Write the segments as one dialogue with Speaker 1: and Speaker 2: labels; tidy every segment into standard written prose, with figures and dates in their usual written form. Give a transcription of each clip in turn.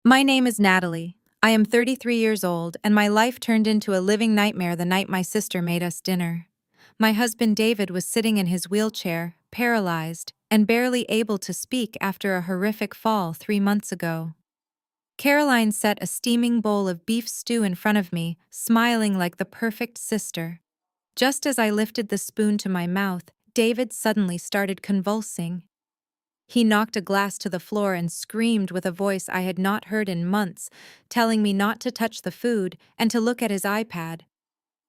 Speaker 1: My name is Natalie. I am 33 years old, and my life turned into a living nightmare the night my sister made us dinner. My husband David was sitting in his wheelchair, paralyzed, and barely able to speak after a horrific fall 3 months ago. Caroline set a steaming bowl of beef stew in front of me, smiling like the perfect sister. Just as I lifted the spoon to my mouth, David suddenly started convulsing. He knocked a glass to the floor and screamed with a voice I had not heard in months, telling me not to touch the food and to look at his iPad.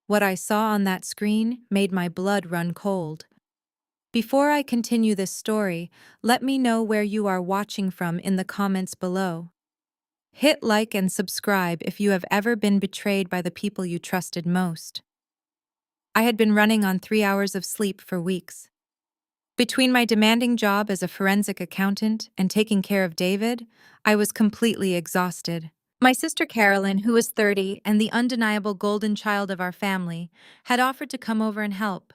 Speaker 1: What I saw on that screen made my blood run cold. Before I continue this story, let me know where you are watching from in the comments below. Hit like and subscribe if you have ever been betrayed by the people you trusted most. I had been running on 3 hours of sleep for weeks. Between my demanding job as a forensic accountant and taking care of David, I was completely exhausted. My sister Carolyn, who was 30 and the undeniable golden child of our family, had offered to come over and help.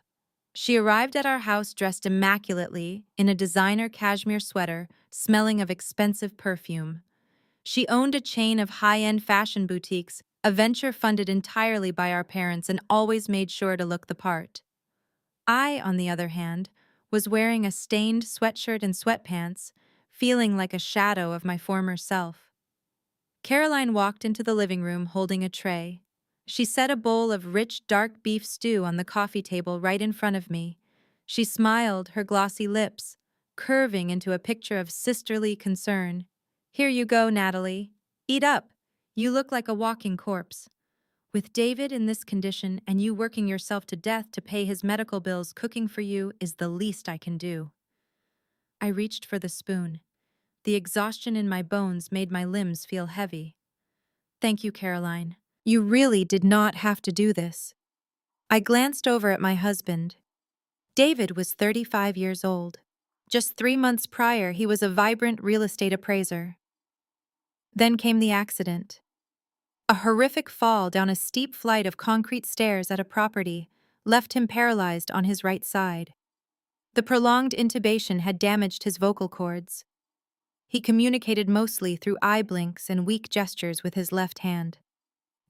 Speaker 1: She arrived at our house dressed immaculately in a designer cashmere sweater, smelling of expensive perfume. She owned a chain of high-end fashion boutiques, a venture funded entirely by our parents, and always made sure to look the part. I, on the other hand, was wearing a stained sweatshirt and sweatpants, feeling like a shadow of my former self. Caroline walked into the living room holding a tray. She set a bowl of rich, dark beef stew on the coffee table right in front of me. She smiled, her glossy lips curving into a picture of sisterly concern. "Here you go, Natalie. Eat up. You look like a walking corpse. With David in this condition and you working yourself to death to pay his medical bills, cooking for you is the least I can do." I reached for the spoon. The exhaustion in my bones made my limbs feel heavy. "Thank you, Caroline. You really did not have to do this." I glanced over at my husband. David was 35 years old. Just 3 months prior, he was a vibrant real estate appraiser. Then came the accident. A horrific fall down a steep flight of concrete stairs at a property left him paralyzed on his right side. The prolonged intubation had damaged his vocal cords. He communicated mostly through eye blinks and weak gestures with his left hand.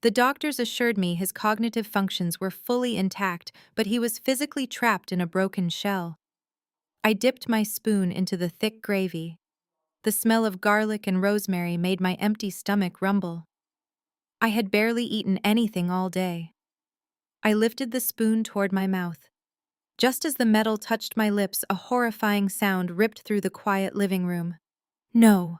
Speaker 1: The doctors assured me his cognitive functions were fully intact, but he was physically trapped in a broken shell. I dipped my spoon into the thick gravy. The smell of garlic and rosemary made my empty stomach rumble. I had barely eaten anything all day. I lifted the spoon toward my mouth. Just as the metal touched my lips, a horrifying sound ripped through the quiet living room. No!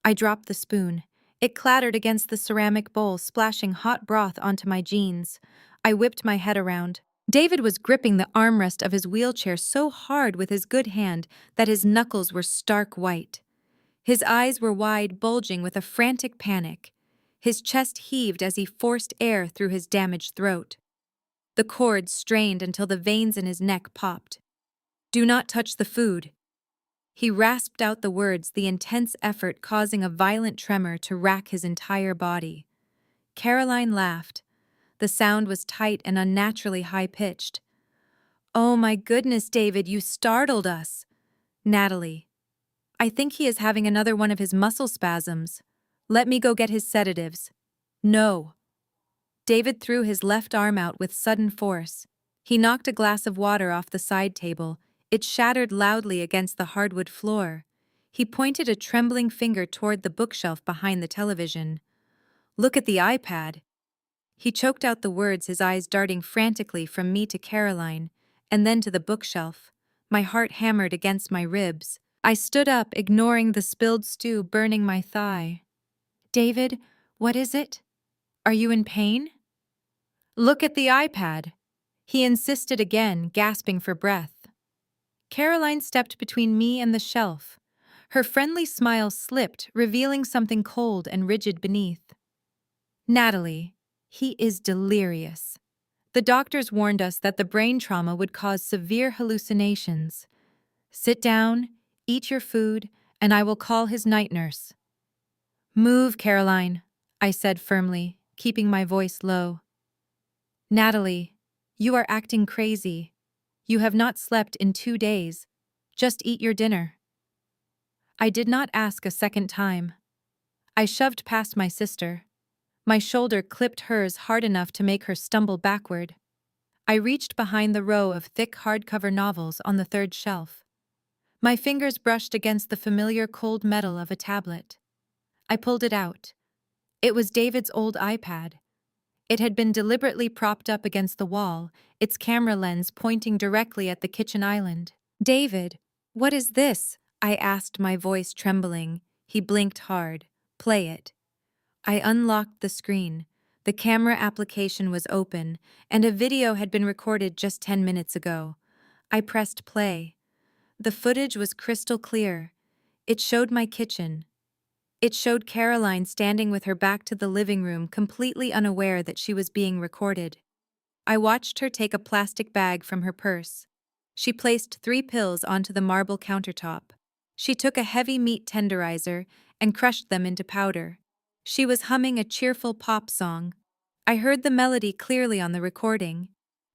Speaker 1: I dropped the spoon. It clattered against the ceramic bowl, splashing hot broth onto my jeans. I whipped my head around. David was gripping the armrest of his wheelchair so hard with his good hand that his knuckles were stark white. His eyes were wide, bulging with a frantic panic. His chest heaved as he forced air through his damaged throat. The cord strained until the veins in his neck popped. "Do not touch the food." He rasped out the words, the intense effort causing a violent tremor to rack his entire body. Caroline laughed. The sound was tight and unnaturally high-pitched. "Oh my goodness, David, you startled us." "Natalie, I think he is having another one of his muscle spasms. Let me go get his sedatives." "No." David threw his left arm out with sudden force. He knocked a glass of water off the side table. It shattered loudly against the hardwood floor. He pointed a trembling finger toward the bookshelf behind the television. "Look at the iPad." He choked out the words, his eyes darting frantically from me to Caroline, and then to the bookshelf. My heart hammered against my ribs. I stood up, ignoring the spilled stew burning my thigh. "David, what is it? Are you in pain?" "Look at the iPad," he insisted again, gasping for breath. Caroline stepped between me and the shelf. Her friendly smile slipped, revealing something cold and rigid beneath. "Natalie, he is delirious. The doctors warned us that the brain trauma would cause severe hallucinations. Sit down, eat your food, and I will call his night nurse." "Move, Caroline," I said firmly, keeping my voice low. "Natalie, you are acting crazy. You have not slept in 2 days. Just eat your dinner." I did not ask a second time. I shoved past my sister. My shoulder clipped hers hard enough to make her stumble backward. I reached behind the row of thick hardcover novels on the third shelf. My fingers brushed against the familiar cold metal of a tablet. I pulled it out. It was David's old iPad. It had been deliberately propped up against the wall, its camera lens pointing directly at the kitchen island. "David, what is this?" I asked, my voice trembling. He blinked hard. "Play it." I unlocked the screen. The camera application was open, and a video had been recorded just 10 minutes ago. I pressed play. The footage was crystal clear. It showed my kitchen. It showed Caroline standing with her back to the living room, completely unaware that she was being recorded. I watched her take a plastic bag from her purse. She placed 3 pills onto the marble countertop. She took a heavy meat tenderizer and crushed them into powder. She was humming a cheerful pop song. I heard the melody clearly on the recording.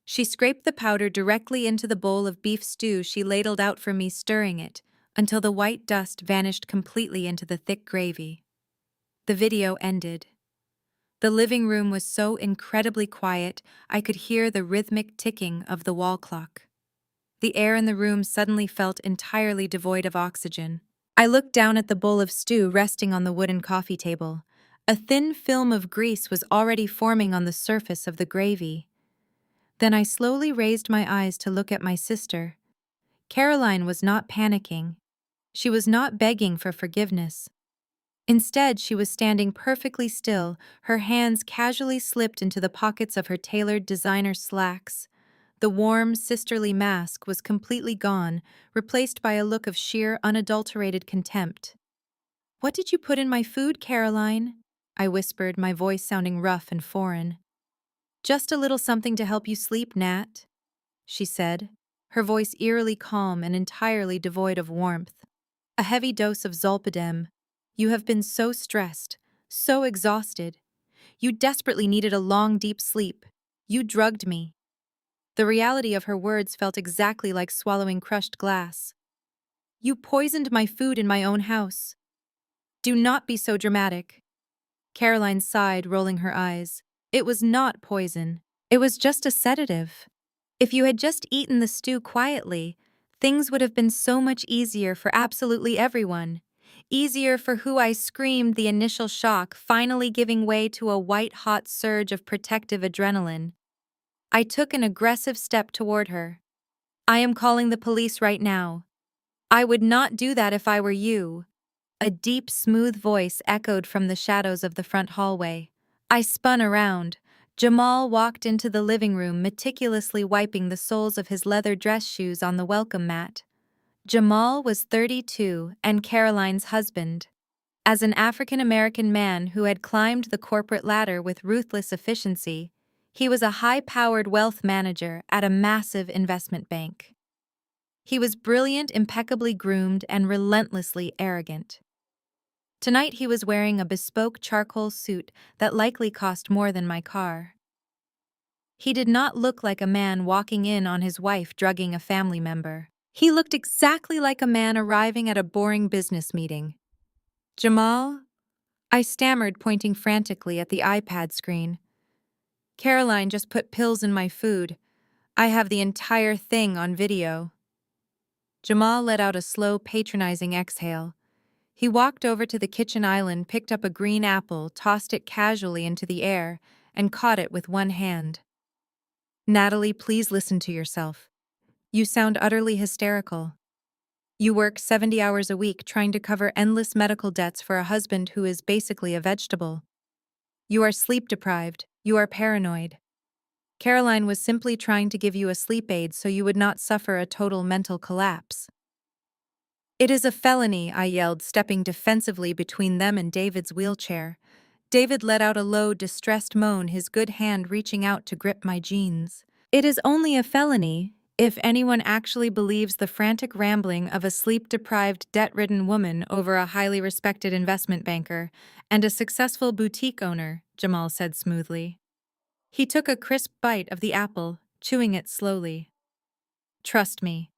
Speaker 1: She scraped the powder directly into the bowl of beef stew she ladled out for me, stirring it until the white dust vanished completely into the thick gravy. The video ended. The living room was so incredibly quiet, I could hear the rhythmic ticking of the wall clock. The air in the room suddenly felt entirely devoid of oxygen. I looked down at the bowl of stew resting on the wooden coffee table. A thin film of grease was already forming on the surface of the gravy. Then I slowly raised my eyes to look at my sister. Caroline was not panicking. She was not begging for forgiveness. Instead, she was standing perfectly still, her hands casually slipped into the pockets of her tailored designer slacks. The warm, sisterly mask was completely gone, replaced by a look of sheer, unadulterated contempt. "What did you put in my food, Caroline?" I whispered, my voice sounding rough and foreign. "Just a little something to help you sleep, Nat," she said, her voice eerily calm and entirely devoid of warmth. "A heavy dose of zolpidem. You have been so stressed, so exhausted. You desperately needed a long, deep sleep. You drugged me." The reality of her words felt exactly like swallowing crushed glass. "You poisoned my food in my own house." "Do not be so dramatic." Caroline sighed, rolling her eyes. "It was not poison. It was just a sedative. If you had just eaten the stew quietly, things would have been so much easier for absolutely everyone. Easier for who I screamed, the initial shock finally giving way to a white-hot surge of protective adrenaline. I took an aggressive step toward her. "I am calling the police right now." "I would not do that if I were you." A deep, smooth voice echoed from the shadows of the front hallway. I spun around. Jamal walked into the living room, meticulously wiping the soles of his leather dress shoes on the welcome mat. Jamal was 32 and Caroline's husband. As an African-American man who had climbed the corporate ladder with ruthless efficiency, he was a high-powered wealth manager at a massive investment bank. He was brilliant, impeccably groomed, and relentlessly arrogant. Tonight he was wearing a bespoke charcoal suit that likely cost more than my car. He did not look like a man walking in on his wife drugging a family member. He looked exactly like a man arriving at a boring business meeting. "Jamal?" I stammered, pointing frantically at the iPad screen. "Caroline just put pills in my food. I have the entire thing on video." Jamal let out a slow, patronizing exhale. He walked over to the kitchen island, picked up a green apple, tossed it casually into the air, and caught it with one hand. "Natalie, please listen to yourself. You sound utterly hysterical. You work 70 hours a week trying to cover endless medical debts for a husband who is basically a vegetable. You are sleep deprived. You are paranoid. Caroline was simply trying to give you a sleep aid so you would not suffer a total mental collapse." "It is a felony," I yelled, stepping defensively between them and David's wheelchair. David let out a low, distressed moan, his good hand reaching out to grip my jeans. "It is only a felony if anyone actually believes the frantic rambling of a sleep-deprived, debt-ridden woman over a highly respected investment banker and a successful boutique owner," Jamal said smoothly. He took a crisp bite of the apple, chewing it slowly. "Trust me,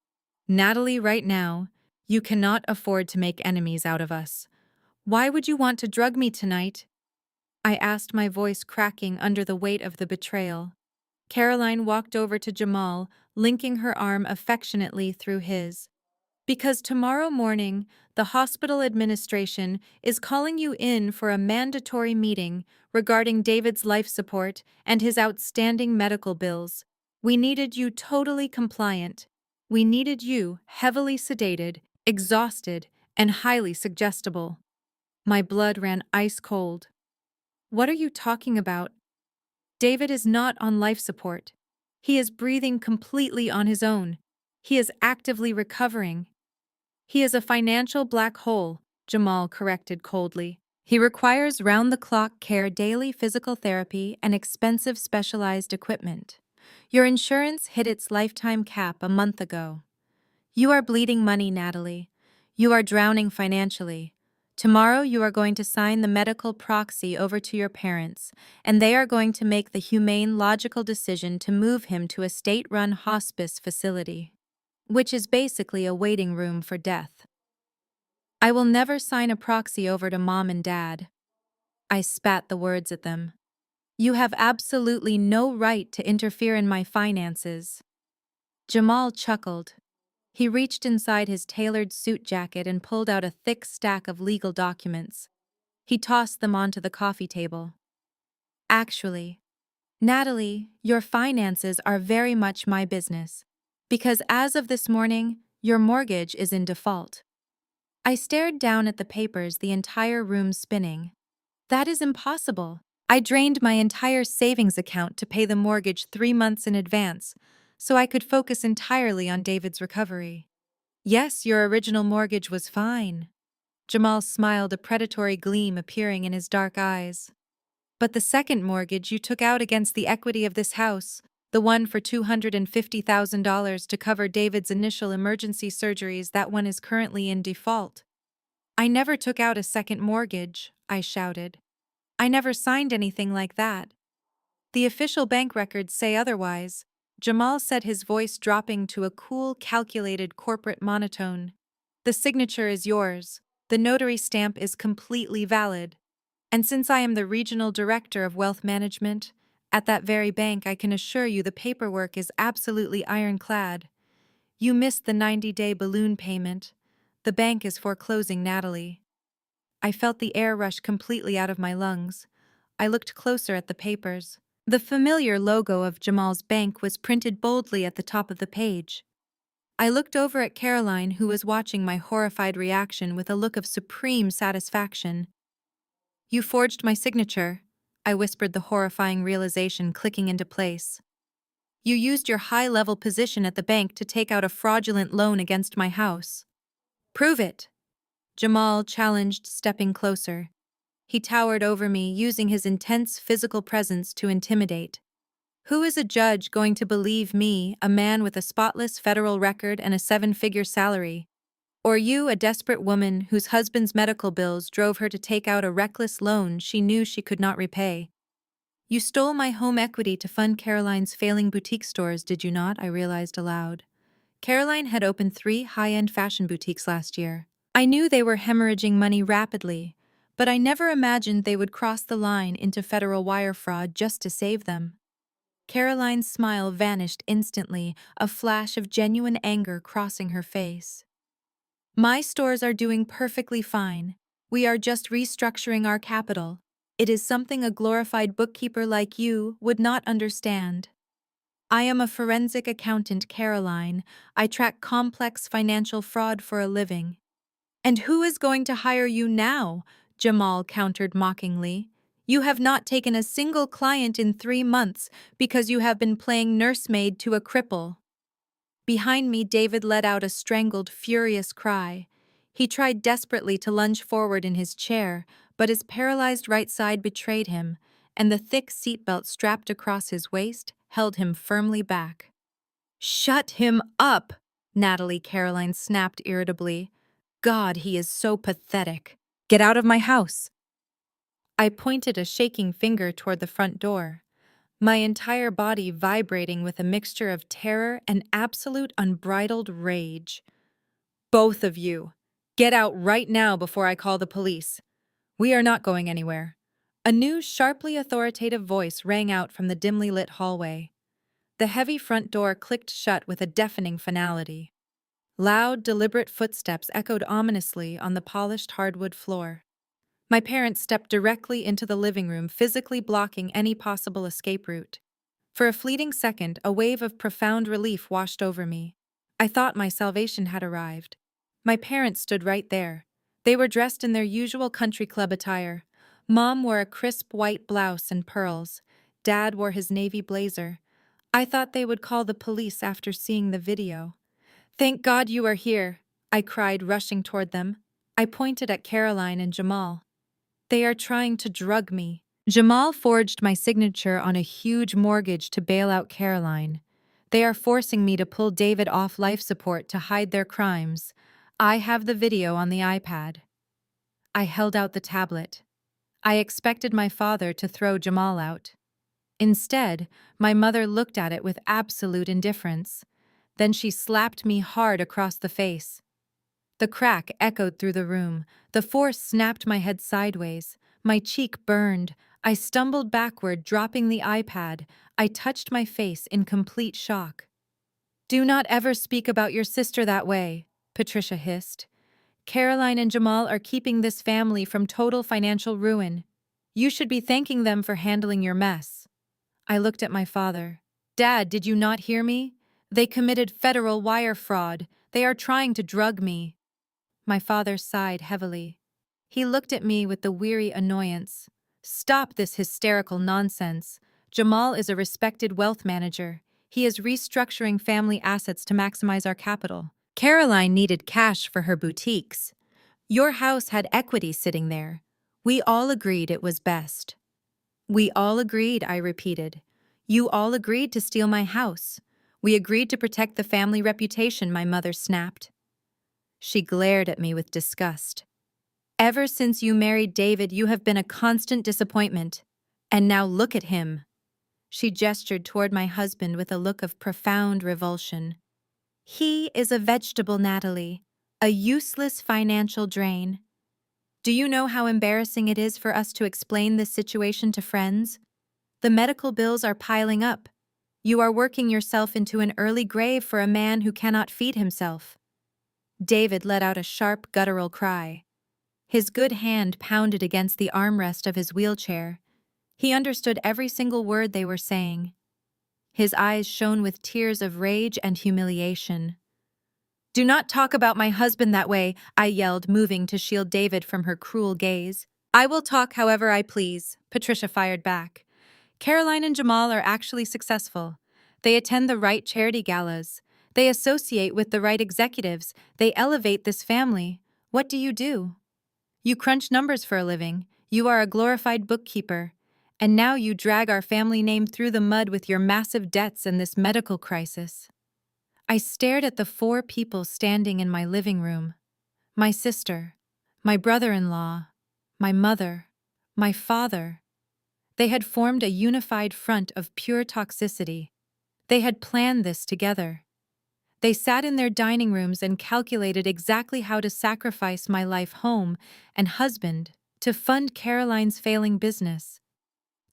Speaker 1: Natalie, right now, you cannot afford to make enemies out of us. Why would you want to drug me tonight? I asked, my voice cracking under the weight of the betrayal. Caroline walked over to Jamal, linking her arm affectionately through his. Because tomorrow morning, the hospital administration is calling you in for a mandatory meeting regarding David's life support and his outstanding medical bills. We needed you totally compliant. We needed you heavily sedated, exhausted, and highly suggestible. My blood ran ice cold. What are you talking about? David is not on life support. He is breathing completely on his own. He is actively recovering. He is a financial black hole, Jamal corrected coldly. He requires round-the-clock care, daily physical therapy, and expensive specialized equipment. Your insurance hit its lifetime cap a month ago. You are bleeding money, Natalie. You are drowning financially. Tomorrow you are going to sign the medical proxy over to your parents, and they are going to make the humane, logical decision to move him to a state-run hospice facility, which is basically a waiting room for death. I will never sign a proxy over to Mom and Dad. I spat the words at them. You have absolutely no right to interfere in my finances. Jamal chuckled. He reached inside his tailored suit jacket and pulled out a thick stack of legal documents. He tossed them onto the coffee table. Actually, Natalie, your finances are very much my business, because as of this morning, your mortgage is in default. I stared down at the papers, the entire room spinning. That is impossible. I drained my entire savings account to pay the mortgage 3 months in advance, so I could focus entirely on David's recovery. Yes, your original mortgage was fine. Jamal smiled, a predatory gleam appearing in his dark eyes. But the second mortgage you took out against the equity of this house, the one for $250,000 to cover David's initial emergency surgeries, that one is currently in default. I never took out a second mortgage, I shouted. I never signed anything like that. The official bank records say otherwise, Jamal said, his voice dropping to a cool, calculated corporate monotone. The signature is yours. The notary stamp is completely valid. And since I am the regional director of wealth management at that very bank, I can assure you the paperwork is absolutely ironclad. You missed the 90-day balloon payment. The bank is foreclosing, Natalie. I felt the air rush completely out of my lungs. I looked closer at the papers. The familiar logo of Jamal's bank was printed boldly at the top of the page. I looked over at Caroline, who was watching my horrified reaction with a look of supreme satisfaction. You forged my signature, I whispered, the horrifying realization clicking into place. You used your high-level position at the bank to take out a fraudulent loan against my house. Prove it, Jamal challenged, stepping closer. He towered over me, using his intense physical presence to intimidate. Who is a judge going to believe me, a man with a spotless federal record and a 7-figure salary? Or you, a desperate woman whose husband's medical bills drove her to take out a reckless loan she knew she could not repay? You stole my home equity to fund Caroline's failing boutique stores, did you not? I realized aloud. Caroline had opened 3 high-end fashion boutiques last year. I knew they were hemorrhaging money rapidly, but I never imagined they would cross the line into federal wire fraud just to save them. Caroline's smile vanished instantly, a flash of genuine anger crossing her face. My stores are doing perfectly fine. We are just restructuring our capital. It is something a glorified bookkeeper like you would not understand. I am a forensic accountant, Caroline. I track complex financial fraud for a living. And who is going to hire you now? Jamal countered mockingly. You have not taken a single client in 3 months because you have been playing nursemaid to a cripple. Behind me, David let out a strangled, furious cry. He tried desperately to lunge forward in his chair, but his paralyzed right side betrayed him, and the thick seatbelt strapped across his waist held him firmly back. Shut him up, Natalie, Caroline snapped irritably. God, he is so pathetic. Get out of my house. I pointed a shaking finger toward the front door, my entire body vibrating with a mixture of terror and absolute unbridled rage. Both of you, get out right now before I call the police. We are not going anywhere. A new, sharply authoritative voice rang out from the dimly lit hallway. The heavy front door clicked shut with a deafening finality. Loud, deliberate footsteps echoed ominously on the polished hardwood floor. My parents stepped directly into the living room, physically blocking any possible escape route. For a fleeting second, a wave of profound relief washed over me. I thought my salvation had arrived. My parents stood right there. They were dressed in their usual country club attire. Mom wore a crisp white blouse and pearls. Dad wore his navy blazer. I thought they would call the police after seeing the video. "Thank God you are here," I cried, rushing toward them. I pointed at Caroline and Jamal. "They are trying to drug me." Jamal forged my signature on a huge mortgage to bail out Caroline. "They are forcing me to pull David off life support to hide their crimes. I have the video on the iPad." I held out the tablet. I expected my father to throw Jamal out. Instead, my mother looked at it with absolute indifference. Then she slapped me hard across the face. The crack echoed through the room. The force snapped my head sideways. My cheek burned. I stumbled backward, dropping the iPad. I touched my face in complete shock. "Do not ever speak about your sister that way," Patricia hissed. "Caroline and Jamal are keeping this family from total financial ruin. You should be thanking them for handling your mess." I looked at my father. "Dad, did you not hear me? They committed federal wire fraud. They are trying to drug me." My father sighed heavily. He looked at me with the weary annoyance. "Stop this hysterical nonsense. Jamal is a respected wealth manager. He is restructuring family assets to maximize our capital. Caroline needed cash for her boutiques. Your house had equity sitting there. We all agreed it was best." "We all agreed," I repeated. "You all agreed to steal my house. We agreed to protect the family reputation," my mother snapped. She glared at me with disgust. "Ever since you married David, you have been a constant disappointment. And now look at him." She gestured toward my husband with a look of profound revulsion. "He is a vegetable, Natalie. A useless financial drain. Do you know how embarrassing it is for us to explain this situation to friends? The medical bills are piling up. You are working yourself into an early grave for a man who cannot feed himself." David let out a sharp, guttural cry. His good hand pounded against the armrest of his wheelchair. He understood every single word they were saying. His eyes shone with tears of rage and humiliation. "Do not talk about my husband that way," I yelled, moving to shield David from her cruel gaze. "I will talk however I please," Patricia fired back. "Caroline and Jamal are actually successful. They attend the right charity galas. They associate with the right executives. They elevate this family. What do? You crunch numbers for a living. You are a glorified bookkeeper. And now you drag our family name through the mud with your massive debts and this medical crisis." I stared at the four people standing in my living room. My sister, my brother-in-law, my mother, my father. They had formed a unified front of pure toxicity. They had planned this together. They sat in their dining rooms and calculated exactly how to sacrifice my life, home, and husband to fund Caroline's failing business.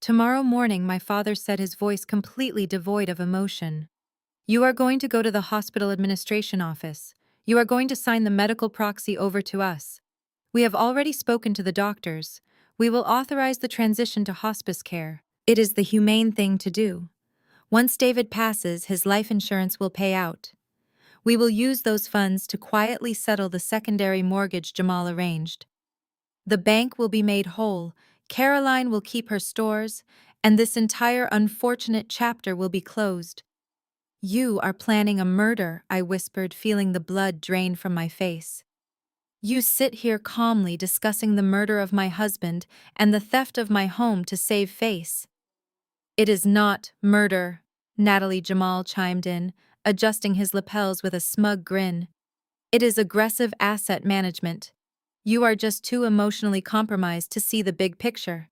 Speaker 1: Tomorrow morning, my father said, his voice completely devoid of emotion. "You are going to go to the hospital administration office. You are going to sign the medical proxy over to us. We have already spoken to the doctors. We will authorize the transition to hospice care. It is the humane thing to do. Once David passes, his life insurance will pay out. We will use those funds to quietly settle the secondary mortgage Jamal arranged. The bank will be made whole, Caroline will keep her stores, and this entire unfortunate chapter will be closed." "You are planning a murder," I whispered, feeling the blood drain from my face. "You sit here calmly discussing the murder of my husband and the theft of my home to save face." "It is not murder," Natalie Jamal chimed in, adjusting his lapels with a smug grin. "It is aggressive asset management. You are just too emotionally compromised to see the big picture."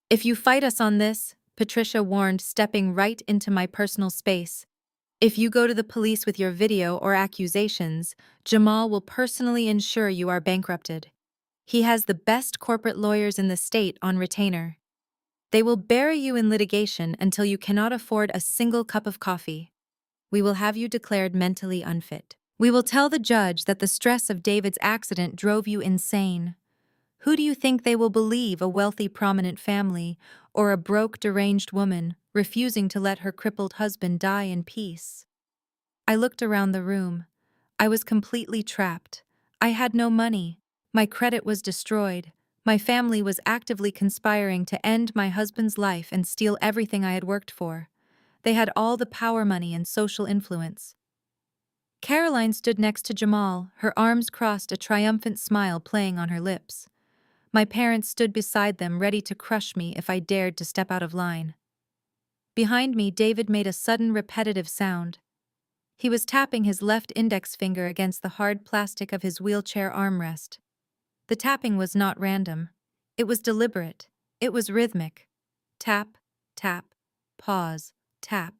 Speaker 1: "If you fight us on this," Patricia warned, stepping right into my personal space, "if you go to the police with your video or accusations, Jamal will personally ensure you are bankrupted." He has the best corporate lawyers in the state on retainer. They will bury you in litigation until you cannot afford a single cup of coffee. We will have you declared mentally unfit. We will tell the judge that the stress of David's accident drove you insane. Who do you think they will believe, a wealthy, prominent family, or a broke, deranged woman refusing to let her crippled husband die in peace? I looked around the room. I was completely trapped. I had no money. My credit was destroyed. My family was actively conspiring to end my husband's life and steal everything I had worked for. They had all the power, money, and social influence. Caroline stood next to Jamal, her arms crossed, a triumphant smile playing on her lips. My parents stood beside them, ready to crush me if I dared to step out of line. Behind me, David made a sudden, repetitive sound. He was tapping his left index finger against the hard plastic of his wheelchair armrest. The tapping was not random. It was deliberate. It was rhythmic. Tap, tap, pause, tap.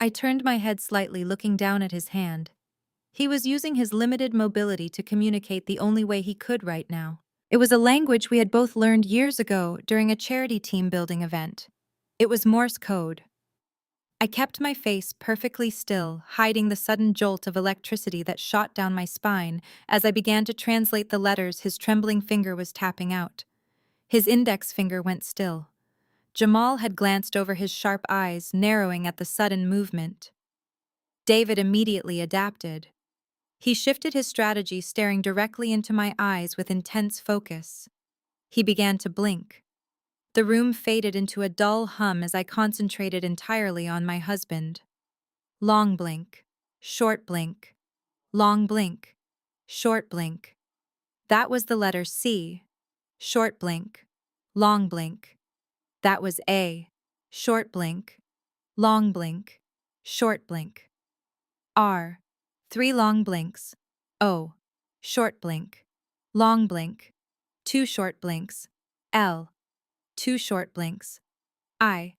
Speaker 1: I turned my head slightly, looking down at his hand. He was using his limited mobility to communicate the only way he could right now. It was a language we had both learned years ago during a charity team building event. It was Morse code. I kept my face perfectly still, hiding the sudden jolt of electricity that shot down my spine as I began to translate the letters his trembling finger was tapping out. His index finger went still. Jamal had glanced over, his sharp eyes narrowing at the sudden movement. David immediately adapted. He shifted his strategy, staring directly into my eyes with intense focus. He began to blink. The room faded into a dull hum as I concentrated entirely on my husband. Long blink, short blink, long blink, short blink. That was the letter C. Short blink, long blink. That was A. Short blink, long blink, short blink. R. 3 long blinks. O. Short blink, long blink, 2 short blinks. L. 2 short blinks. I.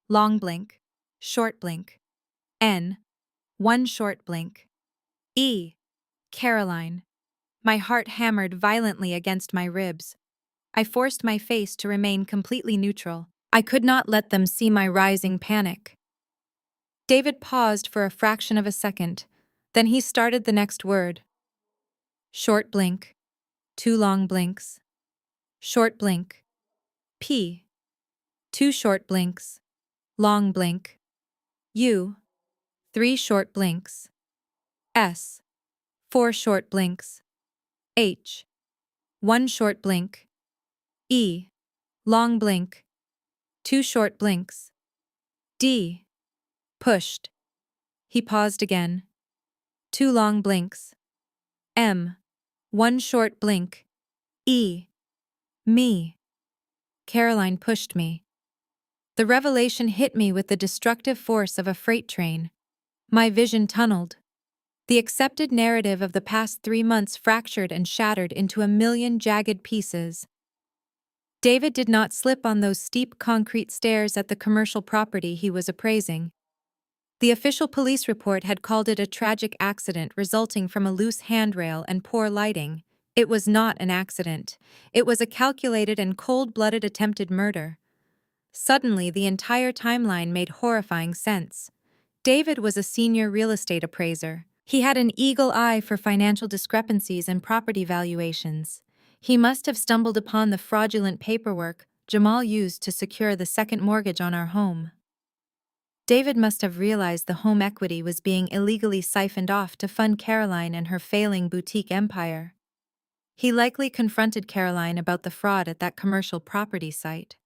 Speaker 1: Long blink, short blink. N. 1 short blink. E. Caroline. My heart hammered violently against my ribs. I forced my face to remain completely neutral. I could not let them see my rising panic. David paused for a fraction of a second. Then he started the next word. Short blink. 2 long blinks. Short blink. P. 2 short blinks. Long blink. U. 3 short blinks. S. 4 short blinks. H. 1 short blink. E. Long blink. 2 short blinks. D. Pushed. He paused again. 2 long blinks. M. 1 short blink. E. Me. Caroline pushed me. The revelation hit me with the destructive force of a freight train. My vision tunneled. The accepted narrative of the past 3 months fractured and shattered into a million jagged pieces. David did not slip on those steep concrete stairs at the commercial property he was appraising. The official police report had called it a tragic accident resulting from a loose handrail and poor lighting. It was not an accident. It was a calculated and cold-blooded attempted murder. Suddenly, the entire timeline made horrifying sense. David was a senior real estate appraiser. He had an eagle eye for financial discrepancies and property valuations. He must have stumbled upon the fraudulent paperwork Jamal used to secure the second mortgage on our home. David must have realized the home equity was being illegally siphoned off to fund Caroline and her failing boutique empire. He likely confronted Caroline about the fraud at that commercial property site.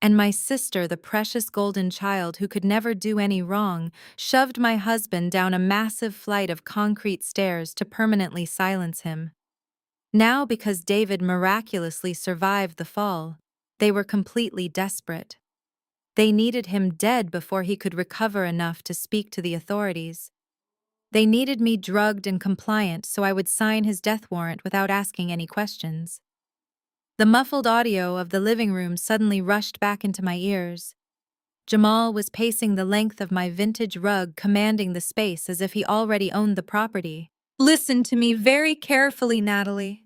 Speaker 1: And my sister, the precious golden child who could never do any wrong, shoved my husband down a massive flight of concrete stairs to permanently silence him. Now, because David miraculously survived the fall, they were completely desperate. They needed him dead before he could recover enough to speak to the authorities. They needed me drugged and compliant so I would sign his death warrant without asking any questions. The muffled audio of the living room suddenly rushed back into my ears. Jamal was pacing the length of my vintage rug, commanding the space as if he already owned the property. "Listen to me very carefully, Natalie,"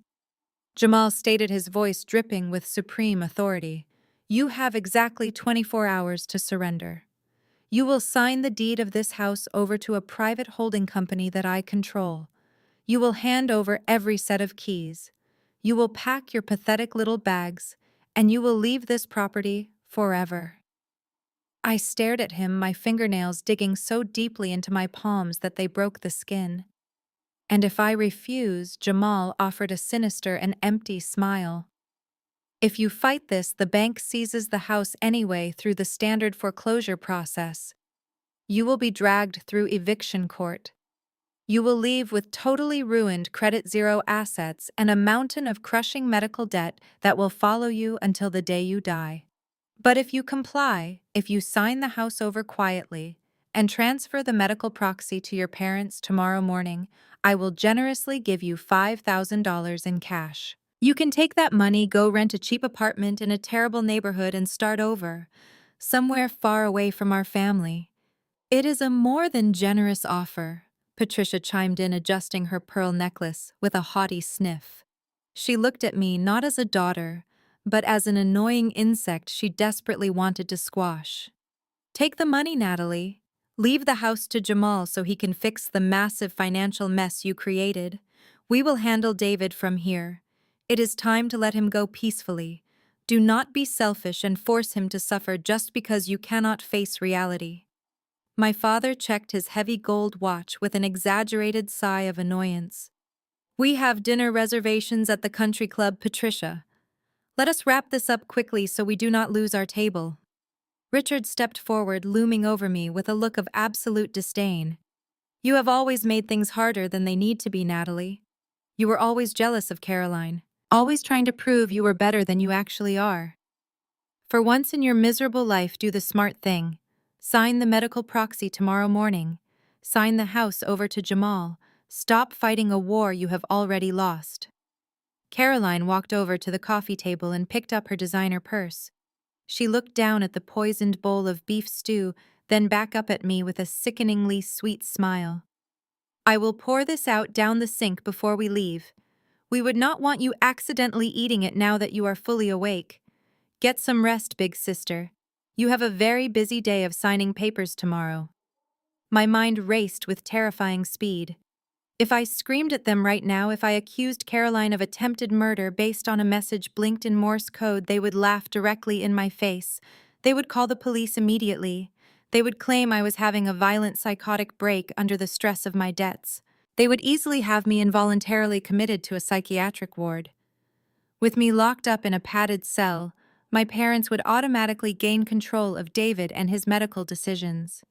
Speaker 1: Jamal stated, his voice dripping with supreme authority. You have exactly 24 hours to surrender. You will sign the deed of this house over to a private holding company that I control. You will hand over every set of keys. You will pack your pathetic little bags, and you will leave this property forever. I stared at him, my fingernails digging so deeply into my palms that they broke the skin. And if I refused, Jamal offered a sinister and empty smile. If you fight this, the bank seizes the house anyway through the standard foreclosure process. You will be dragged through eviction court. You will leave with totally ruined credit, zero assets, and a mountain of crushing medical debt that will follow you until the day you die. But if you comply, if you sign the house over quietly, and transfer the medical proxy to your parents tomorrow morning, I will generously give you $5,000 in cash. You can take that money, go rent a cheap apartment in a terrible neighborhood and start over, somewhere far away from our family. It is a more than generous offer, Patricia chimed in, adjusting her pearl necklace with a haughty sniff. She looked at me not as a daughter, but as an annoying insect she desperately wanted to squash. Take the money, Natalie. Leave the house to Jamal so he can fix the massive financial mess you created. We will handle David from here. It is time to let him go peacefully. Do not be selfish and force him to suffer just because you cannot face reality. My father checked his heavy gold watch with an exaggerated sigh of annoyance. We have dinner reservations at the country club, Patricia. Let us wrap this up quickly so we do not lose our table. Richard stepped forward, looming over me with a look of absolute disdain. You have always made things harder than they need to be, Natalie. You were always jealous of Caroline, always trying to prove you were better than you actually are. For once in your miserable life, do the smart thing. Sign the medical proxy tomorrow morning. Sign the house over to Jamal. Stop fighting a war you have already lost. Caroline walked over to the coffee table and picked up her designer purse. She looked down at the poisoned bowl of beef stew, then back up at me with a sickeningly sweet smile. I will pour this out down the sink before we leave. We would not want you accidentally eating it now that you are fully awake. Get some rest, big sister. You have a very busy day of signing papers tomorrow. My mind raced with terrifying speed. If I screamed at them right now, if I accused Caroline of attempted murder based on a message blinked in Morse code, they would laugh directly in my face. They would call the police immediately. They would claim I was having a violent psychotic break under the stress of my debts. They would easily have me involuntarily committed to a psychiatric ward. With me locked up in a padded cell, my parents would automatically gain control of David and his medical decisions.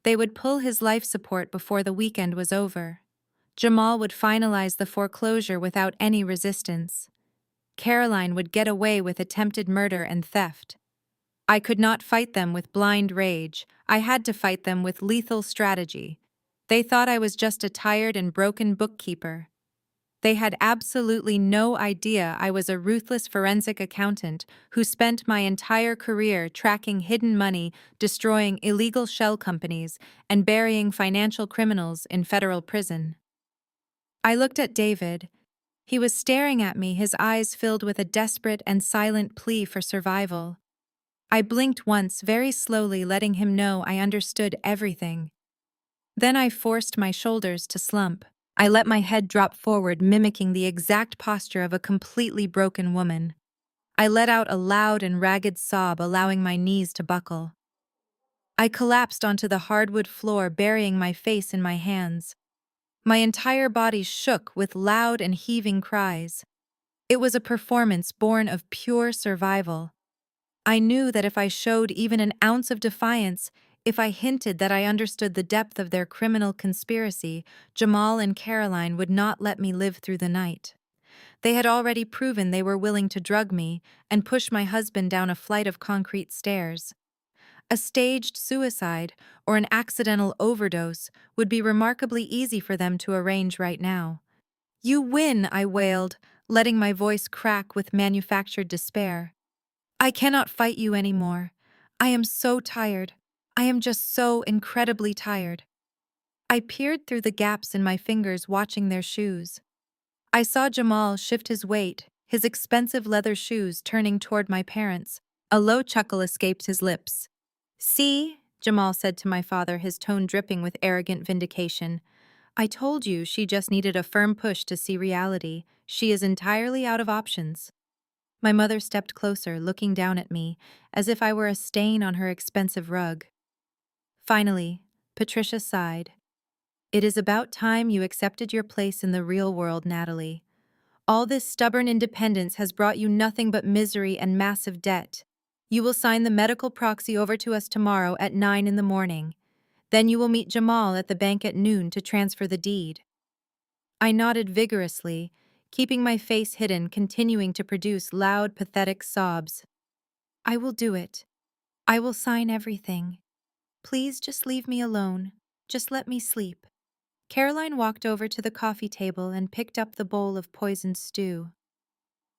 Speaker 1: They would pull his life support before the weekend was over. Jamal would finalize the foreclosure without any resistance. Caroline would get away with attempted murder and theft. I could not fight them with blind rage. I had to fight them with lethal strategy. They thought I was just a tired and broken bookkeeper. They had absolutely no idea I was a ruthless forensic accountant who spent my entire career tracking hidden money, destroying illegal shell companies, and burying financial criminals in federal prison. I looked at David. He was staring at me, his eyes filled with a desperate and silent plea for survival. I blinked once, very slowly, letting him know I understood everything. Then I forced my shoulders to slump. I let my head drop forward, mimicking the exact posture of a completely broken woman. I let out a loud and ragged sob, allowing my knees to buckle. I collapsed onto the hardwood floor, burying my face in my hands. My entire body shook with loud and heaving cries. It was a performance born of pure survival. I knew that if I showed even an ounce of defiance, if I hinted that I understood the depth of their criminal conspiracy, Jamal and Caroline would not let me live through the night. They had already proven they were willing to drug me and push my husband down a flight of concrete stairs. A staged suicide or an accidental overdose would be remarkably easy for them to arrange right now. You win, I wailed, letting my voice crack with manufactured despair. I cannot fight you anymore. I am so tired. I am just so incredibly tired. I peered through the gaps in my fingers, watching their shoes. I saw Jamal shift his weight, his expensive leather shoes turning toward my parents. A low chuckle escaped his lips. "See," Jamal said to my father, his tone dripping with arrogant vindication. "I told you she just needed a firm push to see reality. She is entirely out of options." My mother stepped closer, looking down at me, as if I were a stain on her expensive rug. Finally, Patricia sighed. "It is about time you accepted your place in the real world, Natalie. All this stubborn independence has brought you nothing but misery and massive debt. You will sign the medical proxy over to us tomorrow at 9 in the morning. Then you will meet Jamal at the bank at noon to transfer the deed." I nodded vigorously, keeping my face hidden, continuing to produce loud, pathetic sobs. "I will do it. I will sign everything. Please just leave me alone. Just let me sleep." Caroline walked over to the coffee table and picked up the bowl of poisoned stew.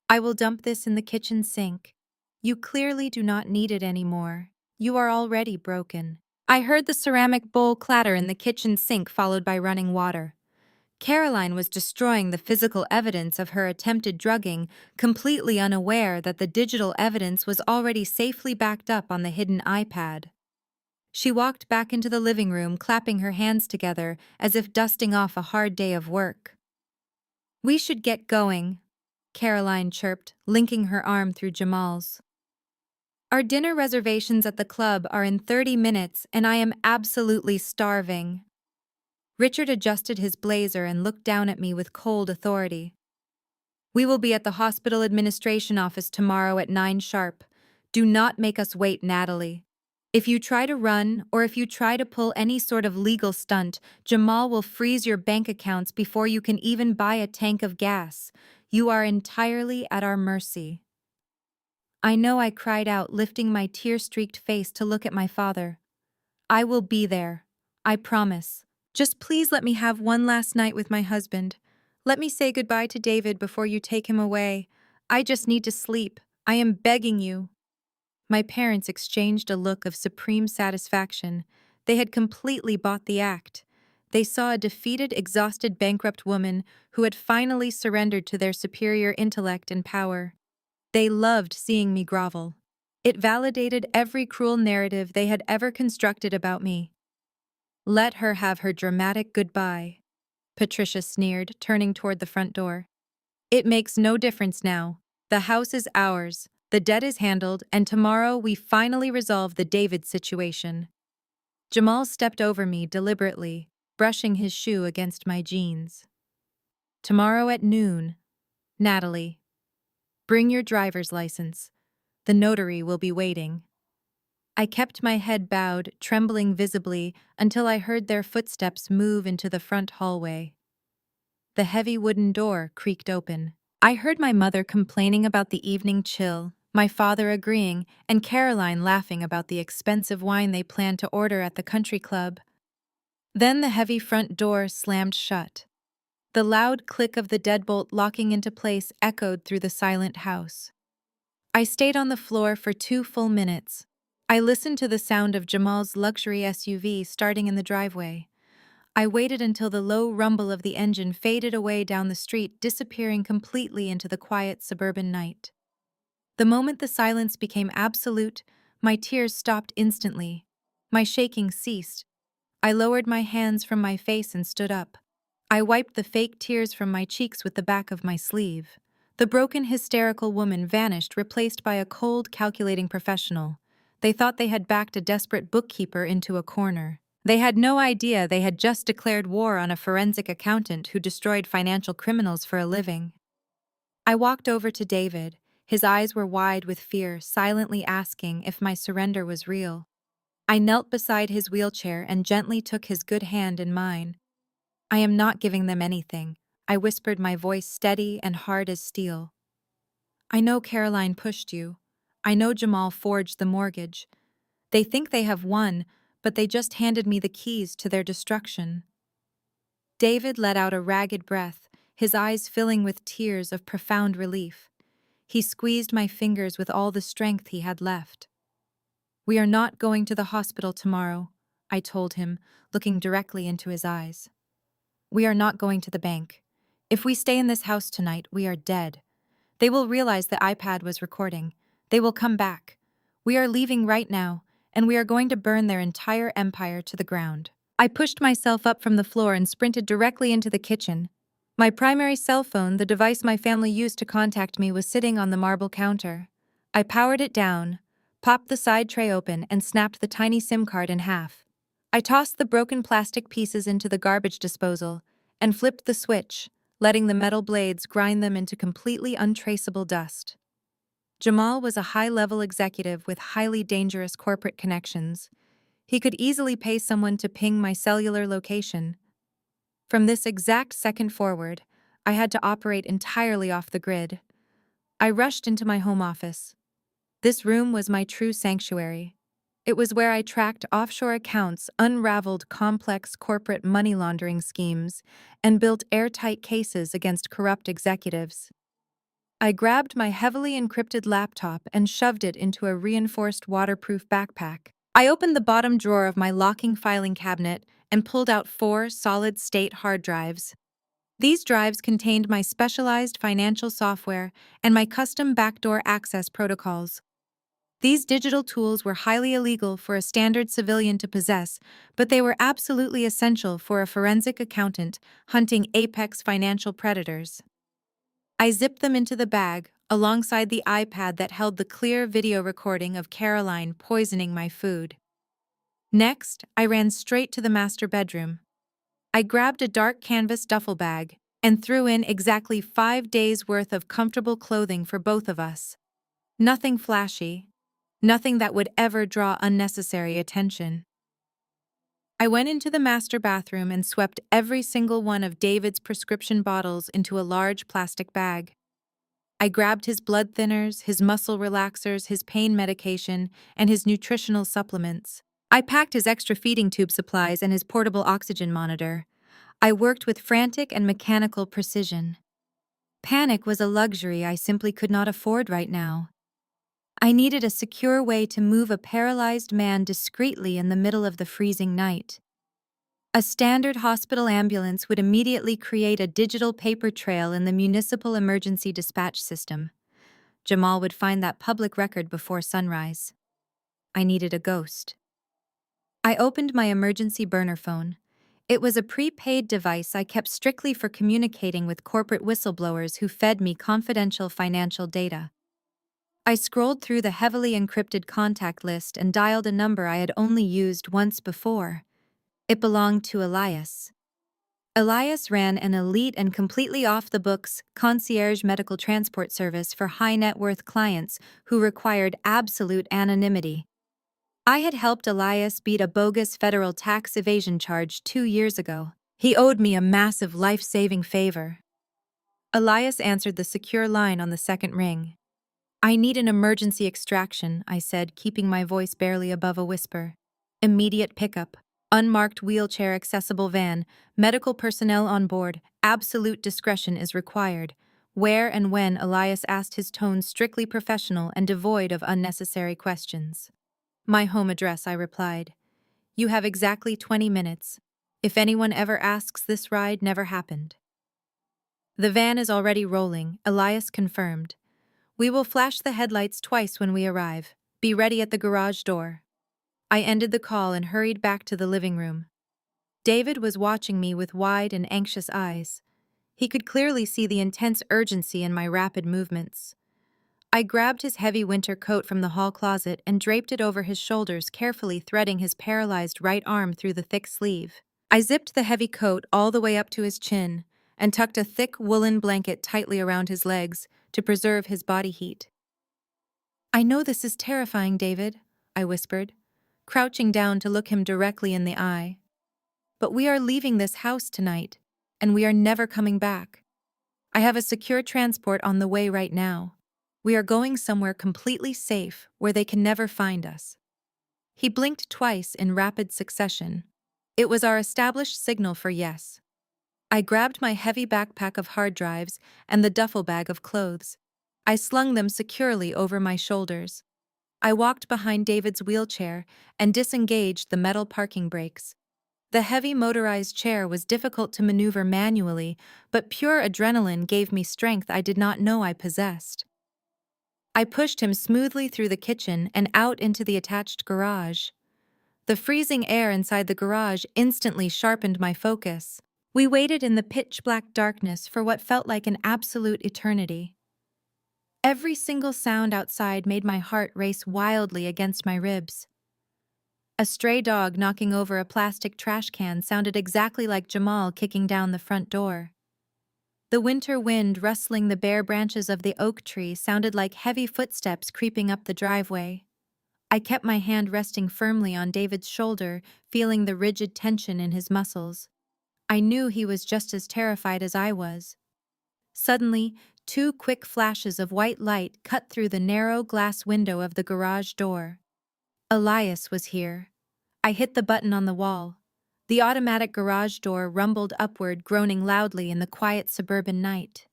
Speaker 1: "I will dump this in the kitchen sink. You clearly do not need it anymore. You are already broken." I heard the ceramic bowl clatter in the kitchen sink, followed by running water. Caroline was destroying the physical evidence of her attempted drugging, completely unaware that the digital evidence was already safely backed up on the hidden iPad. She walked back into the living room, clapping her hands together as if dusting off a hard day of work. "We should get going," Caroline chirped, linking her arm through Jamal's. "Our dinner reservations at the club are in 30 minutes, and I am absolutely starving." Richard adjusted his blazer and looked down at me with cold authority. "We will be at the hospital administration office tomorrow at 9 sharp. Do not make us wait, Natalie. If you try to run, or if you try to pull any sort of legal stunt, Jamal will freeze your bank accounts before you can even buy a tank of gas. You are entirely at our mercy." I know, I cried out, lifting my tear-streaked face to look at my father. "I will be there. I promise. Just please let me have one last night with my husband. Let me say goodbye to David before you take him away. I just need to sleep. I am begging you." My parents exchanged a look of supreme satisfaction. They had completely bought the act. They saw a defeated, exhausted, bankrupt woman who had finally surrendered to their superior intellect and power. They loved seeing me grovel. It validated every cruel narrative they had ever constructed about me. "Let her have her dramatic goodbye," Patricia sneered, turning toward the front door. "It makes no difference now. The house is ours, the debt is handled, and tomorrow we finally resolve the David situation." Jamal stepped over me deliberately, brushing his shoe against my jeans. "Tomorrow at noon, Natalie. Bring your driver's license. The notary will be waiting." I kept my head bowed, trembling visibly, until I heard their footsteps move into the front hallway. The heavy wooden door creaked open. I heard my mother complaining about the evening chill, my father agreeing, and Caroline laughing about the expensive wine they planned to order at the country club. Then the heavy front door slammed shut. The loud click of the deadbolt locking into place echoed through the silent house. I stayed on the floor for 2 full minutes. I listened to the sound of Jamal's luxury SUV starting in the driveway. I waited until the low rumble of the engine faded away down the street, disappearing completely into the quiet suburban night. The moment the silence became absolute, my tears stopped instantly. My shaking ceased. I lowered my hands from my face and stood up. I wiped the fake tears from my cheeks with the back of my sleeve. The broken, hysterical woman vanished, replaced by a cold, calculating professional. They thought they had backed a desperate bookkeeper into a corner. They had no idea they had just declared war on a forensic accountant who destroyed financial criminals for a living. I walked over to David. His eyes were wide with fear, silently asking if my surrender was real. I knelt beside his wheelchair and gently took his good hand in mine. "I am not giving them anything," I whispered, my voice steady and hard as steel. "I know Caroline pushed you. I know Jamal forged the mortgage. They think they have won, but they just handed me the keys to their destruction." David let out a ragged breath, his eyes filling with tears of profound relief. He squeezed my fingers with all the strength he had left. "We are not going to the hospital tomorrow," I told him, looking directly into his eyes. "We are not going to the bank. If we stay in this house tonight, we are dead. They will realize the iPad was recording. They will come back. We are leaving right now, and we are going to burn their entire empire to the ground. I pushed myself up from the floor and sprinted directly into the kitchen. My primary cell phone, the device my family used to contact me, was sitting on the marble counter. I powered it down, popped the side tray open, and snapped the tiny SIM card in half. I tossed the broken plastic pieces into the garbage disposal and flipped the switch, letting the metal blades grind them into completely untraceable dust. Jamal was a high-level executive with highly dangerous corporate connections. He could easily pay someone to ping my cellular location. From this exact second forward, I had to operate entirely off the grid. I rushed into my home office. This room was my true sanctuary. It was where I tracked offshore accounts, unraveled complex corporate money laundering schemes, and built airtight cases against corrupt executives. I grabbed my heavily encrypted laptop and shoved it into a reinforced waterproof backpack. I opened the bottom drawer of my locking filing cabinet and pulled out 4 solid-state hard drives. These drives contained my specialized financial software and my custom backdoor access protocols. These digital tools were highly illegal for a standard civilian to possess, but they were absolutely essential for a forensic accountant hunting apex financial predators. I zipped them into the bag, alongside the iPad that held the clear video recording of Caroline poisoning my food. Next, I ran straight to the master bedroom. I grabbed a dark canvas duffel bag and threw in exactly 5 days' worth of comfortable clothing for both of us. Nothing flashy, nothing that would ever draw unnecessary attention. I went into the master bathroom and swept every single one of David's prescription bottles into a large plastic bag. I grabbed his blood thinners, his muscle relaxers, his pain medication, and his nutritional supplements. I packed his extra feeding tube supplies and his portable oxygen monitor. I worked with frantic and mechanical precision. Panic was a luxury I simply could not afford right now. I needed a secure way to move a paralyzed man discreetly in the middle of the freezing night. A standard hospital ambulance would immediately create a digital paper trail in the municipal emergency dispatch system. Jamal would find that public record before sunrise. I needed a ghost. I opened my emergency burner phone. It was a prepaid device I kept strictly for communicating with corporate whistleblowers who fed me confidential financial data. I scrolled through the heavily encrypted contact list and dialed a number I had only used once before. It belonged to Elias. Elias ran an elite and completely off-the-books concierge medical transport service for high-net-worth clients who required absolute anonymity. I had helped Elias beat a bogus federal tax evasion charge 2 years ago. He owed me a massive life-saving favor. Elias answered the secure line on the second ring. "I need an emergency extraction," I said, keeping my voice barely above a whisper. "Immediate pickup. Unmarked wheelchair-accessible van. Medical personnel on board. Absolute discretion is required." Where and when, Elias asked, his tone strictly professional and devoid of unnecessary questions. "My home address," I replied. "You have exactly 20 minutes. If anyone ever asks, this ride never happened." "The van is already rolling," Elias confirmed. "We will flash the headlights twice when we arrive. Be ready at the garage door." I ended the call and hurried back to the living room. David was watching me with wide and anxious eyes. He could clearly see the intense urgency in my rapid movements. I grabbed his heavy winter coat from the hall closet and draped it over his shoulders, carefully threading his paralyzed right arm through the thick sleeve. I zipped the heavy coat all the way up to his chin and tucked a thick woolen blanket tightly around his legs to preserve his body heat. "I know this is terrifying, David," I whispered, crouching down to look him directly in the eye. "But we are leaving this house tonight, and we are never coming back. I have a secure transport on the way right now. We are going somewhere completely safe where they can never find us." He blinked twice in rapid succession. It was our established signal for yes. I grabbed my heavy backpack of hard drives and the duffel bag of clothes. I slung them securely over my shoulders. I walked behind David's wheelchair and disengaged the metal parking brakes. The heavy motorized chair was difficult to maneuver manually, but pure adrenaline gave me strength I did not know I possessed. I pushed him smoothly through the kitchen and out into the attached garage. The freezing air inside the garage instantly sharpened my focus. We waited in the pitch-black darkness for what felt like an absolute eternity. Every single sound outside made my heart race wildly against my ribs. A stray dog knocking over a plastic trash can sounded exactly like Jamal kicking down the front door. The winter wind rustling the bare branches of the oak tree sounded like heavy footsteps creeping up the driveway. I kept my hand resting firmly on David's shoulder, feeling the rigid tension in his muscles. I knew he was just as terrified as I was. Suddenly, two quick flashes of white light cut through the narrow glass window of the garage door. Elias was here. I hit the button on the wall. The automatic garage door rumbled upward, groaning loudly in the quiet suburban night.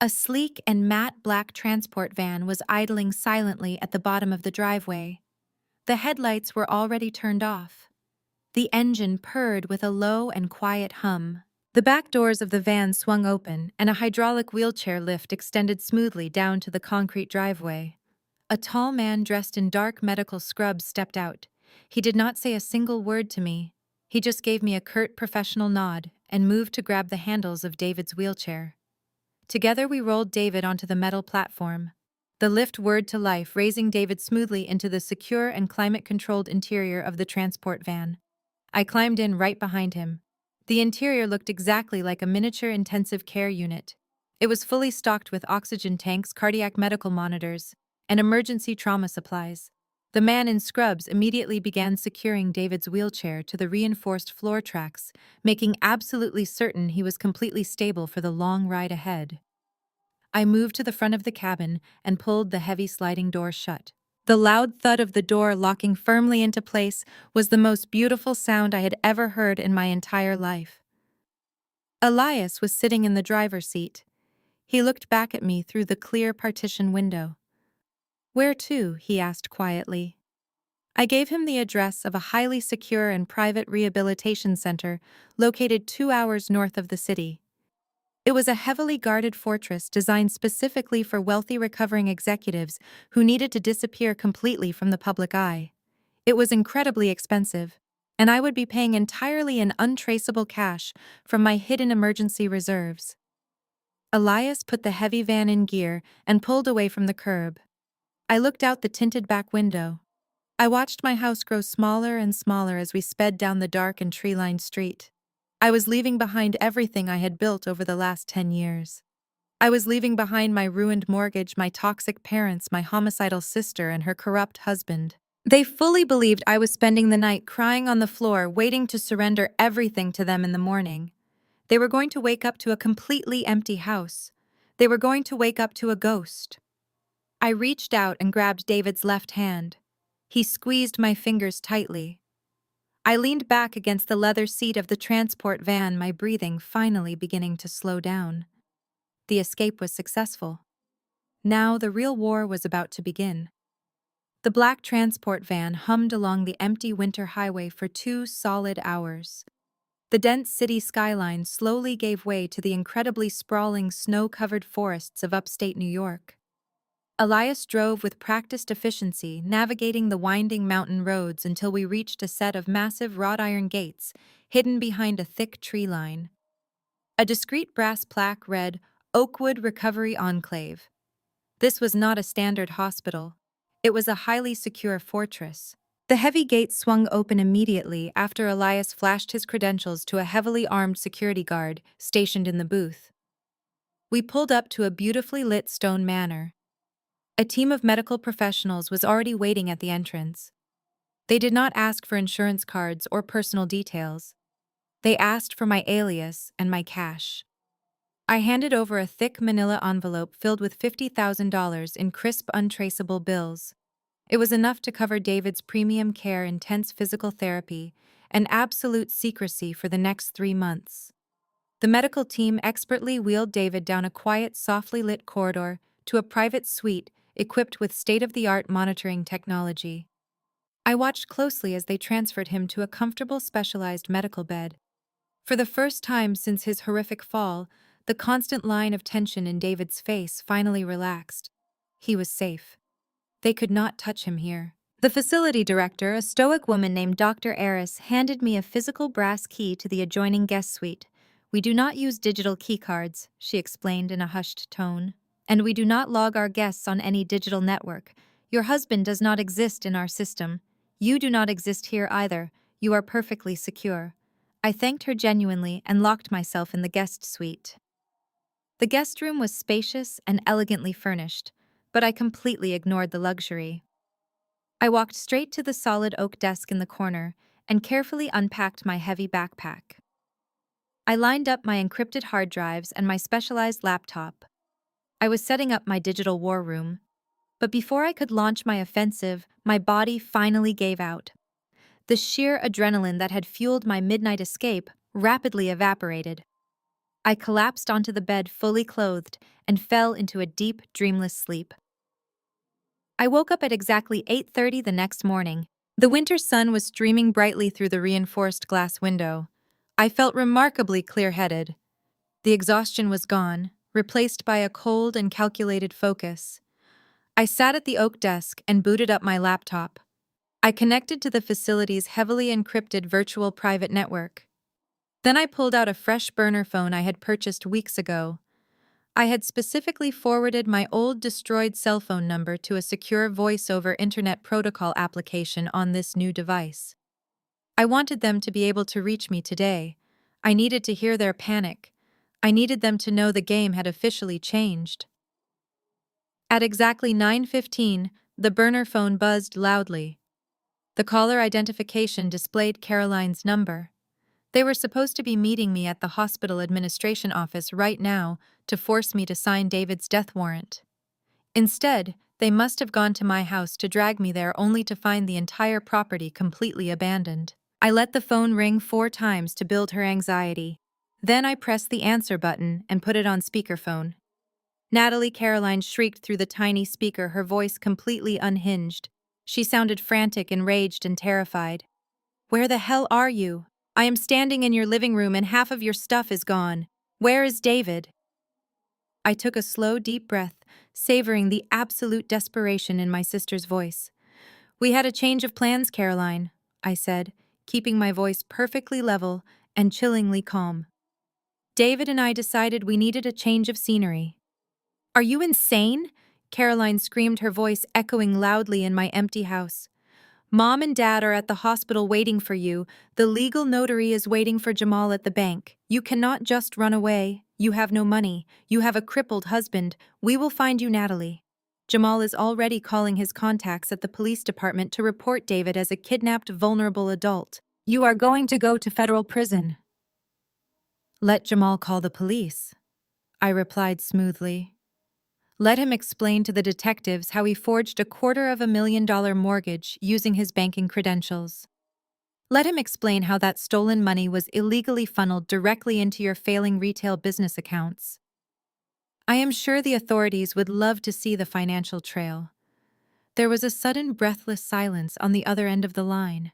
Speaker 1: A sleek and matte black transport van was idling silently at the bottom of the driveway. The headlights were already turned off. The engine purred with a low and quiet hum. The back doors of the van swung open, and a hydraulic wheelchair lift extended smoothly down to the concrete driveway. A tall man dressed in dark medical scrubs stepped out. He did not say a single word to me. He just gave me a curt professional nod and moved to grab the handles of David's wheelchair. Together we rolled David onto the metal platform. The lift whirred to life, raising David smoothly into the secure and climate-controlled interior of the transport van. I climbed in right behind him. The interior looked exactly like a miniature intensive care unit. It was fully stocked with oxygen tanks, cardiac medical monitors, and emergency trauma supplies. The man in scrubs immediately began securing David's wheelchair to the reinforced floor tracks, making absolutely certain he was completely stable for the long ride ahead. I moved to the front of the cabin and pulled the heavy sliding door shut. The loud thud of the door locking firmly into place was the most beautiful sound I had ever heard in my entire life. Elias was sitting in the driver's seat. He looked back at me through the clear partition window. "Where to?" he asked quietly. I gave him the address of a highly secure and private rehabilitation center located 2 hours north of the city. It was a heavily guarded fortress designed specifically for wealthy recovering executives who needed to disappear completely from the public eye. It was incredibly expensive, and I would be paying entirely in untraceable cash from my hidden emergency reserves. Elias put the heavy van in gear and pulled away from the curb. I looked out the tinted back window. I watched my house grow smaller and smaller as we sped down the dark and tree-lined street. I was leaving behind everything I had built over the last 10 years. I was leaving behind my ruined mortgage, my toxic parents, my homicidal sister, and her corrupt husband. They fully believed I was spending the night crying on the floor, waiting to surrender everything to them in the morning. They were going to wake up to a completely empty house. They were going to wake up to a ghost. I reached out and grabbed David's left hand. He squeezed my fingers tightly. I leaned back against the leather seat of the transport van, my breathing finally beginning to slow down. The escape was successful. Now the real war was about to begin. The black transport van hummed along the empty winter highway for 2 solid hours. The dense city skyline slowly gave way to the incredibly sprawling snow-covered forests of upstate New York. Elias drove with practiced efficiency, navigating the winding mountain roads until we reached a set of massive wrought iron gates hidden behind a thick tree line. A discreet brass plaque read, "Oakwood Recovery Enclave." This was not a standard hospital. It was a highly secure fortress. The heavy gates swung open immediately after Elias flashed his credentials to a heavily armed security guard stationed in the booth. We pulled up to a beautifully lit stone manor. A team of medical professionals was already waiting at the entrance. They did not ask for insurance cards or personal details. They asked for my alias and my cash. I handed over a thick manila envelope filled with $50,000 in crisp, untraceable bills. It was enough to cover David's premium care, intense physical therapy, and absolute secrecy for the next 3 months. The medical team expertly wheeled David down a quiet, softly lit corridor to a private suite equipped with state-of-the-art monitoring technology. I watched closely as they transferred him to a comfortable specialized medical bed. For the first time since his horrific fall, the constant line of tension in David's face finally relaxed. He was safe. They could not touch him here. The facility director, a stoic woman named Dr. Eris, handed me a physical brass key to the adjoining guest suite. "We do not use digital keycards," she explained in a hushed tone. "And we do not log our guests on any digital network. Your husband does not exist in our system. You do not exist here either. You are perfectly secure." I thanked her genuinely and locked myself in the guest suite. The guest room was spacious and elegantly furnished, but I completely ignored the luxury. I walked straight to the solid oak desk in the corner and carefully unpacked my heavy backpack. I lined up my encrypted hard drives and my specialized laptop. I was setting up my digital war room. But before I could launch my offensive, my body finally gave out. The sheer adrenaline that had fueled my midnight escape rapidly evaporated. I collapsed onto the bed fully clothed and fell into a deep, dreamless sleep. I woke up at exactly 8:30 the next morning. The winter sun was streaming brightly through the reinforced glass window. I felt remarkably clear-headed. The exhaustion was gone, replaced by a cold and calculated focus. I sat at the oak desk and booted up my laptop. I connected to the facility's heavily encrypted virtual private network. Then I pulled out a fresh burner phone I had purchased weeks ago. I had specifically forwarded my old destroyed cell phone number to a secure voice-over Internet Protocol application on this new device. I wanted them to be able to reach me today. I needed to hear their panic. I needed them to know the game had officially changed. At exactly 9:15, the burner phone buzzed loudly. The caller identification displayed Caroline's number. They were supposed to be meeting me at the hospital administration office right now to force me to sign David's death warrant. Instead, they must have gone to my house to drag me there only to find the entire property completely abandoned. I let the phone ring 4 times to build her anxiety. Then I pressed the answer button and put it on speakerphone. Natalie Caroline shrieked through the tiny speaker, her voice completely unhinged. She sounded frantic, enraged, and terrified. "Where the hell are you? I am standing in your living room and half of your stuff is gone. Where is David?" I took a slow, deep breath, savoring the absolute desperation in my sister's voice. "We had a change of plans, Caroline," I said, keeping my voice perfectly level and chillingly calm. "David and I decided we needed a change of scenery." "Are you insane?" Caroline screamed, her voice echoing loudly in my empty house. "Mom and Dad are at the hospital waiting for you. The legal notary is waiting for Jamal at the bank. You cannot just run away. You have no money. You have a crippled husband. We will find you, Natalie." Jamal is already calling his contacts at the police department to report David as a kidnapped, vulnerable adult. "You are going to go to federal prison." "Let Jamal call the police," I replied smoothly. "Let him explain to the detectives how he forged a $250,000 mortgage using his banking credentials. Let him explain how that stolen money was illegally funneled directly into your failing retail business accounts. I am sure the authorities would love to see the financial trail." There was a sudden breathless silence on the other end of the line.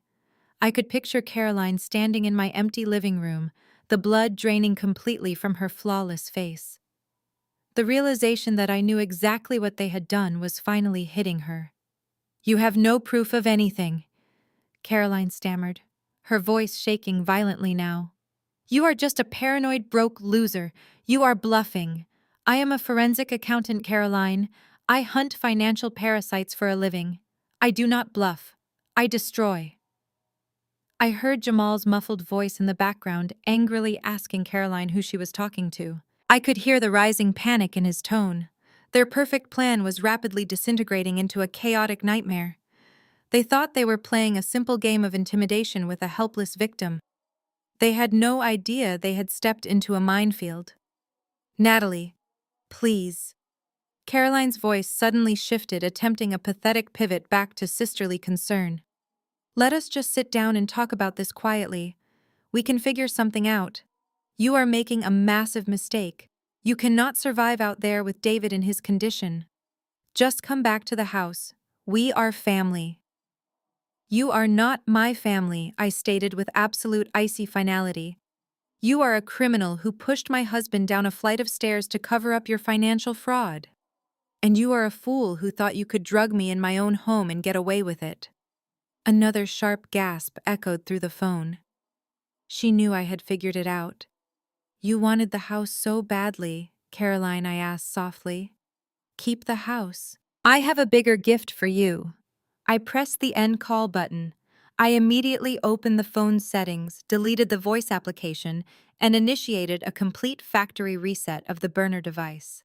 Speaker 1: I could picture Caroline standing in my empty living room, the blood draining completely from her flawless face. The realization that I knew exactly what they had done was finally hitting her. "You have no proof of anything," Caroline stammered, her voice shaking violently now. "You are just a paranoid broke loser. You are bluffing. I am a forensic accountant, Caroline. I hunt financial parasites for a living. I do not bluff. I destroy." I heard Jamal's muffled voice in the background angrily asking Caroline who she was talking to. I could hear the rising panic in his tone. Their perfect plan was rapidly disintegrating into a chaotic nightmare. They thought they were playing a simple game of intimidation with a helpless victim. They had no idea they had stepped into a minefield. "Natalie, please." Caroline's voice suddenly shifted, attempting a pathetic pivot back to sisterly concern. "Let us just sit down and talk about this quietly. We can figure something out. You are making a massive mistake. You cannot survive out there with David in his condition. Just come back to the house. We are family." "You are not my family," I stated with absolute icy finality. "You are a criminal who pushed my husband down a flight of stairs to cover up your financial fraud. And you are a fool who thought you could drug me in my own home and get away with it." Another sharp gasp echoed through the phone. She knew I had figured it out. "You wanted the house so badly, Caroline," I asked softly. "Keep the house. I have a bigger gift for you." I pressed the end call button. I immediately opened the phone's settings, deleted the voice application, and initiated a complete factory reset of the burner device.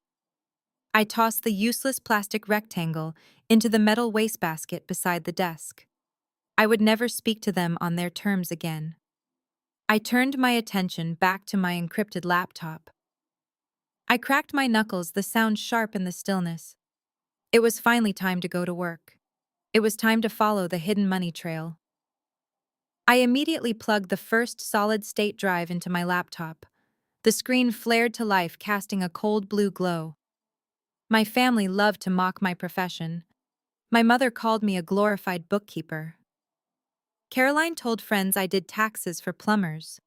Speaker 1: I tossed the useless plastic rectangle into the metal wastebasket beside the desk. I would never speak to them on their terms again. I turned my attention back to my encrypted laptop. I cracked my knuckles, the sound sharp in the stillness. It was finally time to go to work. It was time to follow the hidden money trail. I immediately plugged the first solid-state drive into my laptop. The screen flared to life, casting a cold blue glow. My family loved to mock my profession. My mother called me a glorified bookkeeper. Caroline told friends I did taxes for plumbers.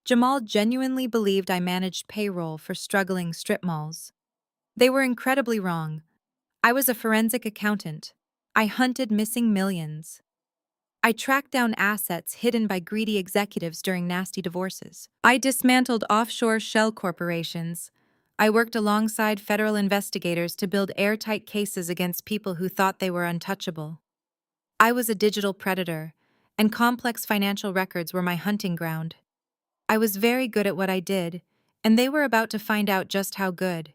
Speaker 1: Jamal genuinely believed I managed payroll for struggling strip malls. They were incredibly wrong. I was a forensic accountant. I hunted missing millions. I tracked down assets hidden by greedy executives during nasty divorces. I dismantled offshore shell corporations. I worked alongside federal investigators to build airtight cases against people who thought they were untouchable. I was a digital predator, and complex financial records were my hunting ground. I was very good at what I did, and they were about to find out just how good.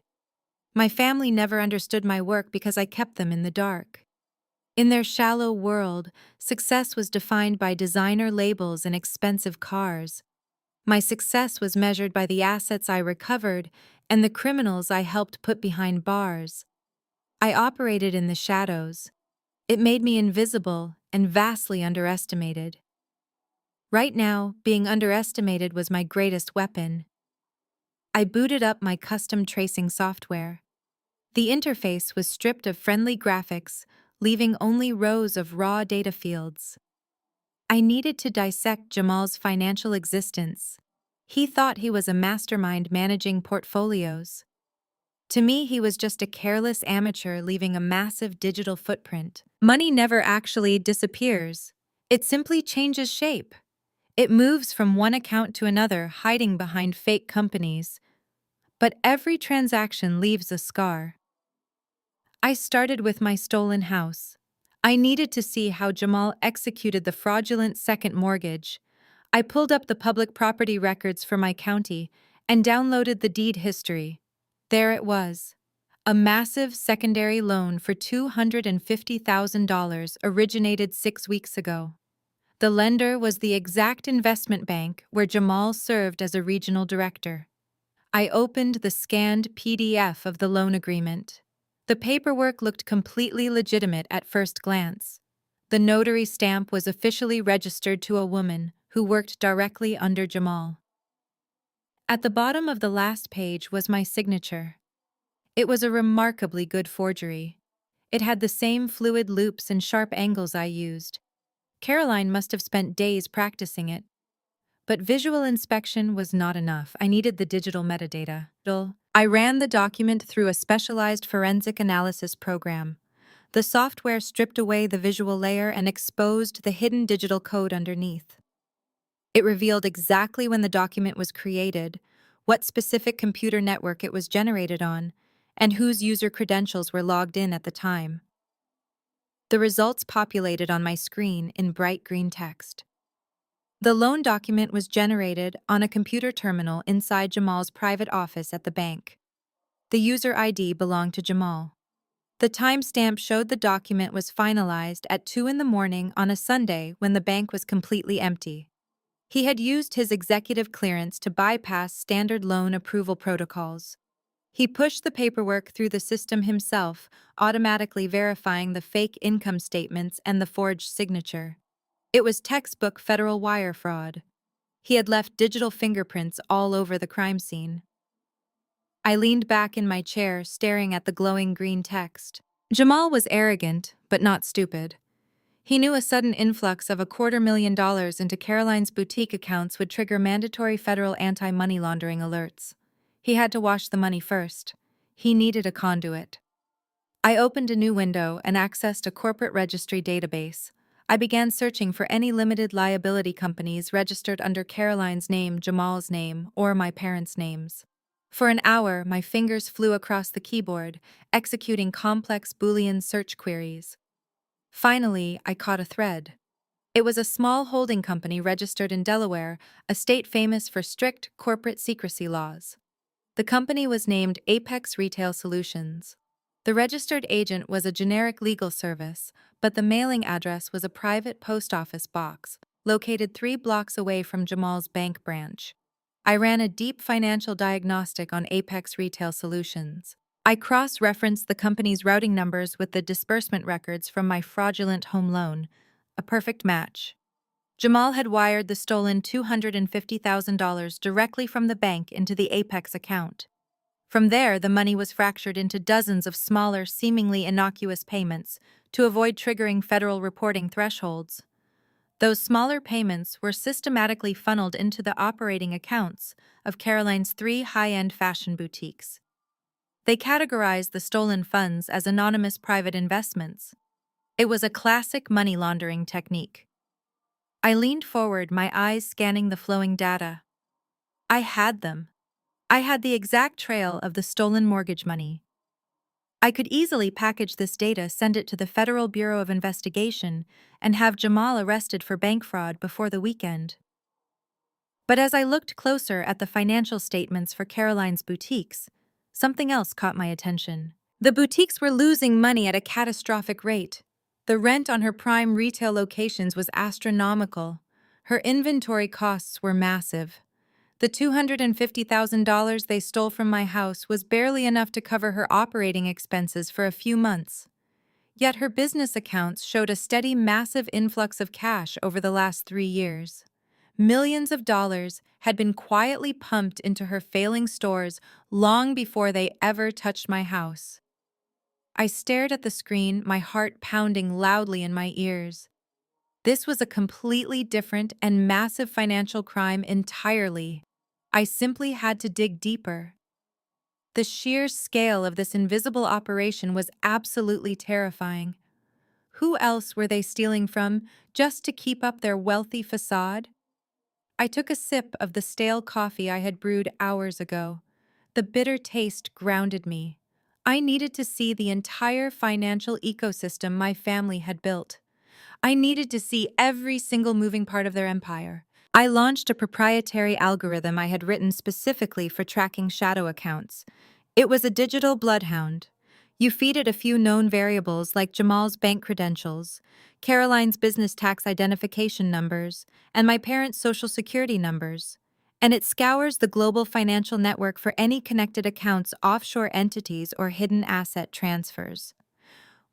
Speaker 1: My family never understood my work because I kept them in the dark. In their shallow world, success was defined by designer labels and expensive cars. My success was measured by the assets I recovered and the criminals I helped put behind bars. I operated in the shadows. It made me invisible and vastly underestimated. Right now, being underestimated was my greatest weapon. I booted up my custom tracing software. The interface was stripped of friendly graphics, leaving only rows of raw data fields. I needed to dissect Jamal's financial existence. He thought he was a mastermind managing portfolios. To me, he was just a careless amateur leaving a massive digital footprint. Money never actually disappears. It simply changes shape. It moves from one account to another, hiding behind fake companies. But every transaction leaves a scar. I started with my stolen house. I needed to see how Jamal executed the fraudulent second mortgage. I pulled up the public property records for my county and downloaded the deed history. There it was. A massive secondary loan for $250,000 originated 6 weeks ago. The lender was the exact investment bank where Jamal served as a regional director. I opened the scanned PDF of the loan agreement. The paperwork looked completely legitimate at first glance. The notary stamp was officially registered to a woman who worked directly under Jamal. At the bottom of the last page was my signature. It was a remarkably good forgery. It had the same fluid loops and sharp angles I used. Caroline must have spent days practicing it. But visual inspection was not enough. I needed the digital metadata. I ran the document through a specialized forensic analysis program. The software stripped away the visual layer and exposed the hidden digital code underneath. It revealed exactly when the document was created, what specific computer network it was generated on, and whose user credentials were logged in at the time. The results populated on my screen in bright green text. The loan document was generated on a computer terminal inside Jamal's private office at the bank. The user ID belonged to Jamal. The timestamp showed the document was finalized at 2 in the morning on a Sunday when the bank was completely empty. He had used his executive clearance to bypass standard loan approval protocols. He pushed the paperwork through the system himself, automatically verifying the fake income statements and the forged signature. It was textbook federal wire fraud. He had left digital fingerprints all over the crime scene. I leaned back in my chair, staring at the glowing green text. Jamal was arrogant, but not stupid. He knew a sudden influx of $250,000 into Caroline's boutique accounts would trigger mandatory federal anti-money laundering alerts. He had to wash the money first. He needed a conduit. I opened a new window and accessed a corporate registry database. I began searching for any limited liability companies registered under Caroline's name, Jamal's name, or my parents' names. For an hour, my fingers flew across the keyboard, executing complex Boolean search queries. Finally, I caught a thread. It was a small holding company registered in Delaware, a state famous for strict corporate secrecy laws. The company was named Apex Retail Solutions. The registered agent was a generic legal service, but the mailing address was a private post office box, located 3 blocks away from Jamal's bank branch. I ran a deep financial diagnostic on Apex Retail Solutions. I cross-referenced the company's routing numbers with the disbursement records from my fraudulent home loan. A perfect match. Jamal had wired the stolen $250,000 directly from the bank into the Apex account. From there, the money was fractured into dozens of smaller, seemingly innocuous payments to avoid triggering federal reporting thresholds. Those smaller payments were systematically funneled into the operating accounts of Caroline's 3 high-end fashion boutiques. They categorized the stolen funds as anonymous private investments. It was a classic money laundering technique. I leaned forward, my eyes scanning the flowing data. I had them. I had the exact trail of the stolen mortgage money. I could easily package this data, send it to the Federal Bureau of Investigation, and have Jamal arrested for bank fraud before the weekend. But as I looked closer at the financial statements for Caroline's boutiques, something else caught my attention. The boutiques were losing money at a catastrophic rate. The rent on her prime retail locations was astronomical. Her inventory costs were massive. The $250,000 they stole from my house was barely enough to cover her operating expenses for a few months. Yet her business accounts showed a steady, massive influx of cash over the last 3 years. Millions of dollars had been quietly pumped into her failing stores long before they ever touched my house. I stared at the screen, my heart pounding loudly in my ears. This was a completely different and massive financial crime entirely. I simply had to dig deeper. The sheer scale of this invisible operation was absolutely terrifying. Who else were they stealing from just to keep up their wealthy facade? I took a sip of the stale coffee I had brewed hours ago. The bitter taste grounded me. I needed to see the entire financial ecosystem my family had built. I needed to see every single moving part of their empire. I launched a proprietary algorithm I had written specifically for tracking shadow accounts. It was a digital bloodhound. You feed it a few known variables like Jamal's bank credentials, Caroline's business tax identification numbers, and my parents' social security numbers, and it scours the global financial network for any connected accounts, offshore entities, or hidden asset transfers.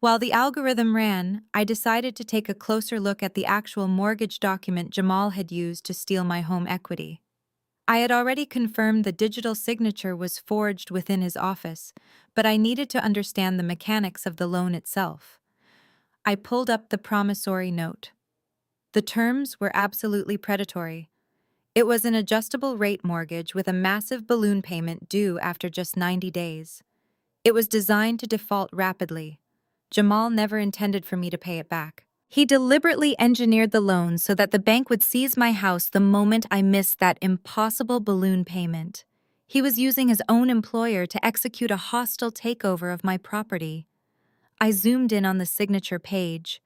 Speaker 1: While the algorithm ran, I decided to take a closer look at the actual mortgage document Jamal had used to steal my home equity. I had already confirmed the digital signature was forged within his office, but I needed to understand the mechanics of the loan itself. I pulled up the promissory note. The terms were absolutely predatory. It was an adjustable rate mortgage with a massive balloon payment due after just 90 days. It was designed to default rapidly. Jamal never intended for me to pay it back. He deliberately engineered the loan so that the bank would seize my house the moment I missed that impossible balloon payment. He was using his own employer to execute a hostile takeover of my property. I zoomed in on the signature page.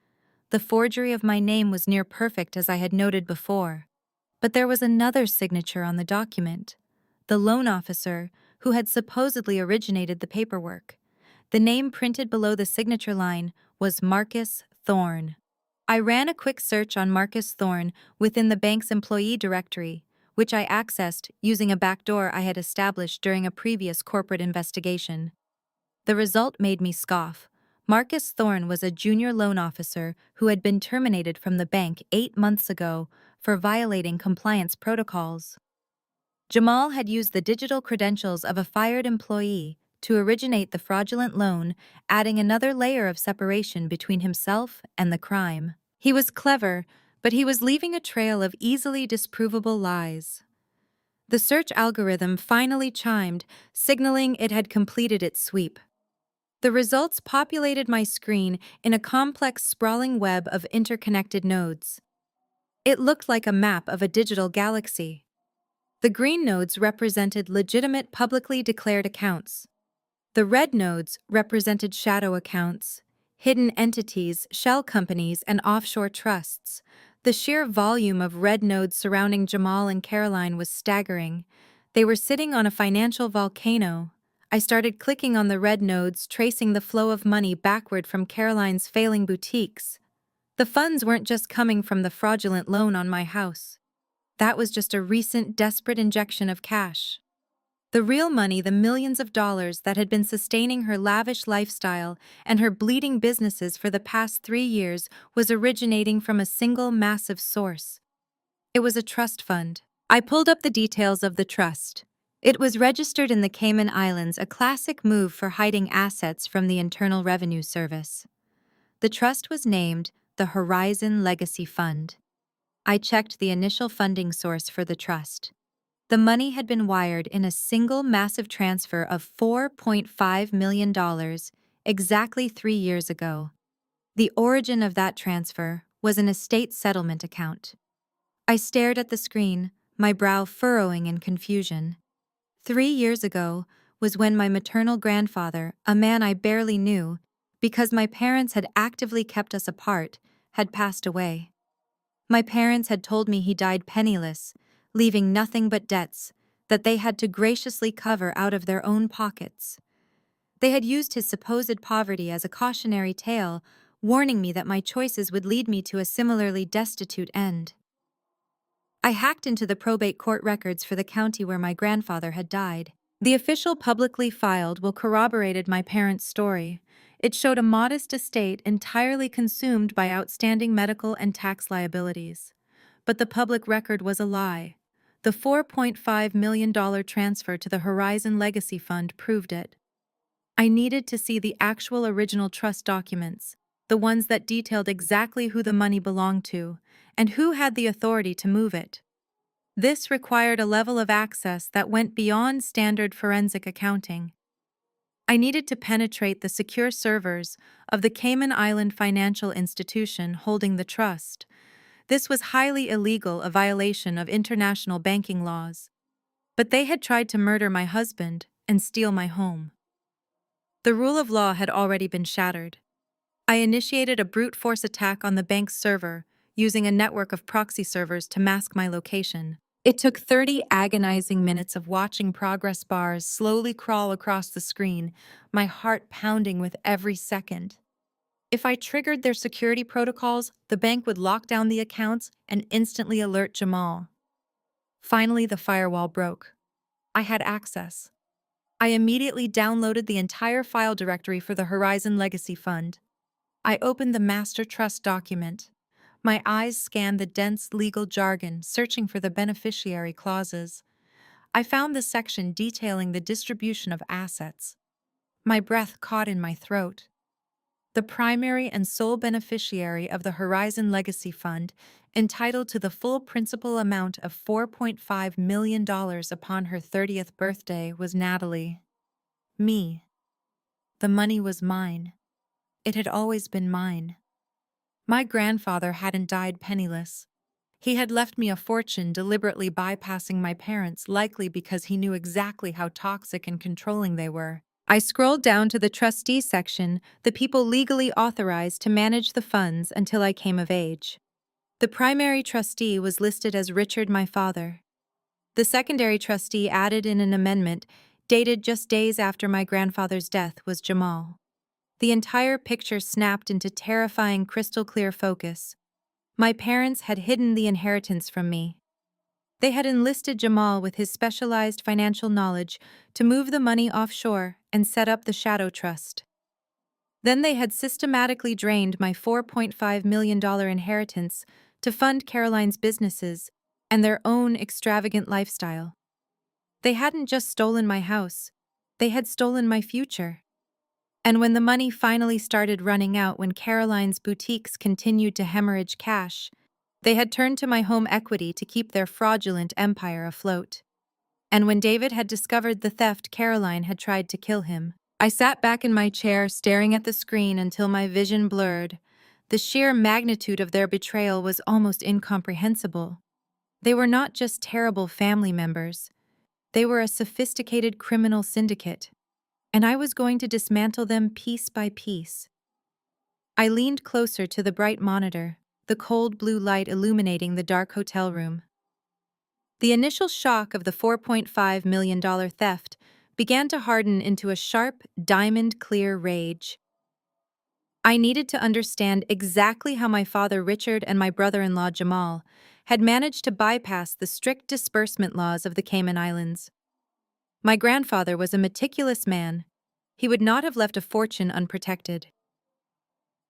Speaker 1: The forgery of my name was near perfect, as I had noted before. But there was another signature on the document. The loan officer, who had supposedly originated the paperwork. The name printed below the signature line was Marcus Thorne. I ran a quick search on Marcus Thorne within the bank's employee directory, which I accessed using a backdoor I had established during a previous corporate investigation. The result made me scoff. Marcus Thorne was a junior loan officer who had been terminated from the bank 8 months ago for violating compliance protocols. Jamal had used the digital credentials of a fired employee to originate the fraudulent loan, adding another layer of separation between himself and the crime. He was clever, but he was leaving a trail of easily disprovable lies. The search algorithm finally chimed, signaling it had completed its sweep. The results populated my screen in a complex, sprawling web of interconnected nodes. It looked like a map of a digital galaxy. The green nodes represented legitimate, publicly declared accounts. The red nodes represented shadow accounts, hidden entities, shell companies, and offshore trusts. The sheer volume of red nodes surrounding Jamal and Caroline was staggering. They were sitting on a financial volcano. I started clicking on the red nodes, tracing the flow of money backward from Caroline's failing boutiques. The funds weren't just coming from the fraudulent loan on my house. That was just a recent, desperate injection of cash. The real money, the millions of dollars that had been sustaining her lavish lifestyle and her bleeding businesses for the past 3 years, was originating from a single massive source. It was a trust fund. I pulled up the details of the trust. It was registered in the Cayman Islands, a classic move for hiding assets from the Internal Revenue Service. The trust was named the Horizon Legacy Fund. I checked the initial funding source for the trust. The money had been wired in a single massive transfer of $4.5 million exactly 3 years ago. The origin of that transfer was an estate settlement account. I stared at the screen, my brow furrowing in confusion. 3 years ago was when my maternal grandfather, a man I barely knew, because my parents had actively kept us apart, had passed away. My parents had told me he died penniless, leaving nothing but debts that they had to graciously cover out of their own pockets. They had used his supposed poverty as a cautionary tale, warning me that my choices would lead me to a similarly destitute end. I hacked into the probate court records for the county where my grandfather had died. The official publicly filed will corroborated my parents' story. It showed a modest estate entirely consumed by outstanding medical and tax liabilities. But the public record was a lie. The $4.5 million transfer to the Horizon Legacy Fund proved it. I needed to see the actual original trust documents, the ones that detailed exactly who the money belonged to, and who had the authority to move it. This required a level of access that went beyond standard forensic accounting. I needed to penetrate the secure servers of the Cayman Island financial institution holding the trust. This was highly illegal, a violation of international banking laws. But they had tried to murder my husband and steal my home. The rule of law had already been shattered. I initiated a brute force attack on the bank's server, using a network of proxy servers to mask my location. It took 30 agonizing minutes of watching progress bars slowly crawl across the screen, my heart pounding with every second. If I triggered their security protocols, the bank would lock down the accounts and instantly alert Jamal. Finally, the firewall broke. I had access. I immediately downloaded the entire file directory for the Horizon Legacy Fund. I opened the master trust document. My eyes scanned the dense legal jargon, searching for the beneficiary clauses. I found the section detailing the distribution of assets. My breath caught in my throat. The primary and sole beneficiary of the Horizon Legacy Fund, entitled to the full principal amount of $4.5 million upon her 30th birthday, was Natalie. Me. The money was mine. It had always been mine. My grandfather hadn't died penniless. He had left me a fortune, deliberately bypassing my parents, likely because he knew exactly how toxic and controlling they were. I scrolled down to the trustee section, the people legally authorized to manage the funds until I came of age. The primary trustee was listed as Richard, my father. The secondary trustee, added in an amendment dated just days after my grandfather's death, was Jamal. The entire picture snapped into terrifying, crystal-clear focus. My parents had hidden the inheritance from me. They had enlisted Jamal with his specialized financial knowledge to move the money offshore and set up the Shadow Trust. Then they had systematically drained my $4.5 million inheritance to fund Caroline's businesses and their own extravagant lifestyle. They hadn't just stolen my house, they had stolen my future. And when the money finally started running out, when Caroline's boutiques continued to hemorrhage cash, they had turned to my home equity to keep their fraudulent empire afloat. And when David had discovered the theft, Caroline had tried to kill him. I sat back in my chair, staring at the screen until my vision blurred. The sheer magnitude of their betrayal was almost incomprehensible. They were not just terrible family members. They were a sophisticated criminal syndicate, and I was going to dismantle them piece by piece. I leaned closer to the bright monitor, the cold blue light illuminating the dark hotel room. The initial shock of the $4.5 million theft began to harden into a sharp, diamond-clear rage. I needed to understand exactly how my father Richard and my brother-in-law Jamal had managed to bypass the strict disbursement laws of the Cayman Islands. My grandfather was a meticulous man. He would not have left a fortune unprotected.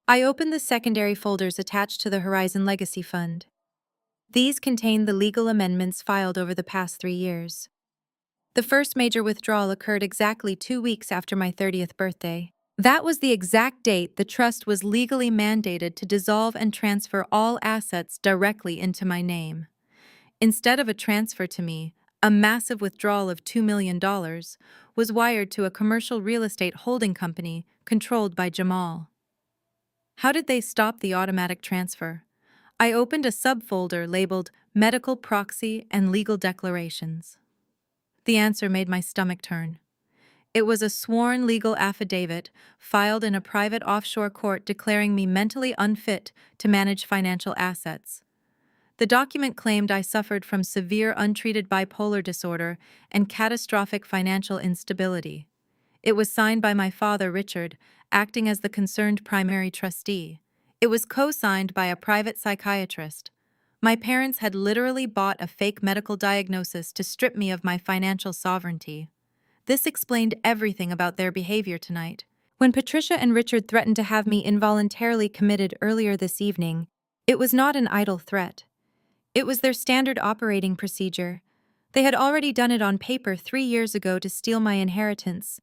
Speaker 1: I opened the secondary folders attached to the Horizon Legacy Fund. These contained the legal amendments filed over the past 3 years. The first major withdrawal occurred exactly 2 weeks after my 30th birthday. That was the exact date the trust was legally mandated to dissolve and transfer all assets directly into my name. Instead of a transfer to me, a massive withdrawal of $2 million was wired to a commercial real estate holding company controlled by Jamal. How did they stop the automatic transfer? I opened a subfolder labeled Medical Proxy and Legal Declarations. The answer made my stomach turn. It was a sworn legal affidavit filed in a private offshore court declaring me mentally unfit to manage financial assets. The document claimed I suffered from severe untreated bipolar disorder and catastrophic financial instability. It was signed by my father, Richard, acting as the concerned primary trustee. It was co-signed by a private psychiatrist. My parents had literally bought a fake medical diagnosis to strip me of my financial sovereignty. This explained everything about their behavior tonight. When Patricia and Richard threatened to have me involuntarily committed earlier this evening, it was not an idle threat. It was their standard operating procedure. They had already done it on paper 3 years ago to steal my inheritance.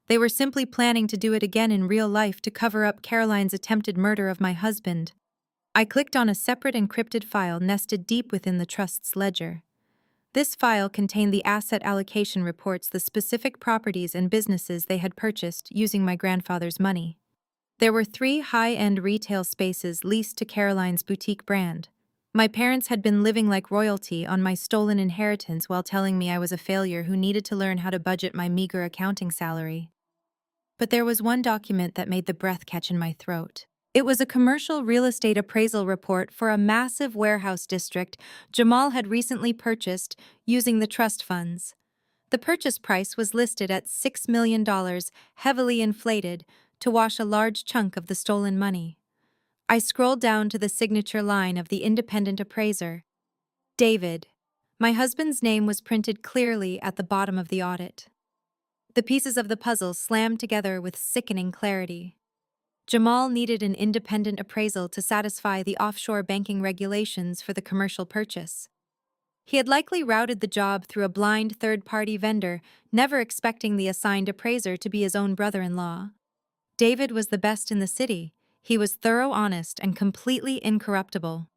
Speaker 1: They were simply planning to do it again in real life to cover up Caroline's attempted murder of my husband. I clicked on a separate encrypted file nested deep within the trust's ledger. This file contained the asset allocation reports, the specific properties and businesses they had purchased using my grandfather's money. There were 3 high-end retail spaces leased to Caroline's boutique brand. My parents had been living like royalty on my stolen inheritance while telling me I was a failure who needed to learn how to budget my meager accounting salary. But there was one document that made the breath catch in my throat. It was a commercial real estate appraisal report for a massive warehouse district Jamal had recently purchased using the trust funds. The purchase price was listed at $6 million, heavily inflated, to wash a large chunk of the stolen money. I scrolled down to the signature line of the independent appraiser. David. My husband's name was printed clearly at the bottom of the audit. The pieces of the puzzle slammed together with sickening clarity. Jamal needed an independent appraisal to satisfy the offshore banking regulations for the commercial purchase. He had likely routed the job through a blind third-party vendor, never expecting the assigned appraiser to be his own brother-in-law. David was the best in the city. He was thorough, honest, and completely incorruptible.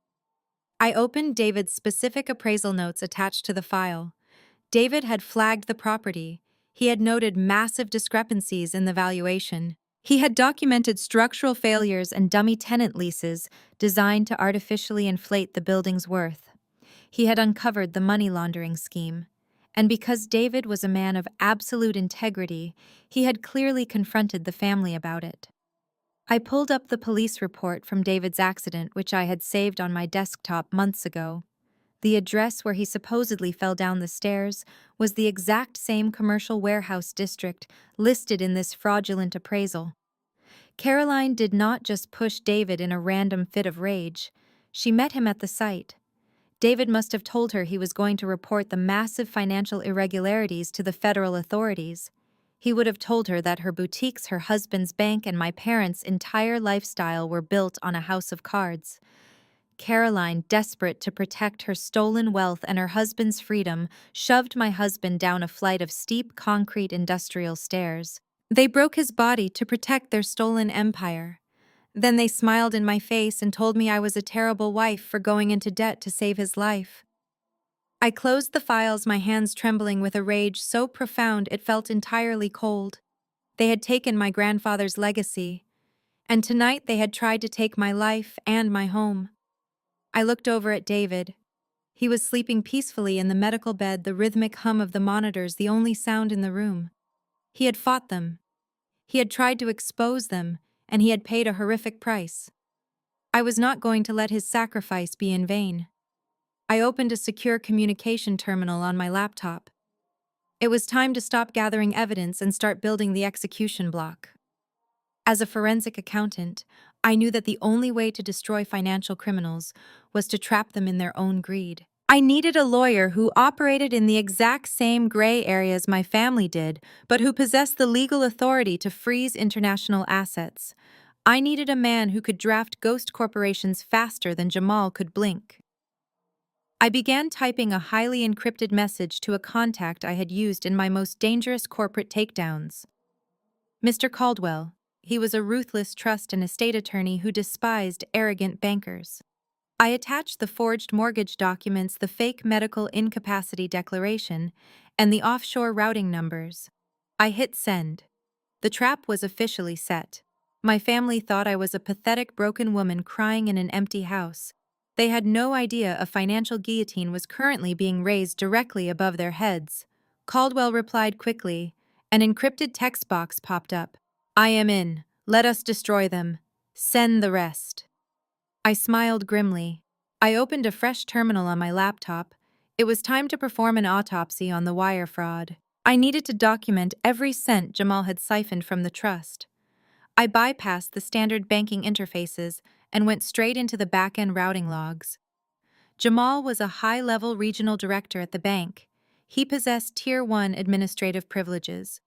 Speaker 1: I opened David's specific appraisal notes attached to the file. David had flagged the property. He had noted massive discrepancies in the valuation. He had documented structural failures and dummy tenant leases designed to artificially inflate the building's worth. He had uncovered the money laundering scheme. And because David was a man of absolute integrity, he had clearly confronted the family about it. I pulled up the police report from David's accident, which I had saved on my desktop months ago. The address where he supposedly fell down the stairs was the exact same commercial warehouse district listed in this fraudulent appraisal. Caroline did not just push David in a random fit of rage. She met him at the site. David must have told her he was going to report the massive financial irregularities to the federal authorities. He would have told her that her boutiques, her husband's bank, and my parents' entire lifestyle were built on a house of cards. Caroline, desperate to protect her stolen wealth and her husband's freedom, shoved my husband down a flight of steep concrete industrial stairs. They broke his body to protect their stolen empire. Then they smiled in my face and told me I was a terrible wife for going into debt to save his life. I closed the files, my hands trembling with a rage so profound it felt entirely cold. They had taken my grandfather's legacy, and tonight they had tried to take my life and my home. I looked over at David. He was sleeping peacefully in the medical bed, the rhythmic hum of the monitors the only sound in the room. He had fought them. He had tried to expose them, and he had paid a horrific price. I was not going to let his sacrifice be in vain. I opened a secure communication terminal on my laptop. It was time to stop gathering evidence and start building the execution block. As a forensic accountant, I knew that the only way to destroy financial criminals was to trap them in their own greed. I needed a lawyer who operated in the exact same gray areas my family did, but who possessed the legal authority to freeze international assets. I needed a man who could draft ghost corporations faster than Jamal could blink. I began typing a highly encrypted message to a contact I had used in my most dangerous corporate takedowns. Mr. Caldwell. He was a ruthless trust and estate attorney who despised arrogant bankers. I attached the forged mortgage documents, the fake medical incapacity declaration, and the offshore routing numbers. I hit send. The trap was officially set. My family thought I was a pathetic broken woman crying in an empty house. They had no idea a financial guillotine was currently being raised directly above their heads. Caldwell replied quickly. An encrypted text box popped up. I am in. Let us destroy them. Send the rest. I smiled grimly. I opened a fresh terminal on my laptop. It was time to perform an autopsy on the wire fraud. I needed to document every cent Jamal had siphoned from the trust. I bypassed the standard banking interfaces and went straight into the back-end routing logs. Jamal was a high-level regional director at the bank. He possessed Tier 1 administrative privileges.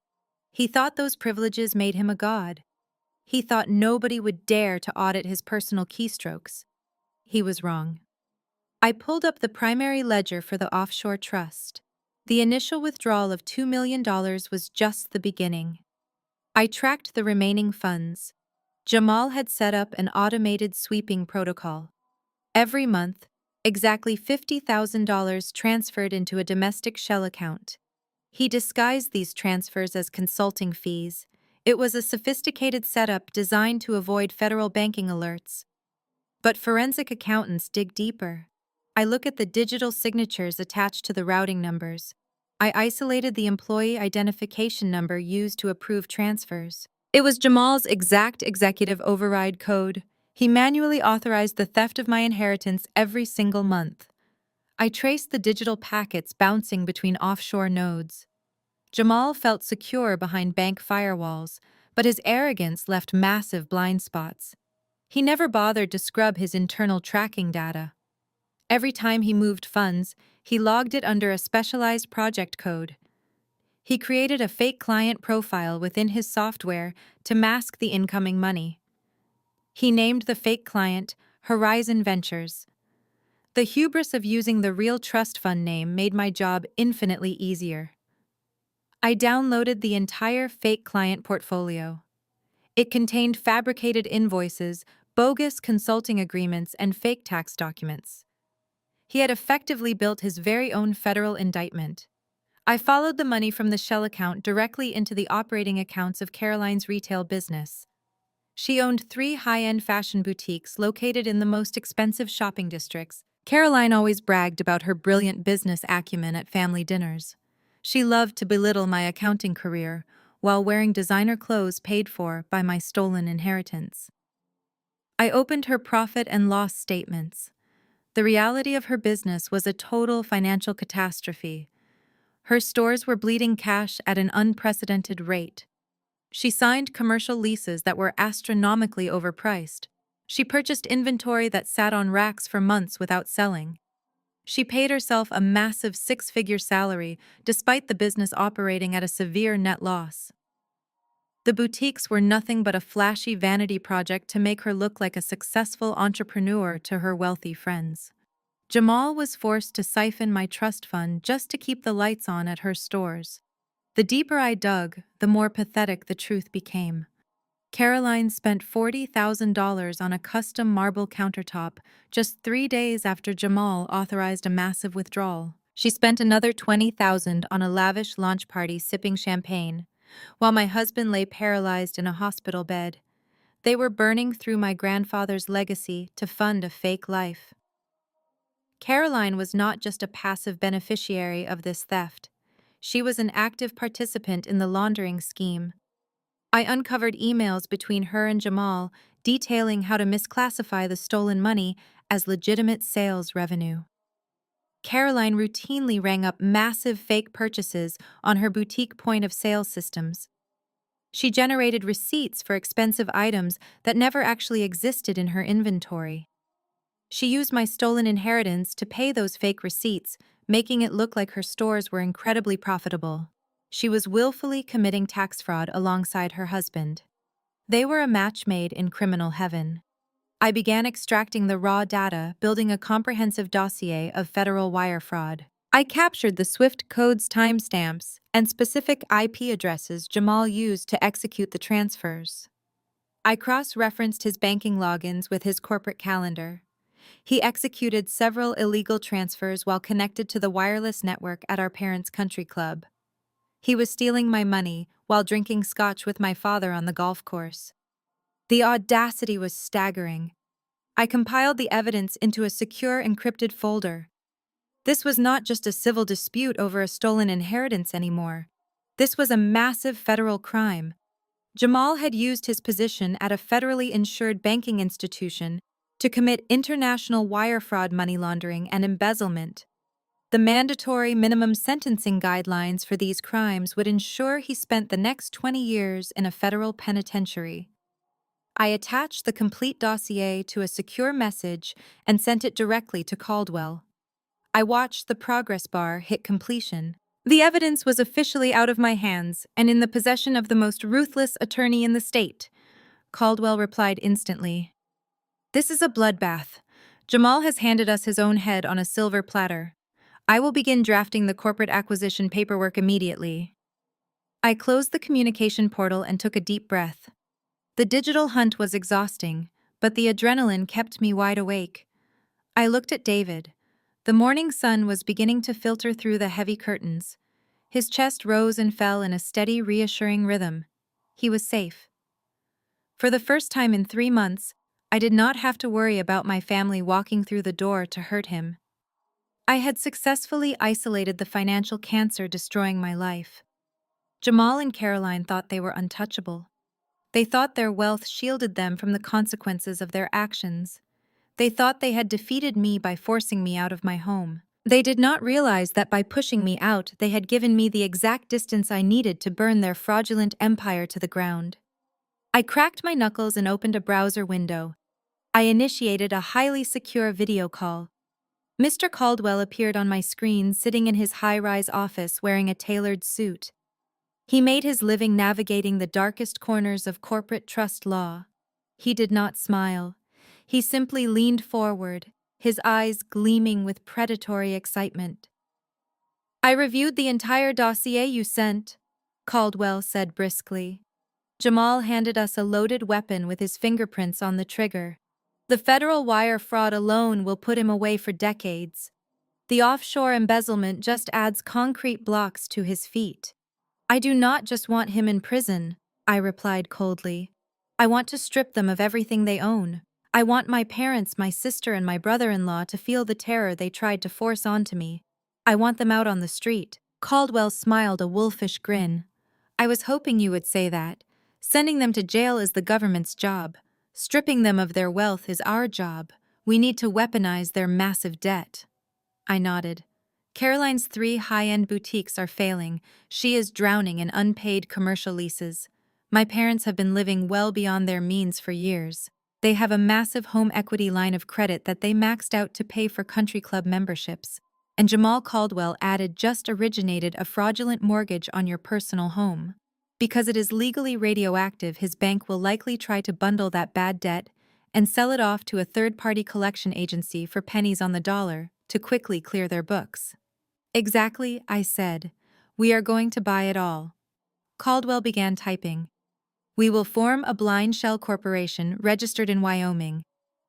Speaker 1: He thought those privileges made him a god. He thought nobody would dare to audit his personal keystrokes. He was wrong. I pulled up the primary ledger for the offshore trust. The initial withdrawal of $2 million was just the beginning. I tracked the remaining funds. Jamal had set up an automated sweeping protocol. Every month, exactly $50,000 transferred into a domestic shell account. He disguised these transfers as consulting fees. It was a sophisticated setup designed to avoid federal banking alerts. But forensic accountants dig deeper. I look at the digital signatures attached to the routing numbers. I isolated the employee identification number used to approve transfers. It was Jamal's exact executive override code. He manually authorized the theft of my inheritance every single month. I traced the digital packets bouncing between offshore nodes. Jamal felt secure behind bank firewalls, but his arrogance left massive blind spots. He never bothered to scrub his internal tracking data. Every time he moved funds, he logged it under a specialized project code. He created a fake client profile within his software to mask the incoming money. He named the fake client Horizon Ventures. The hubris of using the real trust fund name made my job infinitely easier. I downloaded the entire fake client portfolio. It contained fabricated invoices, bogus consulting agreements, and fake tax documents. He had effectively built his very own federal indictment. I followed the money from the shell account directly into the operating accounts of Caroline's retail business. She owned 3 high-end fashion boutiques located in the most expensive shopping districts. Caroline always bragged about her brilliant business acumen at family dinners. She loved to belittle my accounting career while wearing designer clothes paid for by my stolen inheritance. I opened her profit and loss statements. The reality of her business was a total financial catastrophe. Her stores were bleeding cash at an unprecedented rate. She signed commercial leases that were astronomically overpriced. She purchased inventory that sat on racks for months without selling. She paid herself a massive 6-figure salary despite the business operating at a severe net loss. The boutiques were nothing but a flashy vanity project to make her look like a successful entrepreneur to her wealthy friends. Jamal was forced to siphon my trust fund just to keep the lights on at her stores. The deeper I dug, the more pathetic the truth became. Caroline spent $40,000 on a custom marble countertop just 3 days after Jamal authorized a massive withdrawal. She spent another $20,000 on a lavish launch party sipping champagne, while my husband lay paralyzed in a hospital bed. They were burning through my grandfather's legacy to fund a fake life. Caroline was not just a passive beneficiary of this theft. She was an active participant in the laundering scheme. I uncovered emails between her and Jamal detailing how to misclassify the stolen money as legitimate sales revenue. Caroline routinely rang up massive fake purchases on her boutique point-of-sale systems. She generated receipts for expensive items that never actually existed in her inventory. She used my stolen inheritance to pay those fake receipts, making it look like her stores were incredibly profitable. She was willfully committing tax fraud alongside her husband. They were a match made in criminal heaven. I began extracting the raw data, building a comprehensive dossier of federal wire fraud. I captured the Swift code's timestamps and specific IP addresses Jamal used to execute the transfers. I cross-referenced his banking logins with his corporate calendar. He executed several illegal transfers while connected to the wireless network at our parents' country club. He was stealing my money while drinking scotch with my father on the golf course. The audacity was staggering. I compiled the evidence into a secure encrypted folder. This was not just a civil dispute over a stolen inheritance anymore. This was a massive federal crime. Jamal had used his position at a federally insured banking institution to commit international wire fraud, money laundering, and embezzlement. The mandatory minimum sentencing guidelines for these crimes would ensure he spent the next 20 years in a federal penitentiary. I attached the complete dossier to a secure message and sent it directly to Caldwell. I watched the progress bar hit completion. The evidence was officially out of my hands and in the possession of the most ruthless attorney in the state. Caldwell replied instantly. This is a bloodbath. Jamal has handed us his own head on a silver platter. I will begin drafting the corporate acquisition paperwork immediately. I closed the communication portal and took a deep breath. The digital hunt was exhausting, but the adrenaline kept me wide awake. I looked at David. The morning sun was beginning to filter through the heavy curtains. His chest rose and fell in a steady, reassuring rhythm. He was safe. For the first time in 3 months, I did not have to worry about my family walking through the door to hurt him. I had successfully isolated the financial cancer destroying my life. Jamal and Caroline thought they were untouchable. They thought their wealth shielded them from the consequences of their actions. They thought they had defeated me by forcing me out of my home. They did not realize that by pushing me out, they had given me the exact distance I needed to burn their fraudulent empire to the ground. I cracked my knuckles and opened a browser window. I initiated a highly secure video call. Mr. Caldwell appeared on my screen sitting in his high-rise office wearing a tailored suit. He made his living navigating the darkest corners of corporate trust law. He did not smile. He simply leaned forward, his eyes gleaming with predatory excitement. I reviewed the entire dossier you sent, Caldwell said briskly. Jamal handed us a loaded weapon with his fingerprints on the trigger. The federal wire fraud alone will put him away for decades. The offshore embezzlement just adds concrete blocks to his feet. I do not just want him in prison, I replied coldly. I want to strip them of everything they own. I want my parents, my sister, and my brother-in-law to feel the terror they tried to force onto me. I want them out on the street. Caldwell smiled a wolfish grin. I was hoping you would say that. Sending them to jail is the government's job. Stripping them of their wealth is our job. We need to weaponize their massive debt. I nodded. Caroline's 3 high-end boutiques are failing. She is drowning in unpaid commercial leases. My parents have been living well beyond their means for years. They have a massive home equity line of credit that they maxed out to pay for country club memberships. And Jamal Caldwell added just originated a fraudulent mortgage on your personal home. Because it is legally radioactive, his bank will likely try to bundle that bad debt and sell it off to a third-party collection agency for pennies on the dollar to quickly clear their books. Exactly, I said. We are going to buy it all. Caldwell began typing. We will form a blind shell corporation registered in Wyoming.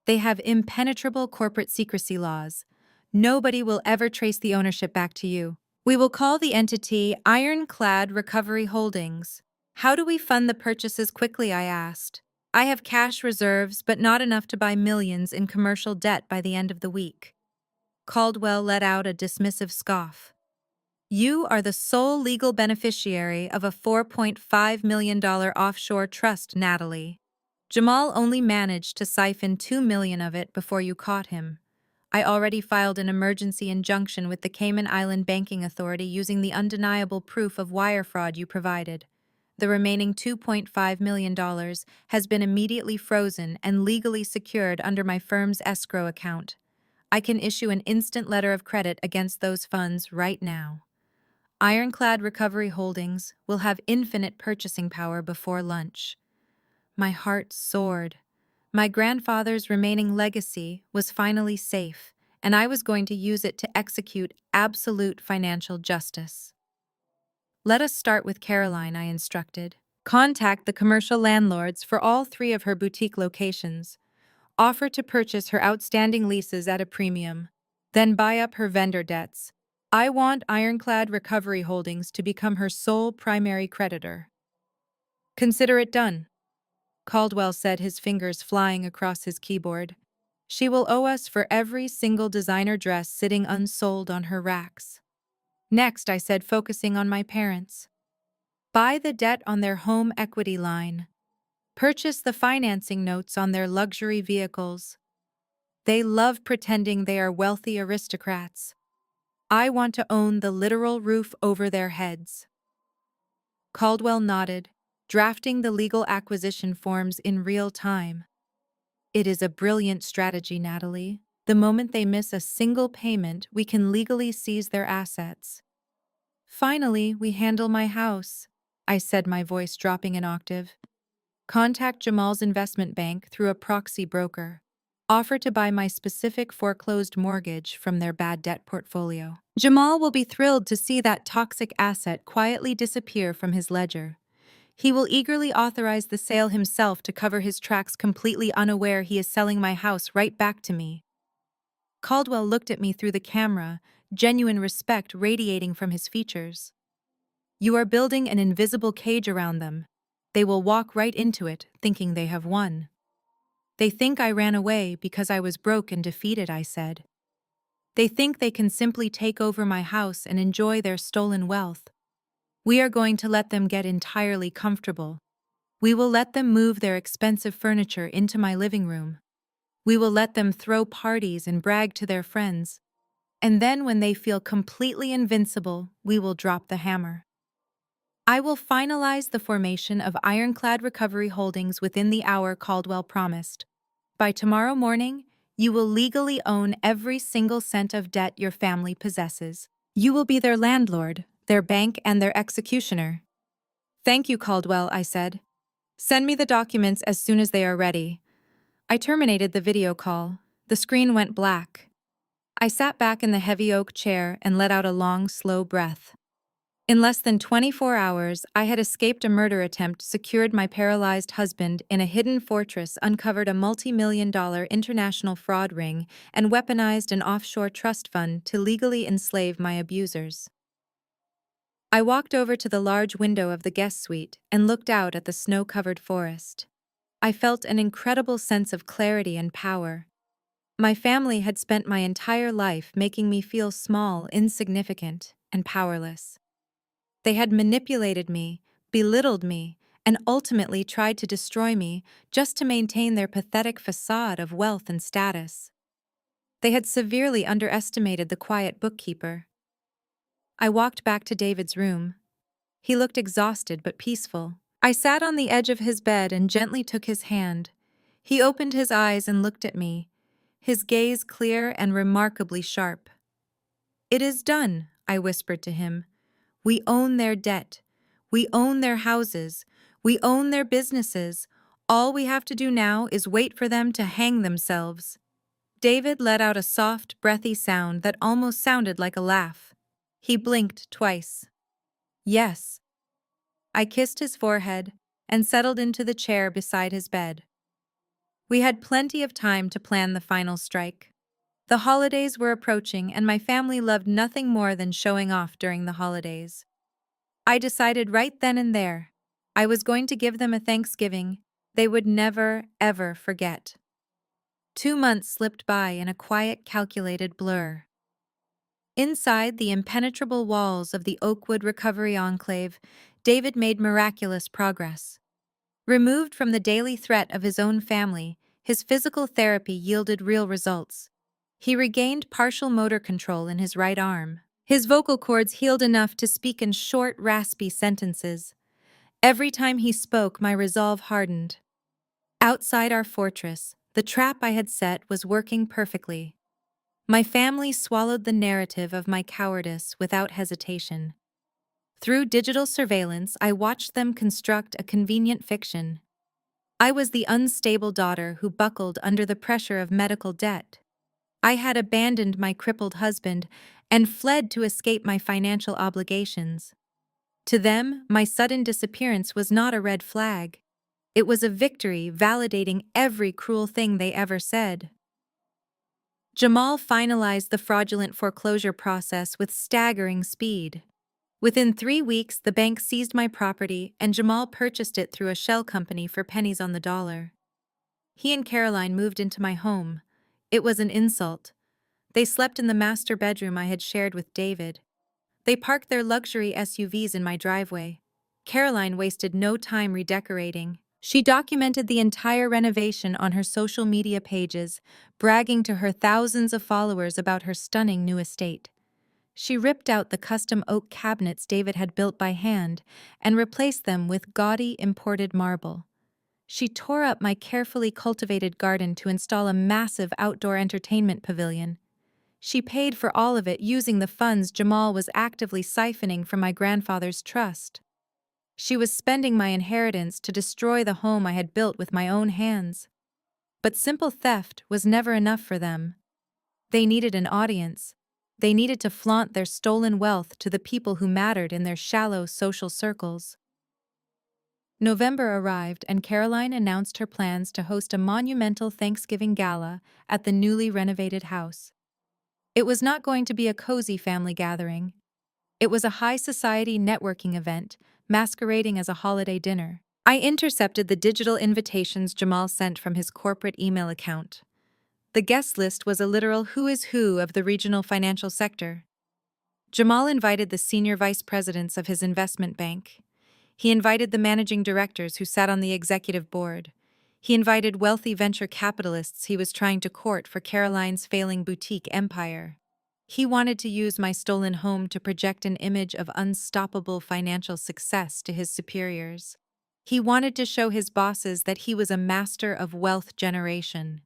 Speaker 1: They have impenetrable corporate secrecy laws. Nobody will ever trace the ownership back to you. We will call the entity Ironclad Recovery Holdings. How do we fund the purchases quickly, I asked. I have cash reserves, but not enough to buy millions in commercial debt by the end of the week. Caldwell let out a dismissive scoff. You are the sole legal beneficiary of a $4.5 million offshore trust, Natalie. Jamal only managed to siphon $2 million of it before you caught him. I already filed an emergency injunction with the Cayman Island Banking Authority using the undeniable proof of wire fraud you provided. The remaining $2.5 million has been immediately frozen and legally secured under my firm's escrow account. I can issue an instant letter of credit against those funds right now. Ironclad Recovery Holdings will have infinite purchasing power before lunch. My heart soared. My grandfather's remaining legacy was finally safe, and I was going to use it to execute absolute financial justice. Let us start with Caroline, I instructed. Contact the commercial landlords for all 3 of her boutique locations. Offer to purchase her outstanding leases at a premium. Then buy up her vendor debts. I want Ironclad Recovery Holdings to become her sole primary creditor. Consider it done, Caldwell said, his fingers flying across his keyboard. She will owe us for every single designer dress sitting unsold on her racks. Next, I said, focusing on my parents. Buy the debt on their home equity line. Purchase the financing notes on their luxury vehicles. They love pretending they are wealthy aristocrats. I want to own the literal roof over their heads. Caldwell nodded, drafting the legal acquisition forms in real time. It is a brilliant strategy, Natalie. The moment they miss a single payment, we can legally seize their assets. Finally, we handle my house, I said, my voice dropping an octave. Contact Jamal's investment bank through a proxy broker. Offer to buy my specific foreclosed mortgage from their bad debt portfolio. Jamal will be thrilled to see that toxic asset quietly disappear from his ledger. He will eagerly authorize the sale himself to cover his tracks, completely unaware he is selling my house right back to me. Caldwell looked at me through the camera, genuine respect radiating from his features. You are building an invisible cage around them. They will walk right into it, thinking they have won. They think I ran away because I was broke and defeated, I said. They think they can simply take over my house and enjoy their stolen wealth. We are going to let them get entirely comfortable. We will let them move their expensive furniture into my living room. We will let them throw parties and brag to their friends. And then when they feel completely invincible, we will drop the hammer. I will finalize the formation of Ironclad Recovery Holdings within the hour, Caldwell promised. By tomorrow morning, you will legally own every single cent of debt your family possesses. You will be their landlord, their bank, and their executioner. Thank you, Caldwell, I said. Send me the documents as soon as they are ready. I terminated the video call. The screen went black. I sat back in the heavy oak chair and let out a long, slow breath. In less than 24 hours, I had escaped a murder attempt, secured my paralyzed husband in a hidden fortress, uncovered a multi-million-dollar international fraud ring, and weaponized an offshore trust fund to legally enslave my abusers. I walked over to the large window of the guest suite and looked out at the snow-covered forest. I felt an incredible sense of clarity and power. My family had spent my entire life making me feel small, insignificant, and powerless. They had manipulated me, belittled me, and ultimately tried to destroy me just to maintain their pathetic facade of wealth and status. They had severely underestimated the quiet bookkeeper. I walked back to David's room. He looked exhausted but peaceful. I sat on the edge of his bed and gently took his hand. He opened his eyes and looked at me, his gaze clear and remarkably sharp. "It is done," I whispered to him. "We own their debt. We own their houses. We own their businesses. All we have to do now is wait for them to hang themselves." David let out a soft, breathy sound that almost sounded like a laugh. He blinked twice. Yes. I kissed his forehead and settled into the chair beside his bed. We had plenty of time to plan the final strike. The holidays were approaching, and my family loved nothing more than showing off during the holidays. I decided right then and there I was going to give them a Thanksgiving they would never, ever forget. 2 months slipped by in a quiet, calculated blur. Inside the impenetrable walls of the Oakwood Recovery Enclave, David made miraculous progress. Removed from the daily threat of his own family, his physical therapy yielded real results. He regained partial motor control in his right arm. His vocal cords healed enough to speak in short, raspy sentences. Every time he spoke, my resolve hardened. Outside our fortress, the trap I had set was working perfectly. My family swallowed the narrative of my cowardice without hesitation. Through digital surveillance, I watched them construct a convenient fiction. I was the unstable daughter who buckled under the pressure of medical debt. I had abandoned my crippled husband and fled to escape my financial obligations. To them, my sudden disappearance was not a red flag. It was a victory validating every cruel thing they ever said. Jamal finalized the fraudulent foreclosure process with staggering speed. Within 3 weeks, the bank seized my property and Jamal purchased it through a shell company for pennies on the dollar. He and Caroline moved into my home. It was an insult. They slept in the master bedroom I had shared with David. They parked their luxury SUVs in my driveway. Caroline wasted no time redecorating. She documented the entire renovation on her social media pages, bragging to her thousands of followers about her stunning new estate. She ripped out the custom oak cabinets David had built by hand and replaced them with gaudy imported marble. She tore up my carefully cultivated garden to install a massive outdoor entertainment pavilion. She paid for all of it using the funds Jamal was actively siphoning from my grandfather's trust. She was spending my inheritance to destroy the home I had built with my own hands. But simple theft was never enough for them. They needed an audience. They needed to flaunt their stolen wealth to the people who mattered in their shallow social circles. November arrived and Caroline announced her plans to host a monumental Thanksgiving gala at the newly renovated house. It was not going to be a cozy family gathering. It was a high-society networking event, masquerading as a holiday dinner. I intercepted the digital invitations Jamal sent from his corporate email account. The guest list was a literal who is who of the regional financial sector. Jamal invited the senior vice presidents of his investment bank. He invited the managing directors who sat on the executive board. He invited wealthy venture capitalists he was trying to court for Caroline's failing boutique empire. He wanted to use my stolen home to project an image of unstoppable financial success to his superiors. He wanted to show his bosses that he was a master of wealth generation.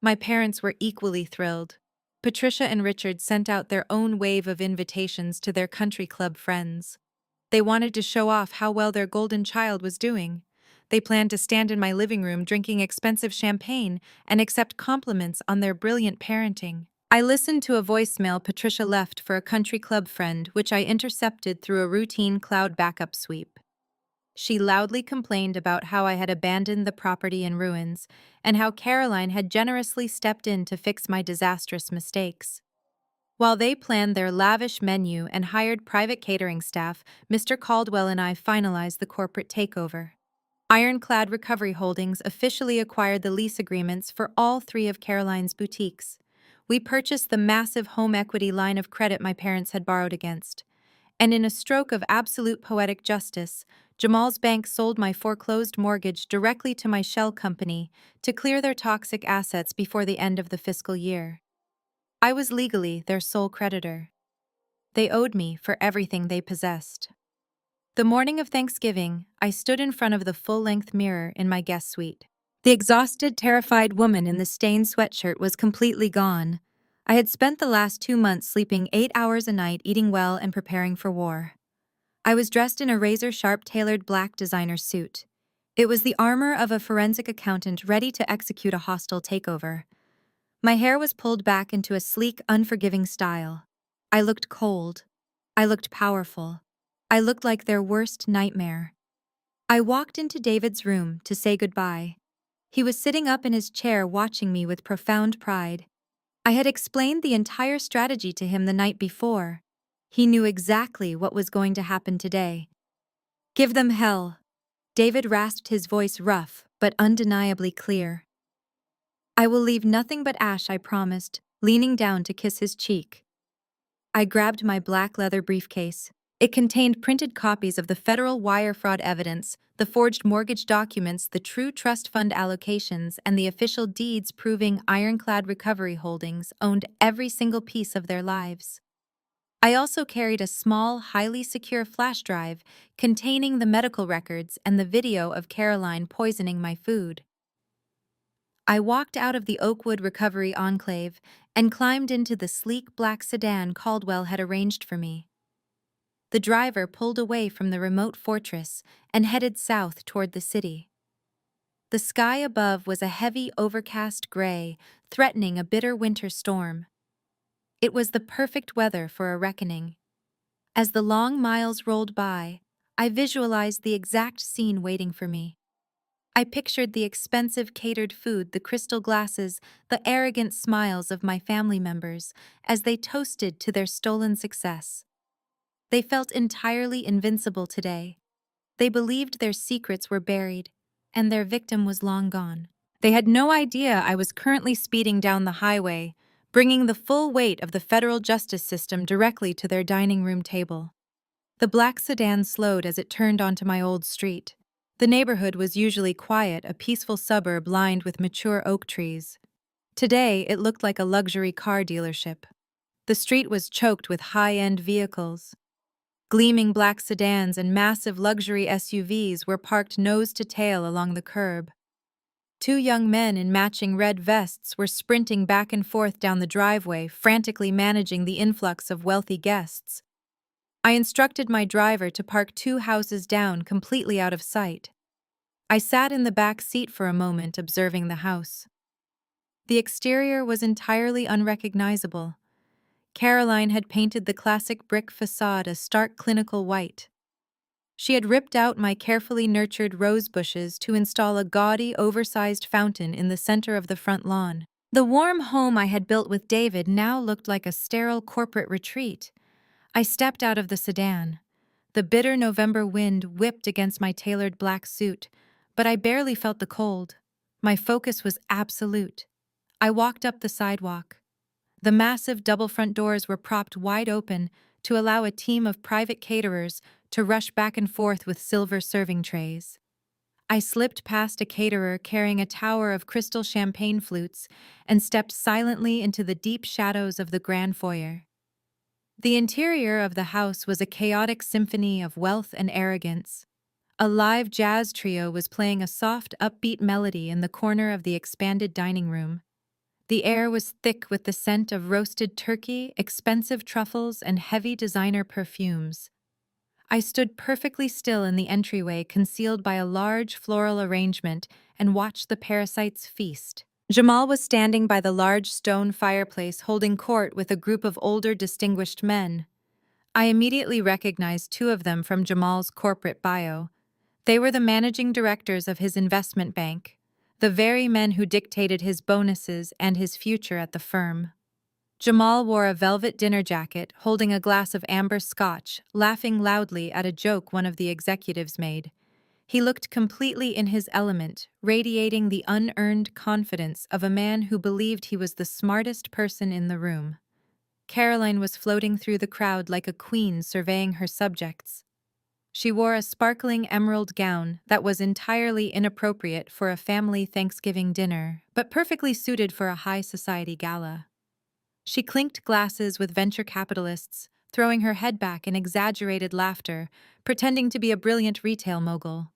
Speaker 1: My parents were equally thrilled. Patricia and Richard sent out their own wave of invitations to their country club friends. They wanted to show off how well their golden child was doing. They planned to stand in my living room drinking expensive champagne and accept compliments on their brilliant parenting. I listened to a voicemail Patricia left for a country club friend, which I intercepted through a routine cloud backup sweep. She loudly complained about how I had abandoned the property in ruins and how Caroline had generously stepped in to fix my disastrous mistakes. While they planned their lavish menu and hired private catering staff, Mr. Caldwell and I finalized the corporate takeover. Ironclad Recovery Holdings officially acquired the lease agreements for all 3 of Caroline's boutiques. We purchased the massive home equity line of credit my parents had borrowed against. And in a stroke of absolute poetic justice, Jamal's bank sold my foreclosed mortgage directly to my shell company to clear their toxic assets before the end of the fiscal year. I was legally their sole creditor. They owed me for everything they possessed. The morning of Thanksgiving, I stood in front of the full-length mirror in my guest suite. The exhausted, terrified woman in the stained sweatshirt was completely gone. I had spent the last 2 months sleeping 8 hours a night, eating well, and preparing for war. I was dressed in a razor-sharp tailored black designer suit. It was the armor of a forensic accountant ready to execute a hostile takeover. My hair was pulled back into a sleek, unforgiving style. I looked cold. I looked powerful. I looked like their worst nightmare. I walked into David's room to say goodbye. He was sitting up in his chair watching me with profound pride. I had explained the entire strategy to him the night before. He knew exactly what was going to happen today. "Give them hell." David rasped, his voice rough but undeniably clear. "I will leave nothing but ash," I promised, leaning down to kiss his cheek. I grabbed my black leather briefcase. It contained printed copies of the federal wire fraud evidence, the forged mortgage documents, the true trust fund allocations, and the official deeds proving Ironclad Recovery Holdings owned every single piece of their lives. I also carried a small, highly secure flash drive containing the medical records and the video of Caroline poisoning my food. I walked out of the Oakwood Recovery Enclave and climbed into the sleek black sedan Caldwell had arranged for me. The driver pulled away from the remote fortress and headed south toward the city. The sky above was a heavy, overcast gray, threatening a bitter winter storm. It was the perfect weather for a reckoning. As the long miles rolled by, I visualized the exact scene waiting for me. I pictured the expensive catered food, the crystal glasses, the arrogant smiles of my family members as they toasted to their stolen success. They felt entirely invincible today. They believed their secrets were buried, and their victim was long gone. They had no idea I was currently speeding down the highway, bringing the full weight of the federal justice system directly to their dining room table. The black sedan slowed as it turned onto my old street. The neighborhood was usually quiet, a peaceful suburb lined with mature oak trees. Today, it looked like a luxury car dealership. The street was choked with high-end vehicles. Gleaming black sedans and massive luxury SUVs were parked nose to tail along the curb. Two young men in matching red vests were sprinting back and forth down the driveway, frantically managing the influx of wealthy guests. I instructed my driver to park 2 houses down, completely out of sight. I sat in the back seat for a moment, observing the house. The exterior was entirely unrecognizable. Caroline had painted the classic brick facade a stark clinical white. She had ripped out my carefully nurtured rose bushes to install a gaudy, oversized fountain in the center of the front lawn. The warm home I had built with David now looked like a sterile corporate retreat. I stepped out of the sedan. The bitter November wind whipped against my tailored black suit, but I barely felt the cold. My focus was absolute. I walked up the sidewalk. The massive double front doors were propped wide open to allow a team of private caterers to rush back and forth with silver serving trays. I slipped past a caterer carrying a tower of crystal champagne flutes and stepped silently into the deep shadows of the grand foyer. The interior of the house was a chaotic symphony of wealth and arrogance. A live jazz trio was playing a soft, upbeat melody in the corner of the expanded dining room. The air was thick with the scent of roasted turkey, expensive truffles, and heavy designer perfumes. I stood perfectly still in the entryway, concealed by a large floral arrangement, and watched the parasites feast. Jamal was standing by the large stone fireplace holding court with a group of older, distinguished men. I immediately recognized 2 of them from Jamal's corporate bio. They were the managing directors of his investment bank, the very men who dictated his bonuses and his future at the firm. Jamal wore a velvet dinner jacket, holding a glass of amber scotch, laughing loudly at a joke one of the executives made. He looked completely in his element, radiating the unearned confidence of a man who believed he was the smartest person in the room. Caroline was floating through the crowd like a queen surveying her subjects. She wore a sparkling emerald gown that was entirely inappropriate for a family Thanksgiving dinner, but perfectly suited for a high society gala. She clinked glasses with venture capitalists, throwing her head back in exaggerated laughter, pretending to be a brilliant retail mogul.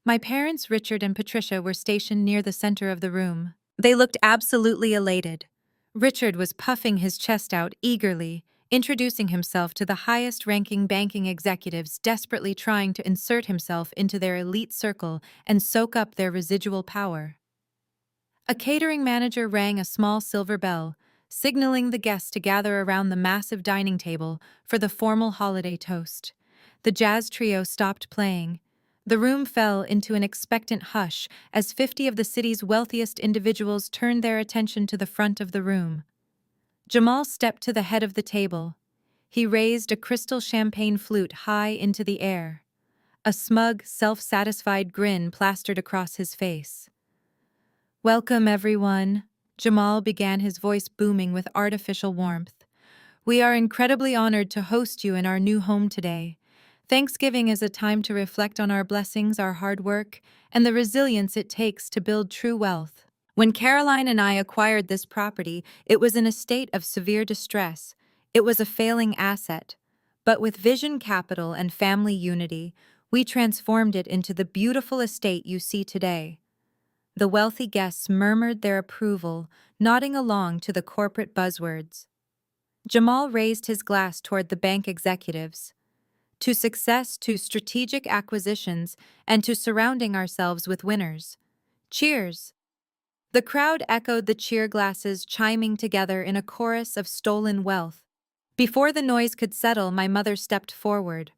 Speaker 1: My parents, Richard and Patricia, were stationed near the center of the room. They looked absolutely elated. Richard was puffing his chest out eagerly, introducing himself to the highest-ranking banking executives, desperately trying to insert himself into their elite circle and soak up their residual power. A catering manager rang a small silver bell, signaling the guests to gather around the massive dining table for the formal holiday toast. The jazz trio stopped playing. The room fell into an expectant hush as 50 of the city's wealthiest individuals turned their attention to the front of the room. Jamal stepped to the head of the table. He raised a crystal champagne flute high into the air. A smug, self-satisfied grin plastered across his face. "Welcome, everyone," Jamal began, his voice booming with artificial warmth. "We are incredibly honored to host you in our new home today. Thanksgiving is a time to reflect on our blessings, our hard work, and the resilience it takes to build true wealth. When Caroline and I acquired this property, it was in a state of severe distress. It was a failing asset. But with vision capital and family unity, we transformed it into the beautiful estate you see today." The wealthy guests murmured their approval, nodding along to the corporate buzzwords. Jamal raised his glass toward the bank executives. "To success, to strategic acquisitions, and to surrounding ourselves with winners. Cheers!" The crowd echoed the cheer glasses chiming together in a chorus of stolen wealth. Before the noise could settle, my mother stepped forward.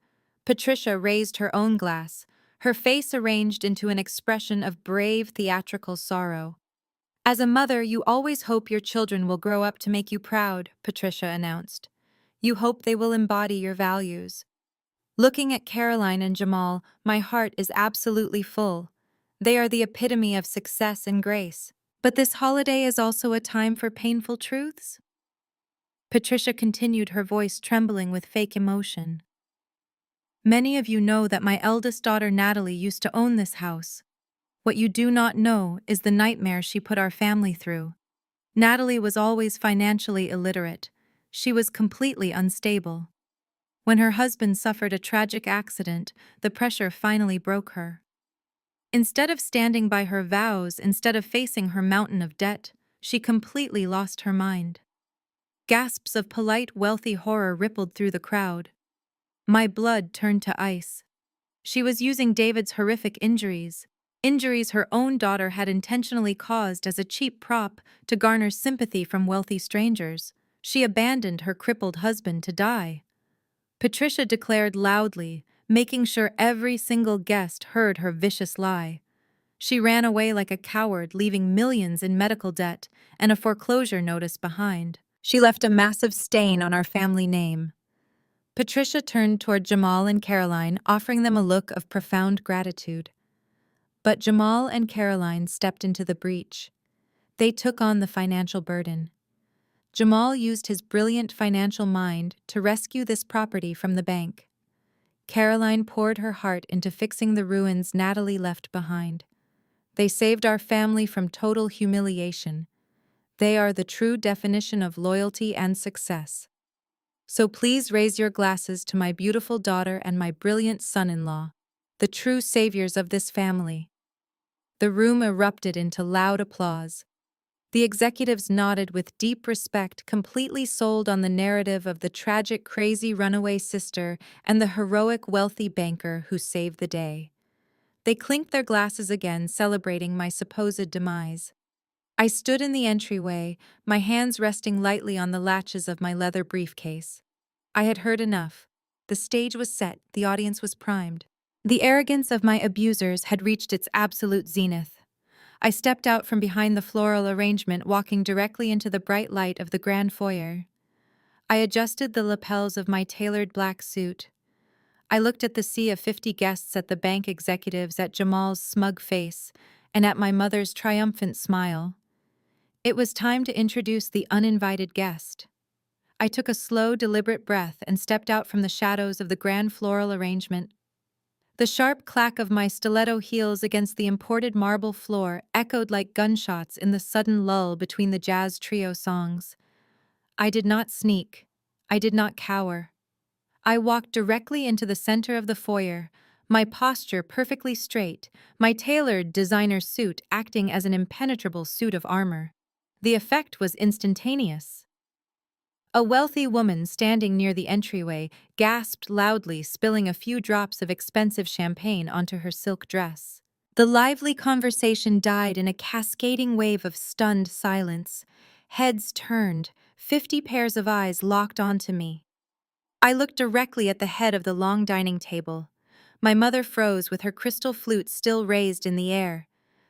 Speaker 1: Patricia raised her own glass, her face arranged into an expression of brave theatrical sorrow. "As a mother, you always hope your children will grow up to make you proud," Patricia announced. "You hope they will embody your values." Looking at Caroline and Jamal, my heart is absolutely full. They are the epitome of success and grace. But this holiday is also a time for painful truths? Patricia continued, her voice trembling with fake emotion. "Many of you know that my eldest daughter Natalie used to own this house. What you do not know is the nightmare she put our family through. Natalie was always financially illiterate. She was completely unstable. When her husband suffered a tragic accident, the pressure finally broke her. Instead of standing by her vows, instead of facing her mountain of debt, she completely lost her mind." Gasps of polite, wealthy horror rippled through the crowd. My blood turned to ice. She was using David's horrific injuries her own daughter had intentionally caused as a cheap prop to garner sympathy from wealthy strangers. She abandoned her crippled husband to die. Patricia declared loudly, making sure every single guest heard her vicious lie. She ran away like a coward, leaving millions in medical debt and a foreclosure notice behind. She left a massive stain on our family name. Patricia turned toward Jamal and Caroline, offering them a look of profound gratitude. But Jamal and Caroline stepped into the breach. They took on the financial burden. Jamal used his brilliant financial mind to rescue this property from the bank. Caroline poured her heart into fixing the ruins Natalie left behind. They saved our family from total humiliation. They are the true definition of loyalty and success. So please raise your glasses to my beautiful daughter and my brilliant son-in-law, the true saviors of this family. The room erupted into loud applause. The executives nodded with deep respect, completely sold on the narrative of the tragic, crazy runaway sister and the heroic, wealthy banker who saved the day. They clinked their glasses again, celebrating my supposed demise. I stood in the entryway, my hands resting lightly on the latches of my leather briefcase. I had heard enough. The stage was set, the audience was primed. The arrogance of my abusers had reached its absolute zenith. I stepped out from behind the floral arrangement, walking directly into the bright light of the grand foyer. I adjusted the lapels of my tailored black suit. I looked at the sea of 50 guests, at the bank executives, at Jamal's smug face, and at my mother's triumphant smile. It was time to introduce the uninvited guest. I took a slow, deliberate breath and stepped out from the shadows of the grand floral arrangement. The sharp clack of my stiletto heels against the imported marble floor echoed like gunshots in the sudden lull between the jazz trio songs. I did not sneak. I did not cower. I walked directly into the center of the foyer, my posture perfectly straight, my tailored designer suit acting as an impenetrable suit of armor. The effect was instantaneous. A wealthy woman standing near the entryway gasped loudly, spilling a few drops of expensive champagne onto her silk dress. The lively conversation died in a cascading wave of stunned silence. Heads turned, 50 pairs of eyes locked onto me. I looked directly at the head of the long dining table. My mother froze with her crystal flute still raised in the air.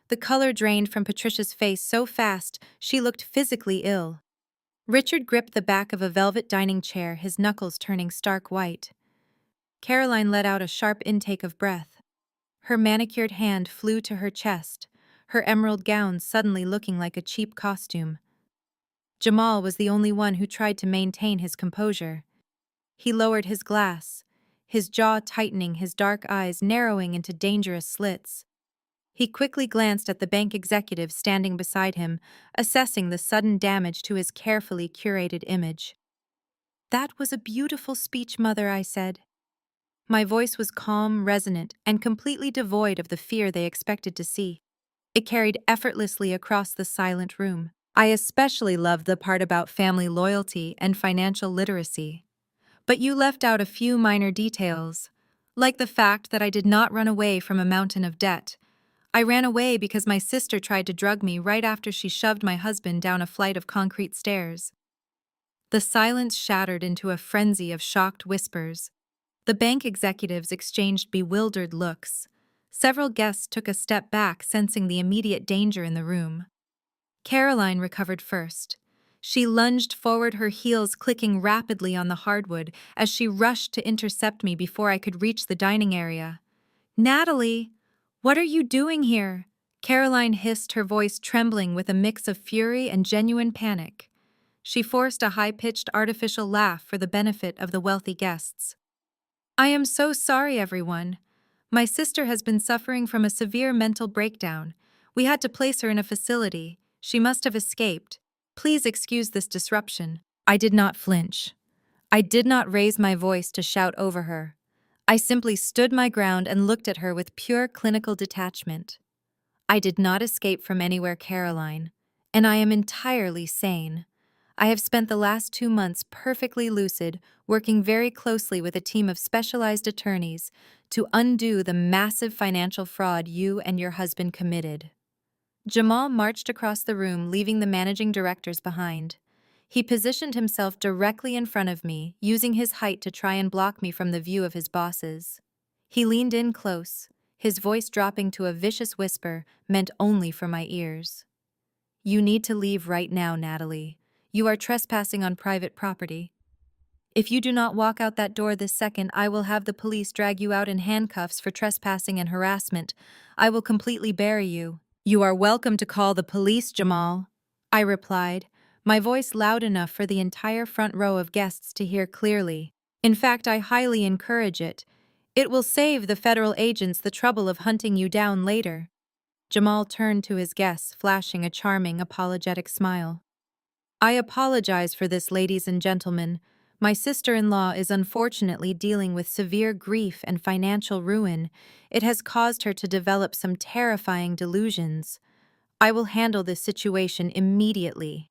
Speaker 1: The color drained from Patricia's face so fast she looked physically ill. Richard gripped the back of a velvet dining chair, his knuckles turning stark white. Caroline let out a sharp intake of breath. Her manicured hand flew to her chest, her emerald gown suddenly looking like a cheap costume. Jamal was the only one who tried to maintain his composure. He lowered his glass, his jaw tightening, his dark eyes narrowing into dangerous slits. He quickly glanced at the bank executive standing beside him, assessing the sudden damage to his carefully curated image. "That was a beautiful speech, Mother," I said. My voice was calm, resonant, and completely devoid of the fear they expected to see. It carried effortlessly across the silent room. I especially loved the part about family loyalty and financial literacy. But you left out a few minor details, like the fact that I did not run away from a mountain of debt. I ran away because my sister tried to drug me right after she shoved my husband down a flight of concrete stairs. The silence shattered into a frenzy of shocked whispers. The bank executives exchanged bewildered looks. Several guests took a step back, sensing the immediate danger in the room. Caroline recovered first. She lunged forward, her heels clicking rapidly on the hardwood as she rushed to intercept me before I could reach the dining area. "Natalie, what are you doing here?" Caroline hissed, her voice trembling with a mix of fury and genuine panic. She forced a high-pitched artificial laugh for the benefit of the wealthy guests. "I am so sorry, everyone. My sister has been suffering from a severe mental breakdown. We had to place her in a facility. She must have escaped. Please excuse this disruption." I did not flinch. I did not raise my voice to shout over her. I simply stood my ground and looked at her with pure clinical detachment. I did not escape from anywhere, Caroline, and I am entirely sane. I have spent the last 2 months perfectly lucid, working very closely with a team of specialized attorneys to undo the massive financial fraud you and your husband committed. Jamal marched across the room, leaving the managing directors behind. He positioned himself directly in front of me, using his height to try and block me from the view of his bosses. He leaned in close, his voice dropping to a vicious whisper meant only for my ears. "You need to leave right now, Natalie. You are trespassing on private property. If you do not walk out that door this second, I will have the police drag you out in handcuffs for trespassing and harassment. I will completely bury you." "You are welcome to call the police, Jamal," I replied, my voice loud enough for the entire front row of guests to hear clearly. "In fact, I highly encourage it. It will save the federal agents the trouble of hunting you down later." Jamal turned to his guests, flashing a charming, apologetic smile. "I apologize for this, ladies and gentlemen. My sister-in-law is unfortunately dealing with severe grief and financial ruin. It has caused her to develop some terrifying delusions. I will handle this situation immediately."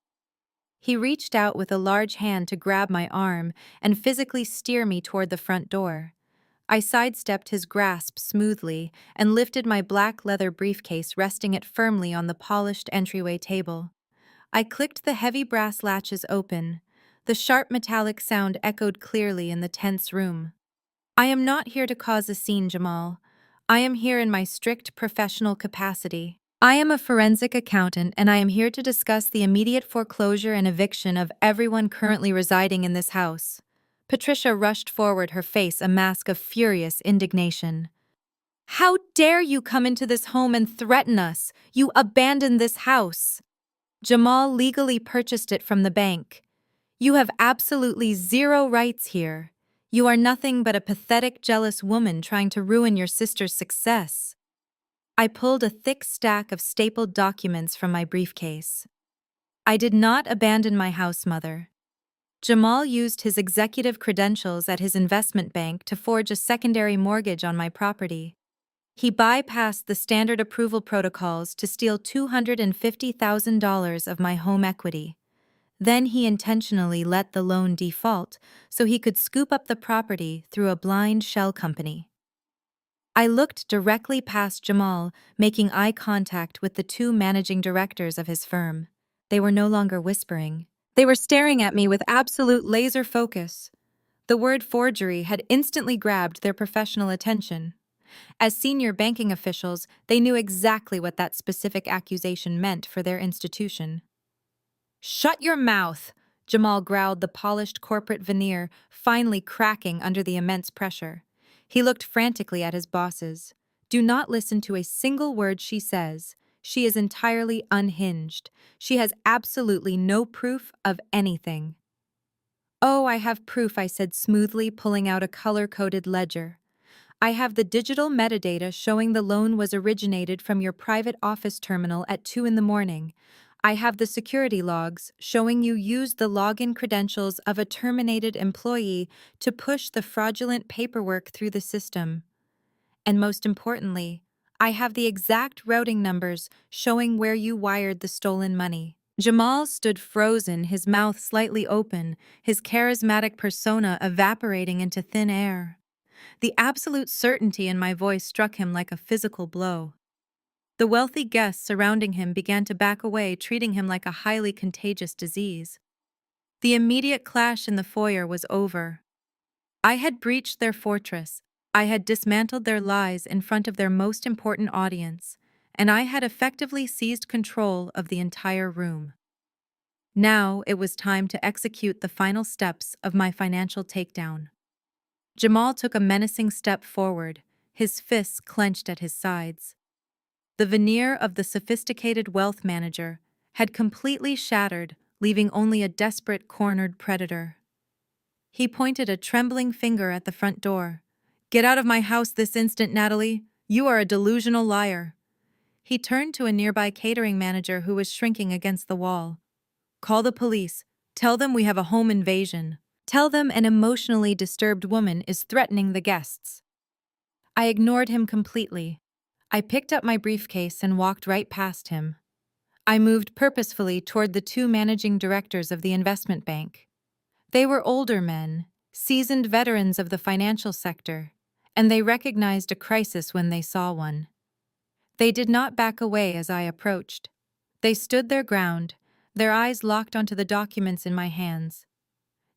Speaker 1: He reached out with a large hand to grab my arm and physically steer me toward the front door. I sidestepped his grasp smoothly and lifted my black leather briefcase, resting it firmly on the polished entryway table. I clicked the heavy brass latches open. The sharp metallic sound echoed clearly in the tense room. "I am not here to cause a scene, Jamal. I am here in my strict professional capacity. I am a forensic accountant, and I am here to discuss the immediate foreclosure and eviction of everyone currently residing in this house." Patricia rushed forward, her face a mask of furious indignation. "How dare you come into this home and threaten us? You abandoned this house. Jamal legally purchased it from the bank. You have absolutely zero rights here. You are nothing but a pathetic, jealous woman trying to ruin your sister's success." I pulled a thick stack of stapled documents from my briefcase. "I did not abandon my house, Mother. Jamal used his executive credentials at his investment bank to forge a secondary mortgage on my property. He bypassed the standard approval protocols to steal $250,000 of my home equity. Then he intentionally let the loan default so he could scoop up the property through a blind shell company." I looked directly past Jamal, making eye contact with the two managing directors of his firm. They were no longer whispering. They were staring at me with absolute laser focus. The word forgery had instantly grabbed their professional attention. As senior banking officials, they knew exactly what that specific accusation meant for their institution. "Shut your mouth!" Jamal growled, the polished corporate veneer finally cracking under the immense pressure. He looked frantically at his bosses. "Do not listen to a single word she says. She is entirely unhinged. She has absolutely no proof of anything." "Oh, I have proof," I said smoothly, pulling out a color-coded ledger. "I have the digital metadata showing the loan was originated from your private office terminal at 2 in the morning. I have the security logs showing you used the login credentials of a terminated employee to push the fraudulent paperwork through the system. And most importantly, I have the exact routing numbers showing where you wired the stolen money." Jamal stood frozen, his mouth slightly open, his charismatic persona evaporating into thin air. The absolute certainty in my voice struck him like a physical blow. The wealthy guests surrounding him began to back away, treating him like a highly contagious disease. The immediate clash in the foyer was over. I had breached their fortress, I had dismantled their lies in front of their most important audience, and I had effectively seized control of the entire room. Now it was time to execute the final steps of my financial takedown. Jamal took a menacing step forward, his fists clenched at his sides. The veneer of the sophisticated wealth manager had completely shattered, leaving only a desperate, cornered predator. He pointed a trembling finger at the front door. "Get out of my house this instant, Natalie. You are a delusional liar." He turned to a nearby catering manager who was shrinking against the wall. "Call the police. Tell them we have a home invasion. Tell them an emotionally disturbed woman is threatening the guests." I ignored him completely. I picked up my briefcase and walked right past him. I moved purposefully toward the two managing directors of the investment bank. They were older men, seasoned veterans of the financial sector, and they recognized a crisis when they saw one. They did not back away as I approached. They stood their ground, their eyes locked onto the documents in my hands.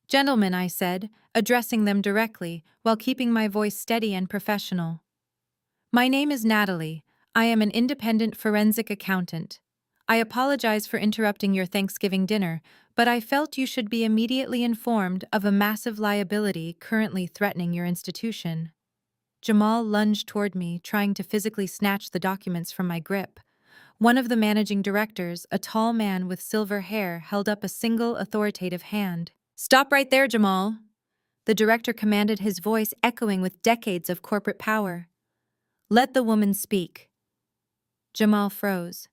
Speaker 1: "Gentlemen," I said, addressing them directly while keeping my voice steady and professional. "My name is Natalie. I am an independent forensic accountant. I apologize for interrupting your Thanksgiving dinner, but I felt you should be immediately informed of a massive liability currently threatening your institution." Jamal lunged toward me, trying to physically snatch the documents from my grip. One of the managing directors, a tall man with silver hair, held up a single authoritative hand. "Stop right there, Jamal!" The director commanded, his voice echoing with decades of corporate power. "Let the woman speak." Jamal froze.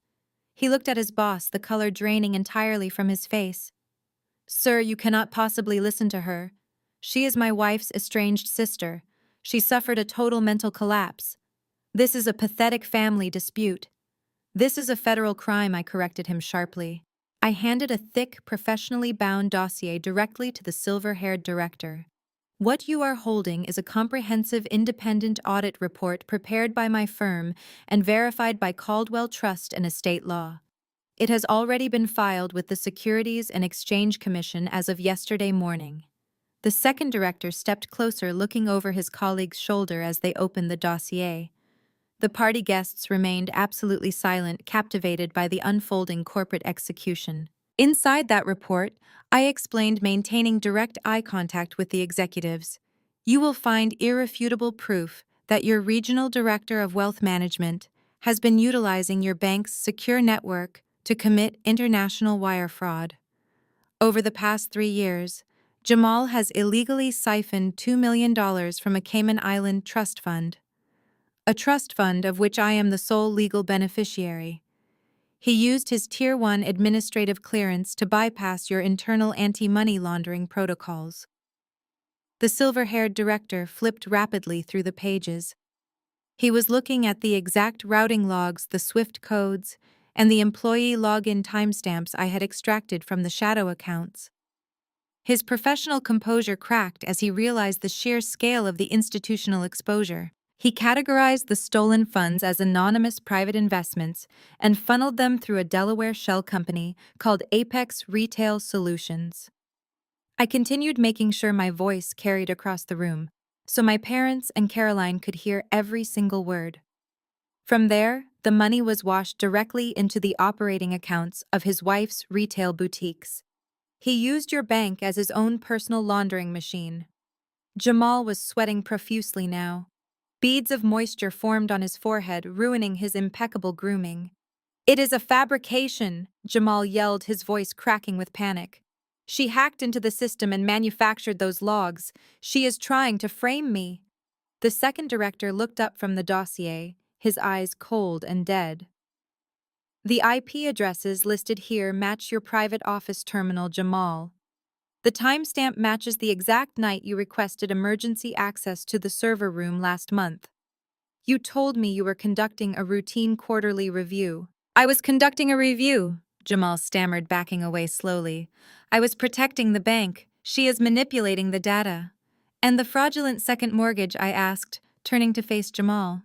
Speaker 1: He looked at his boss, the color draining entirely from his face. "Sir, you cannot possibly listen to her. She is my wife's estranged sister. She suffered a total mental collapse. This is a pathetic family dispute." "This is a federal crime," I corrected him sharply. I handed a thick, professionally bound dossier directly to the silver-haired director. "What you are holding is a comprehensive independent audit report prepared by my firm and verified by Caldwell Trust and Estate Law. It has already been filed with the Securities and Exchange Commission as of yesterday morning." The second director stepped closer, looking over his colleague's shoulder as they opened the dossier. The party guests remained absolutely silent, captivated by the unfolding corporate execution. Inside that report, I explained maintaining direct eye contact with the executives. "You will find irrefutable proof that your regional director of wealth management has been utilizing your bank's secure network to commit international wire fraud. Over the past 3 years, Jamal has illegally siphoned $2 million from a Cayman Island trust fund. A trust fund of which I am the sole legal beneficiary. He used his Tier 1 administrative clearance to bypass your internal anti-money laundering protocols." The silver-haired director flipped rapidly through the pages. He was looking at the exact routing logs, the SWIFT codes, and the employee login timestamps I had extracted from the shadow accounts. His professional composure cracked as he realized the sheer scale of the institutional exposure. He categorized the stolen funds as anonymous private investments and funneled them through a Delaware shell company called Apex Retail Solutions. I continued making sure my voice carried across the room, so my parents and Caroline could hear every single word. From there, the money was washed directly into the operating accounts of his wife's retail boutiques. He used your bank as his own personal laundering machine. Jamal was sweating profusely now. Beads of moisture formed on his forehead, ruining his impeccable grooming. "It is a fabrication," Jamal yelled, his voice cracking with panic. "She hacked into the system and manufactured those logs. She is trying to frame me." The second director looked up from the dossier, his eyes cold and dead. "The IP addresses listed here match your private office terminal, Jamal. The timestamp matches the exact night you requested emergency access to the server room last month. You told me you were conducting a routine quarterly review." "I was conducting a review," Jamal stammered, backing away slowly. "I was protecting the bank. She is manipulating the data." "And the fraudulent second mortgage?" I asked, turning to face Jamal.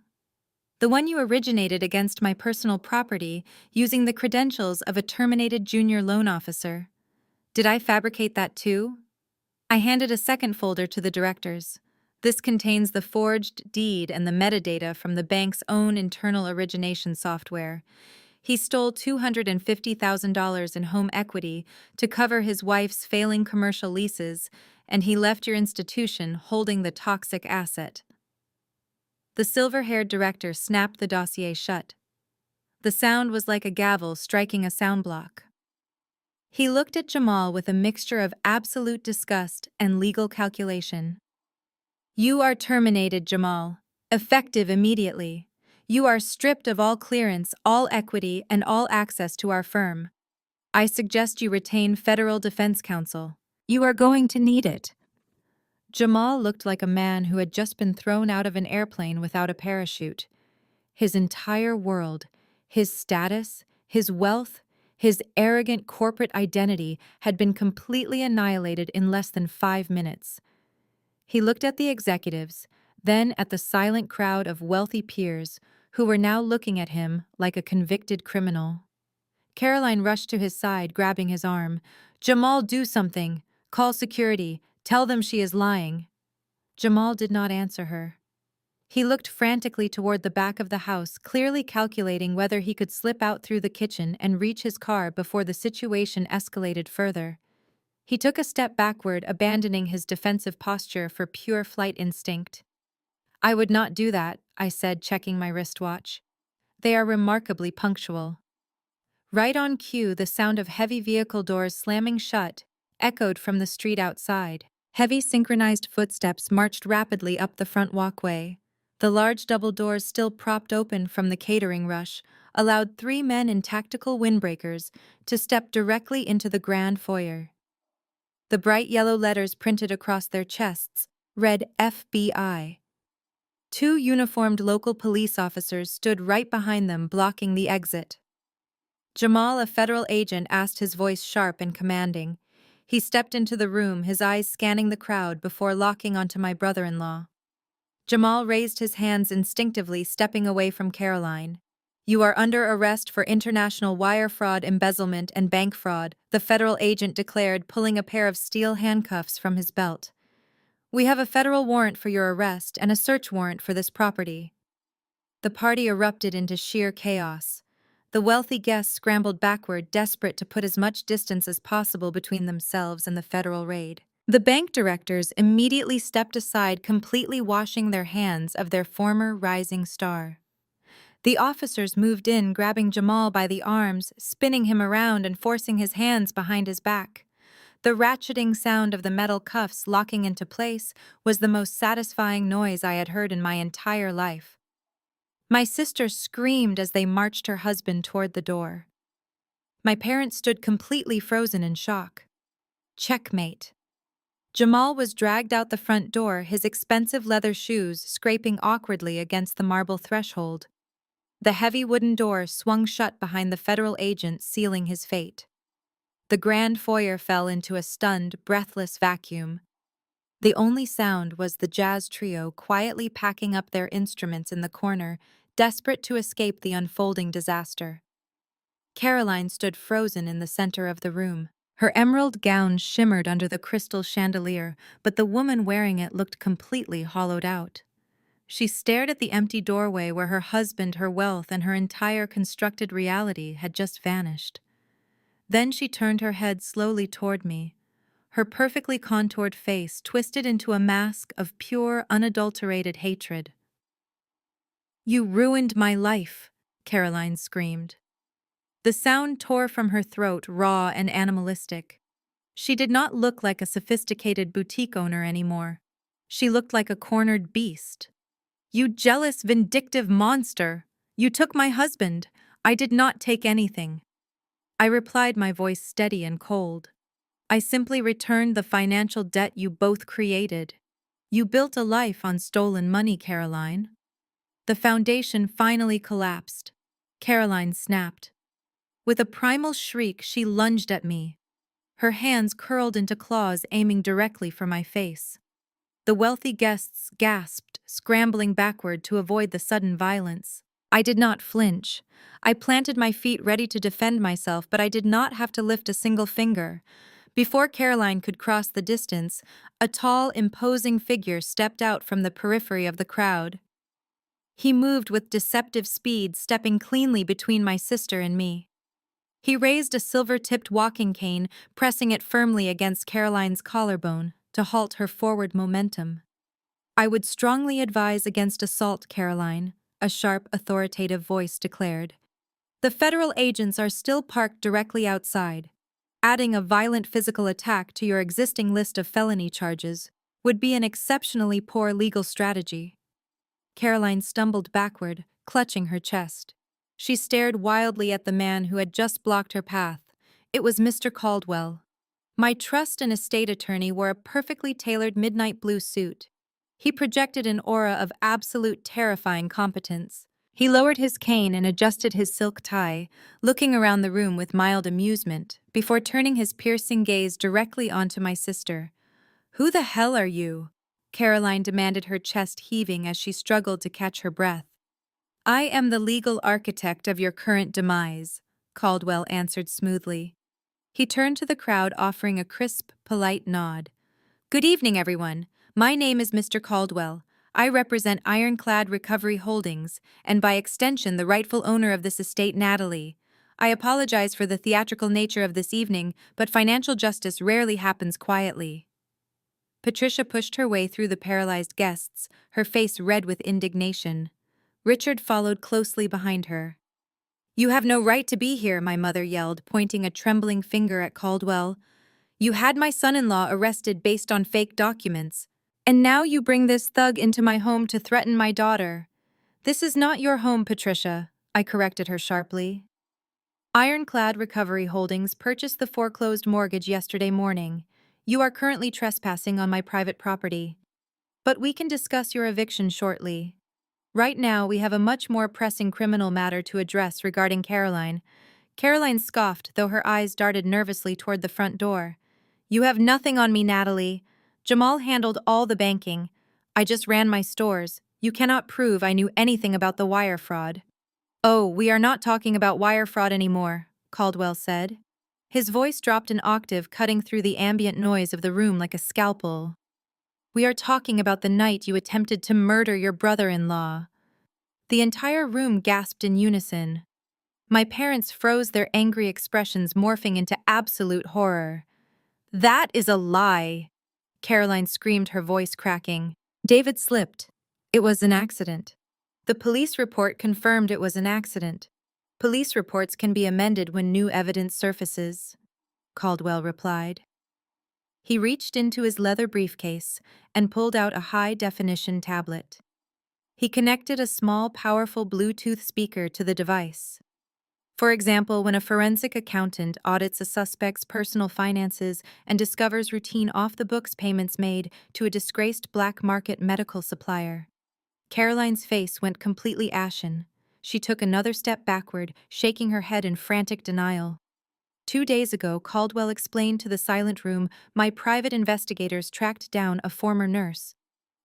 Speaker 1: "The one you originated against my personal property using the credentials of a terminated junior loan officer. Did I fabricate that too?" I handed a second folder to the directors. "This contains the forged deed and the metadata from the bank's own internal origination software. He stole $250,000 in home equity to cover his wife's failing commercial leases, and he left your institution holding the toxic asset." The silver-haired director snapped the dossier shut. The sound was like a gavel striking a sound block. He looked at Jamal with a mixture of absolute disgust and legal calculation. "You are terminated, Jamal. Effective immediately. You are stripped of all clearance, all equity, and all access to our firm. I suggest you retain federal defense counsel. You are going to need it." Jamal looked like a man who had just been thrown out of an airplane without a parachute. His entire world, his status, his wealth, his arrogant corporate identity had been completely annihilated in less than 5 minutes. He looked at the executives, then at the silent crowd of wealthy peers who were now looking at him like a convicted criminal. Caroline rushed to his side, grabbing his arm. "Jamal, do something. Call security. Tell them she is lying." Jamal did not answer her. He looked frantically toward the back of the house, clearly calculating whether he could slip out through the kitchen and reach his car before the situation escalated further. He took a step backward, abandoning his defensive posture for pure flight instinct. "I would not do that," I said, checking my wristwatch. "They are remarkably punctual." Right on cue, the sound of heavy vehicle doors slamming shut echoed from the street outside. Heavy synchronized footsteps marched rapidly up the front walkway. The large double doors, still propped open from the catering rush, allowed 3 men in tactical windbreakers to step directly into the grand foyer. The bright yellow letters printed across their chests read FBI. 2 uniformed local police officers stood right behind them, blocking the exit. Jamal, a federal agent, asked, his voice sharp and commanding. He stepped into the room, his eyes scanning the crowd before locking onto my brother-in-law. Jamal raised his hands instinctively, stepping away from Caroline. "You are under arrest for international wire fraud, embezzlement, and bank fraud," the federal agent declared, pulling a pair of steel handcuffs from his belt. "We have a federal warrant for your arrest and a search warrant for this property." The party erupted into sheer chaos. The wealthy guests scrambled backward, desperate to put as much distance as possible between themselves and the federal raid. The bank directors immediately stepped aside, completely washing their hands of their former rising star. The officers moved in, grabbing Jamal by the arms, spinning him around and forcing his hands behind his back. The ratcheting sound of the metal cuffs locking into place was the most satisfying noise I had heard in my entire life. My sister screamed as they marched her husband toward the door. My parents stood completely frozen in shock. Checkmate. Jamal was dragged out the front door, his expensive leather shoes scraping awkwardly against the marble threshold. The heavy wooden door swung shut behind the federal agent, sealing his fate. The grand foyer fell into a stunned, breathless vacuum. The only sound was the jazz trio quietly packing up their instruments in the corner, desperate to escape the unfolding disaster. Caroline stood frozen in the center of the room. Her emerald gown shimmered under the crystal chandelier, but the woman wearing it looked completely hollowed out. She stared at the empty doorway where her husband, her wealth, and her entire constructed reality had just vanished. Then she turned her head slowly toward me, her perfectly contoured face twisted into a mask of pure, unadulterated hatred. "You ruined my life," Caroline screamed. The sound tore from her throat, raw and animalistic. She did not look like a sophisticated boutique owner anymore. She looked like a cornered beast. "You jealous, vindictive monster! You took my husband. I did not take anything." I replied, my voice steady and cold. "I simply returned the financial debt you both created. You built a life on stolen money, Caroline." The foundation finally collapsed. Caroline snapped. With a primal shriek, she lunged at me. Her hands curled into claws aiming directly for my face. The wealthy guests gasped, scrambling backward to avoid the sudden violence. I did not flinch. I planted my feet ready to defend myself, but I did not have to lift a single finger. Before Caroline could cross the distance, a tall, imposing figure stepped out from the periphery of the crowd. He moved with deceptive speed, stepping cleanly between my sister and me. He raised a silver-tipped walking cane, pressing it firmly against Caroline's collarbone to halt her forward momentum. "I would strongly advise against assault, Caroline," a sharp, authoritative voice declared. "The federal agents are still parked directly outside. Adding a violent physical attack to your existing list of felony charges would be an exceptionally poor legal strategy." Caroline stumbled backward, clutching her chest. She stared wildly at the man who had just blocked her path. It was Mr. Caldwell. My trust and estate attorney wore a perfectly tailored midnight blue suit. He projected an aura of absolute terrifying competence. He lowered his cane and adjusted his silk tie, looking around the room with mild amusement, before turning his piercing gaze directly onto my sister. "Who the hell are you?" Caroline demanded, her chest heaving as she struggled to catch her breath. "I am the legal architect of your current demise," Caldwell answered smoothly. He turned to the crowd, offering a crisp, polite nod. "Good evening, everyone. My name is Mr. Caldwell. I represent Ironclad Recovery Holdings, and by extension the rightful owner of this estate, Natalie. I apologize for the theatrical nature of this evening, but financial justice rarely happens quietly." Patricia pushed her way through the paralyzed guests, her face red with indignation. Richard followed closely behind her. "You have no right to be here," my mother yelled, pointing a trembling finger at Caldwell. "You had my son-in-law arrested based on fake documents, and now you bring this thug into my home to threaten my daughter." "This is not your home, Patricia," I corrected her sharply. "Ironclad Recovery Holdings purchased the foreclosed mortgage yesterday morning. You are currently trespassing on my private property. But we can discuss your eviction shortly. Right now, we have a much more pressing criminal matter to address regarding Caroline." Caroline scoffed, though her eyes darted nervously toward the front door. "You have nothing on me, Natalie. Jamal handled all the banking. I just ran my stores. You cannot prove I knew anything about the wire fraud." "Oh, we are not talking about wire fraud anymore," Caldwell said. His voice dropped an octave, cutting through the ambient noise of the room like a scalpel. "We are talking about the night you attempted to murder your brother-in-law." The entire room gasped in unison. My parents froze, their angry expressions morphing into absolute horror. "That is a lie!" Caroline screamed, her voice cracking. "David slipped. It was an accident." "The police report confirmed it was an accident. Police reports can be amended when new evidence surfaces," Caldwell replied. He reached into his leather briefcase and pulled out a high-definition tablet. He connected a small, powerful Bluetooth speaker to the device. For example, when a forensic accountant audits a suspect's personal finances and discovers routine off-the-books payments made to a disgraced black market medical supplier. Caroline's face went completely ashen. She took another step backward, shaking her head in frantic denial. 2 days ago, Caldwell explained to the silent room, my private investigators tracked down a former nurse.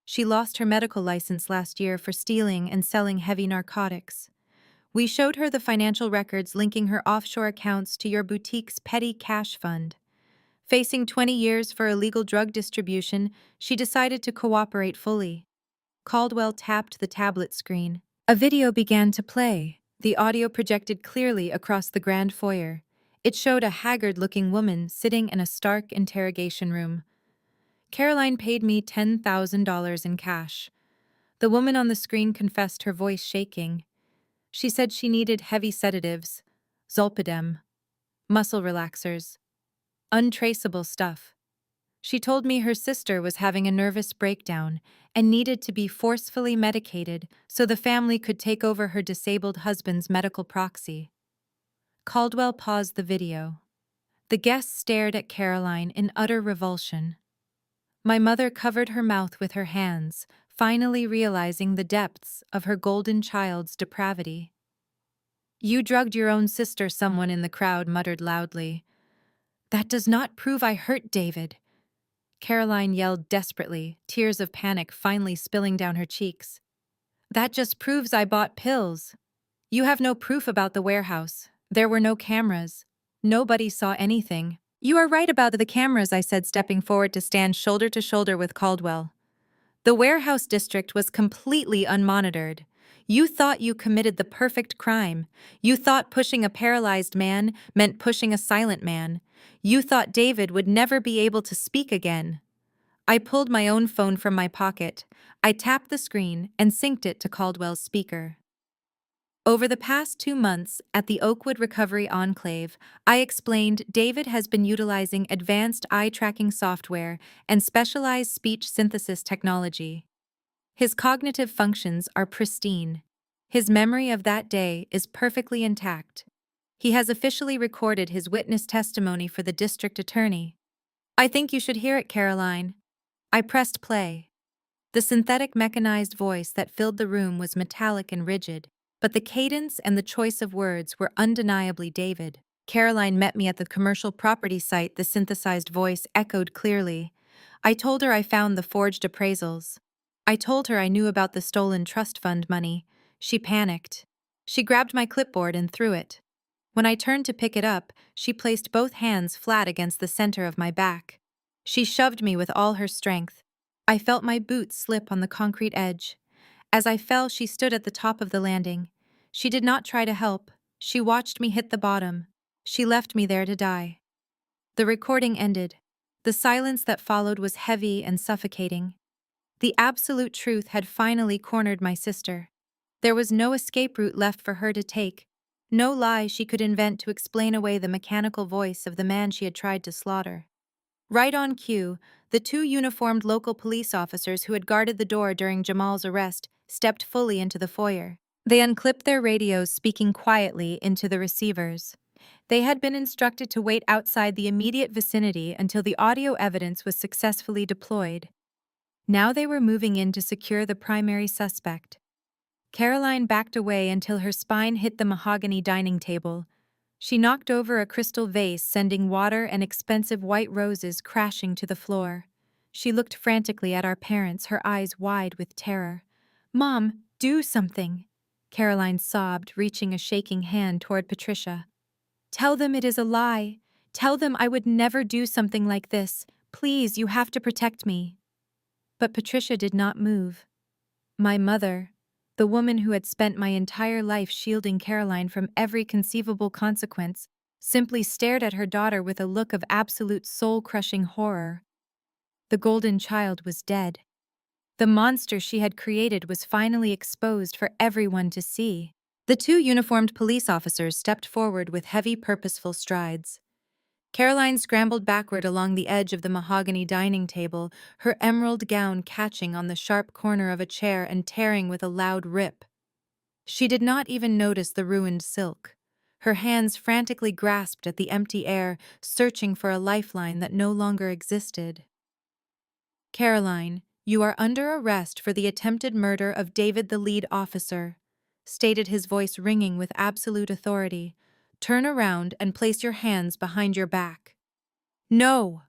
Speaker 1: She lost her medical license last year for stealing and selling heavy narcotics. We showed her the financial records linking her offshore accounts to your boutique's petty cash fund. Facing 20 years for illegal drug distribution, she decided to cooperate fully. Caldwell tapped the tablet screen. A video began to play. The audio projected clearly across the grand foyer. It showed a haggard-looking woman sitting in a stark interrogation room. Caroline paid me $10,000 in cash. The woman on the screen confessed, her voice shaking. She said she needed heavy sedatives, zolpidem, muscle relaxers, untraceable stuff. She told me her sister was having a nervous breakdown and needed to be forcefully medicated so the family could take over her disabled husband's medical proxy. Caldwell paused the video. The guests stared at Caroline in utter revulsion. My mother covered her mouth with her hands, finally realizing the depths of her golden child's depravity. "You drugged your own sister," someone in the crowd muttered loudly. "That does not prove I hurt David." Caroline yelled desperately, tears of panic finally spilling down her cheeks. "That just proves I bought pills. You have no proof about the warehouse. There were no cameras. Nobody saw anything." "You are right about the cameras," I said, stepping forward to stand shoulder to shoulder with Caldwell. "The warehouse district was completely unmonitored. You thought you committed the perfect crime. You thought pushing a paralyzed man meant pushing a silent man. You thought David would never be able to speak again." I pulled my own phone from my pocket. I tapped the screen and synced it to Caldwell's speaker. Over the past 2 months at the Oakwood Recovery Enclave, I explained David has been utilizing advanced eye-tracking software and specialized speech synthesis technology. His cognitive functions are pristine. His memory of that day is perfectly intact. He has officially recorded his witness testimony for the district attorney. "I think you should hear it, Caroline." I pressed play. The synthetic mechanized voice that filled the room was metallic and rigid, but the cadence and the choice of words were undeniably David. Caroline met me at the commercial property site. The synthesized voice echoed clearly. I told her I found the forged appraisals. I told her I knew about the stolen trust fund money. She panicked. She grabbed my clipboard and threw it. When I turned to pick it up, she placed both hands flat against the center of my back. She shoved me with all her strength. I felt my boots slip on the concrete edge. As I fell, she stood at the top of the landing. She did not try to help. She watched me hit the bottom. She left me there to die. The recording ended. The silence that followed was heavy and suffocating. The absolute truth had finally cornered my sister. There was no escape route left for her to take, no lie she could invent to explain away the mechanical voice of the man she had tried to slaughter. Right on cue, the 2 uniformed local police officers who had guarded the door during Jamal's arrest stepped fully into the foyer. They unclipped their radios, speaking quietly into the receivers. They had been instructed to wait outside the immediate vicinity until the audio evidence was successfully deployed. Now they were moving in to secure the primary suspect. Caroline backed away until her spine hit the mahogany dining table. She knocked over a crystal vase, sending water and expensive white roses crashing to the floor. She looked frantically at our parents, her eyes wide with terror. "Mom, do something," Caroline sobbed, reaching a shaking hand toward Patricia. "Tell them it is a lie. Tell them I would never do something like this. Please, you have to protect me." But Patricia did not move. My mother, the woman who had spent my entire life shielding Caroline from every conceivable consequence, simply stared at her daughter with a look of absolute soul-crushing horror. The golden child was dead. The monster she had created was finally exposed for everyone to see. The 2 uniformed police officers stepped forward with heavy, purposeful strides. Caroline scrambled backward along the edge of the mahogany dining table, her emerald gown catching on the sharp corner of a chair and tearing with a loud rip. She did not even notice the ruined silk. Her hands frantically grasped at the empty air, searching for a lifeline that no longer existed. "Caroline, you are under arrest for the attempted murder of David, the lead officer," stated his voice ringing with absolute authority. "Turn around and place your hands behind your back." "No!"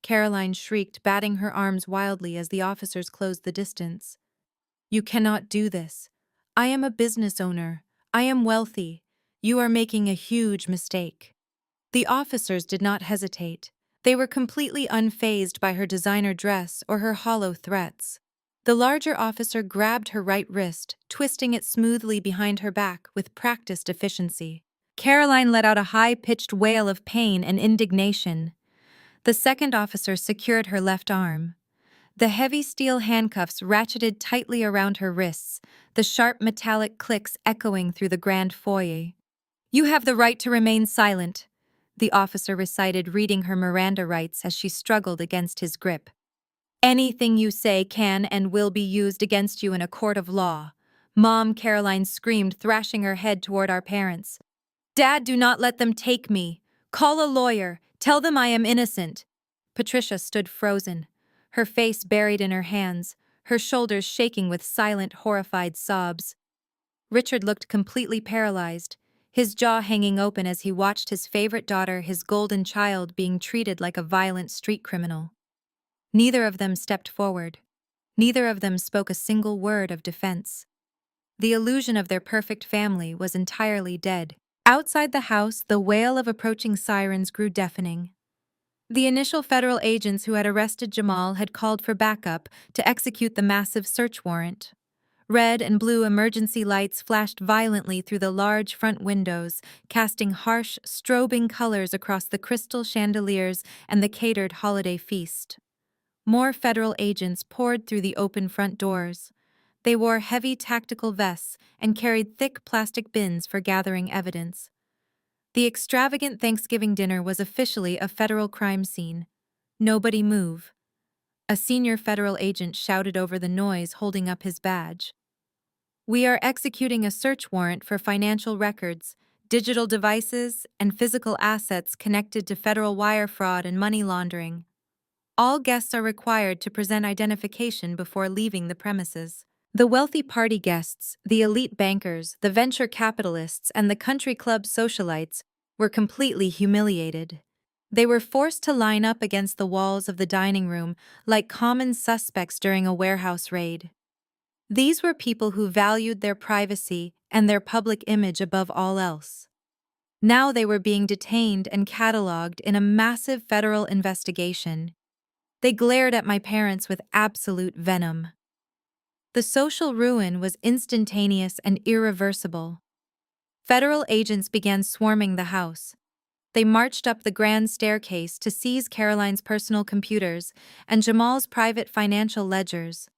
Speaker 1: Caroline shrieked, batting her arms wildly as the officers closed the distance. "You cannot do this. I am a business owner. I am wealthy. You are making a huge mistake." The officers did not hesitate. They were completely unfazed by her designer dress or her hollow threats. The larger officer grabbed her right wrist, twisting it smoothly behind her back with practiced efficiency. Caroline let out a high-pitched wail of pain and indignation. The second officer secured her left arm. The heavy steel handcuffs ratcheted tightly around her wrists, the sharp metallic clicks echoing through the grand foyer. "You have the right to remain silent," the officer recited, reading her Miranda rights as she struggled against his grip. "Anything you say can and will be used against you in a court of law." Mom, Caroline screamed, thrashing her head toward our parents. "Dad, do not let them take me. Call a lawyer. Tell them I am innocent." Patricia stood frozen, her face buried in her hands, her shoulders shaking with silent, horrified sobs. Richard looked completely paralyzed, his jaw hanging open as he watched his favorite daughter, his golden child, being treated like a violent street criminal. Neither of them stepped forward. Neither of them spoke a single word of defense. The illusion of their perfect family was entirely dead. Outside the house, the wail of approaching sirens grew deafening. The initial federal agents who had arrested Jamal had called for backup to execute the massive search warrant. Red and blue emergency lights flashed violently through the large front windows, casting harsh, strobing colors across the crystal chandeliers and the catered holiday feast. More federal agents poured through the open front doors. They wore heavy tactical vests and carried thick plastic bins for gathering evidence. The extravagant Thanksgiving dinner was officially a federal crime scene. "Nobody move." A senior federal agent shouted over the noise, holding up his badge. "We are executing a search warrant for financial records, digital devices, and physical assets connected to federal wire fraud and money laundering. All guests are required to present identification before leaving the premises." The wealthy party guests, the elite bankers, the venture capitalists, and the country club socialites were completely humiliated. They were forced to line up against the walls of the dining room like common suspects during a warehouse raid. These were people who valued their privacy and their public image above all else. Now they were being detained and cataloged in a massive federal investigation. They glared at my parents with absolute venom. The social ruin was instantaneous and irreversible. Federal agents began swarming the house. They marched up the grand staircase to seize Caroline's personal computers and Jamal's private financial ledgers.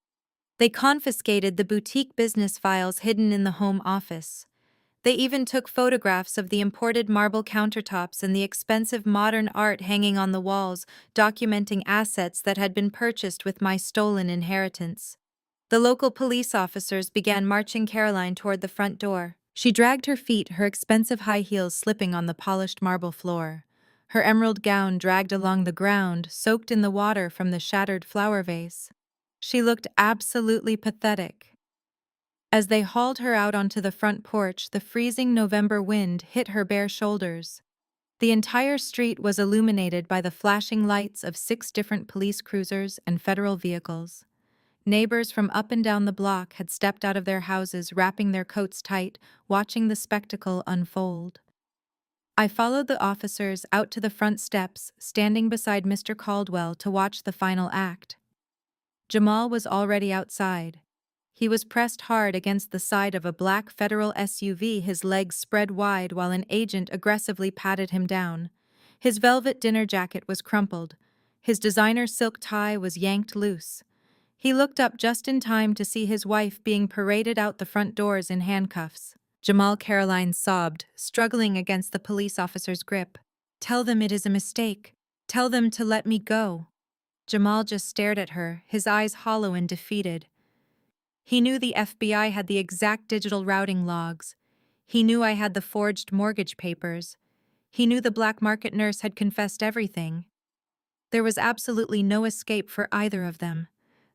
Speaker 1: They confiscated the boutique business files hidden in the home office. They even took photographs of the imported marble countertops and the expensive modern art hanging on the walls, documenting assets that had been purchased with my stolen inheritance. The local police officers began marching Caroline toward the front door. She dragged her feet, her expensive high heels slipping on the polished marble floor. Her emerald gown dragged along the ground, soaked in the water from the shattered flower vase. She looked absolutely pathetic. As they hauled her out onto the front porch, the freezing November wind hit her bare shoulders. The entire street was illuminated by the flashing lights of 6 different police cruisers and federal vehicles. Neighbors from up and down the block had stepped out of their houses, wrapping their coats tight, watching the spectacle unfold. I followed the officers out to the front steps, standing beside Mr. Caldwell to watch the final act. Jamal was already outside. He was pressed hard against the side of a black federal SUV, his legs spread wide while an agent aggressively patted him down. His velvet dinner jacket was crumpled. His designer silk tie was yanked loose. He looked up just in time to see his wife being paraded out the front doors in handcuffs. Jamal, Caroline sobbed, struggling against the police officer's grip. "Tell them it is a mistake. Tell them to let me go." Jamal just stared at her, his eyes hollow and defeated. He knew the FBI had the exact digital routing logs. He knew I had the forged mortgage papers. He knew the black market nurse had confessed everything. There was absolutely no escape for either of them.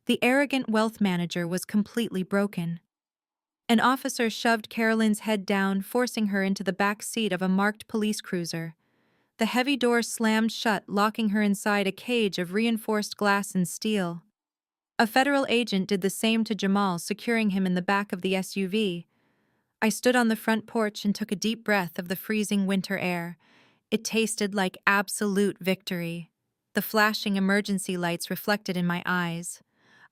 Speaker 1: The arrogant wealth manager was completely broken. An officer shoved Caroline's head down, forcing her into the back seat of a marked police cruiser. The heavy door slammed shut, locking her inside a cage of reinforced glass and steel. A federal agent did the same to Jamal, securing him in the back of the SUV. I stood on the front porch and took a deep breath of the freezing winter air. It tasted like absolute victory. The flashing emergency lights reflected in my eyes.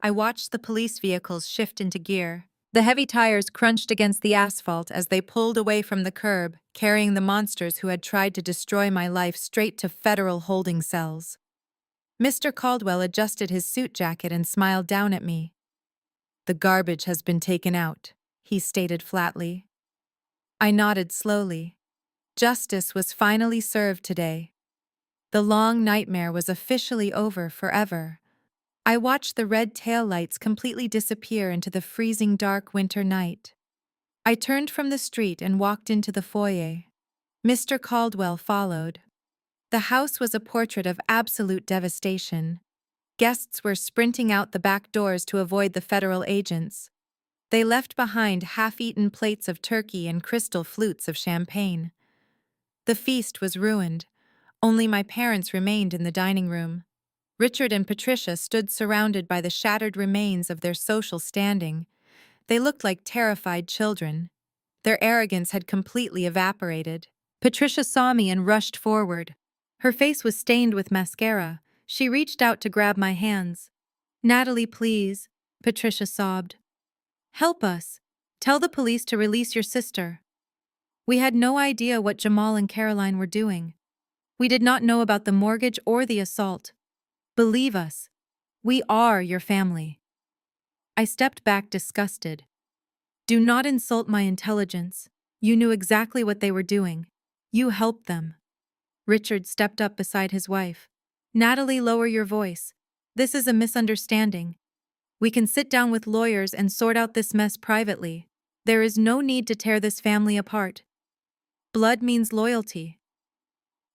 Speaker 1: I watched the police vehicles shift into gear. The heavy tires crunched against the asphalt as they pulled away from the curb, carrying the monsters who had tried to destroy my life straight to federal holding cells. Mr. Caldwell adjusted his suit jacket and smiled down at me. "The garbage has been taken out," he stated flatly. I nodded slowly. Justice was finally served today. The long nightmare was officially over forever. I watched the red taillights completely disappear into the freezing dark winter night. I turned from the street and walked into the foyer. Mr. Caldwell followed. The house was a portrait of absolute devastation. Guests were sprinting out the back doors to avoid the federal agents. They left behind half-eaten plates of turkey and crystal flutes of champagne. The feast was ruined. Only my parents remained in the dining room. Richard and Patricia stood surrounded by the shattered remains of their social standing. They looked like terrified children. Their arrogance had completely evaporated. Patricia saw me and rushed forward. Her face was stained with mascara. She reached out to grab my hands. "Natalie, please," Patricia sobbed. "Help us. Tell the police to release your sister." We had no idea what Jamal and Caroline were doing. We did not know about the mortgage or the assault. Believe us. We are your family. I stepped back disgusted. "Do not insult my intelligence. You knew exactly what they were doing. You helped them." Richard stepped up beside his wife. "Natalie, lower your voice. This is a misunderstanding. We can sit down with lawyers and sort out this mess privately. There is no need to tear this family apart. Blood means loyalty."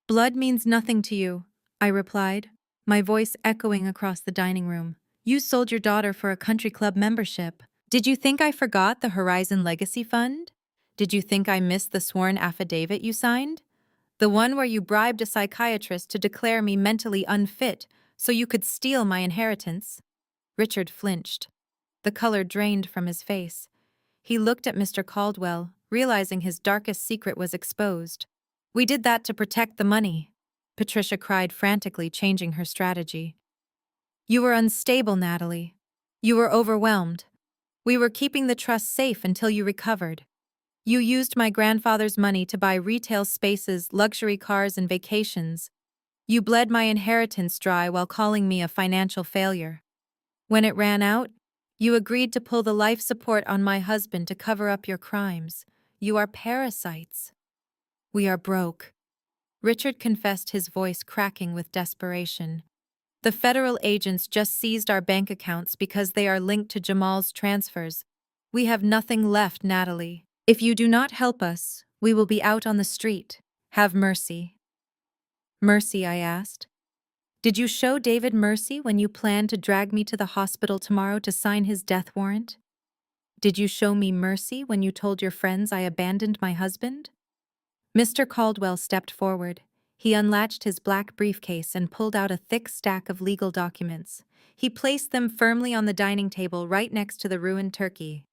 Speaker 1: "Blood means nothing to you," I replied, my voice echoing across the dining room. "You sold your daughter for a country club membership. Did you think I forgot the Horizon Legacy Fund? Did you think I missed the sworn affidavit you signed? The one where you bribed a psychiatrist to declare me mentally unfit so you could steal my inheritance?" Richard flinched. The color drained from his face. He looked at Mr. Caldwell, realizing his darkest secret was exposed. "We did that to protect the money," Patricia cried frantically, changing her strategy. "You were unstable, Natalie. You were overwhelmed. We were keeping the trust safe until you recovered. You used my grandfather's money to buy retail spaces, luxury cars, and vacations. You bled my inheritance dry while calling me a financial failure. When it ran out, you agreed to pull the life support on my husband to cover up your crimes. You are parasites." "We are broke," Richard confessed, his voice cracking with desperation. "The federal agents just seized our bank accounts because they are linked to Jamal's transfers. We have nothing left, Natalie. If you do not help us, we will be out on the street. Have mercy." "Mercy?" I asked. "Did you show David mercy when you planned to drag me to the hospital tomorrow to sign his death warrant? Did you show me mercy when you told your friends I abandoned my husband?" Mr. Caldwell stepped forward. He unlatched his black briefcase and pulled out a thick stack of legal documents. He placed them firmly on the dining table right next to the ruined turkey.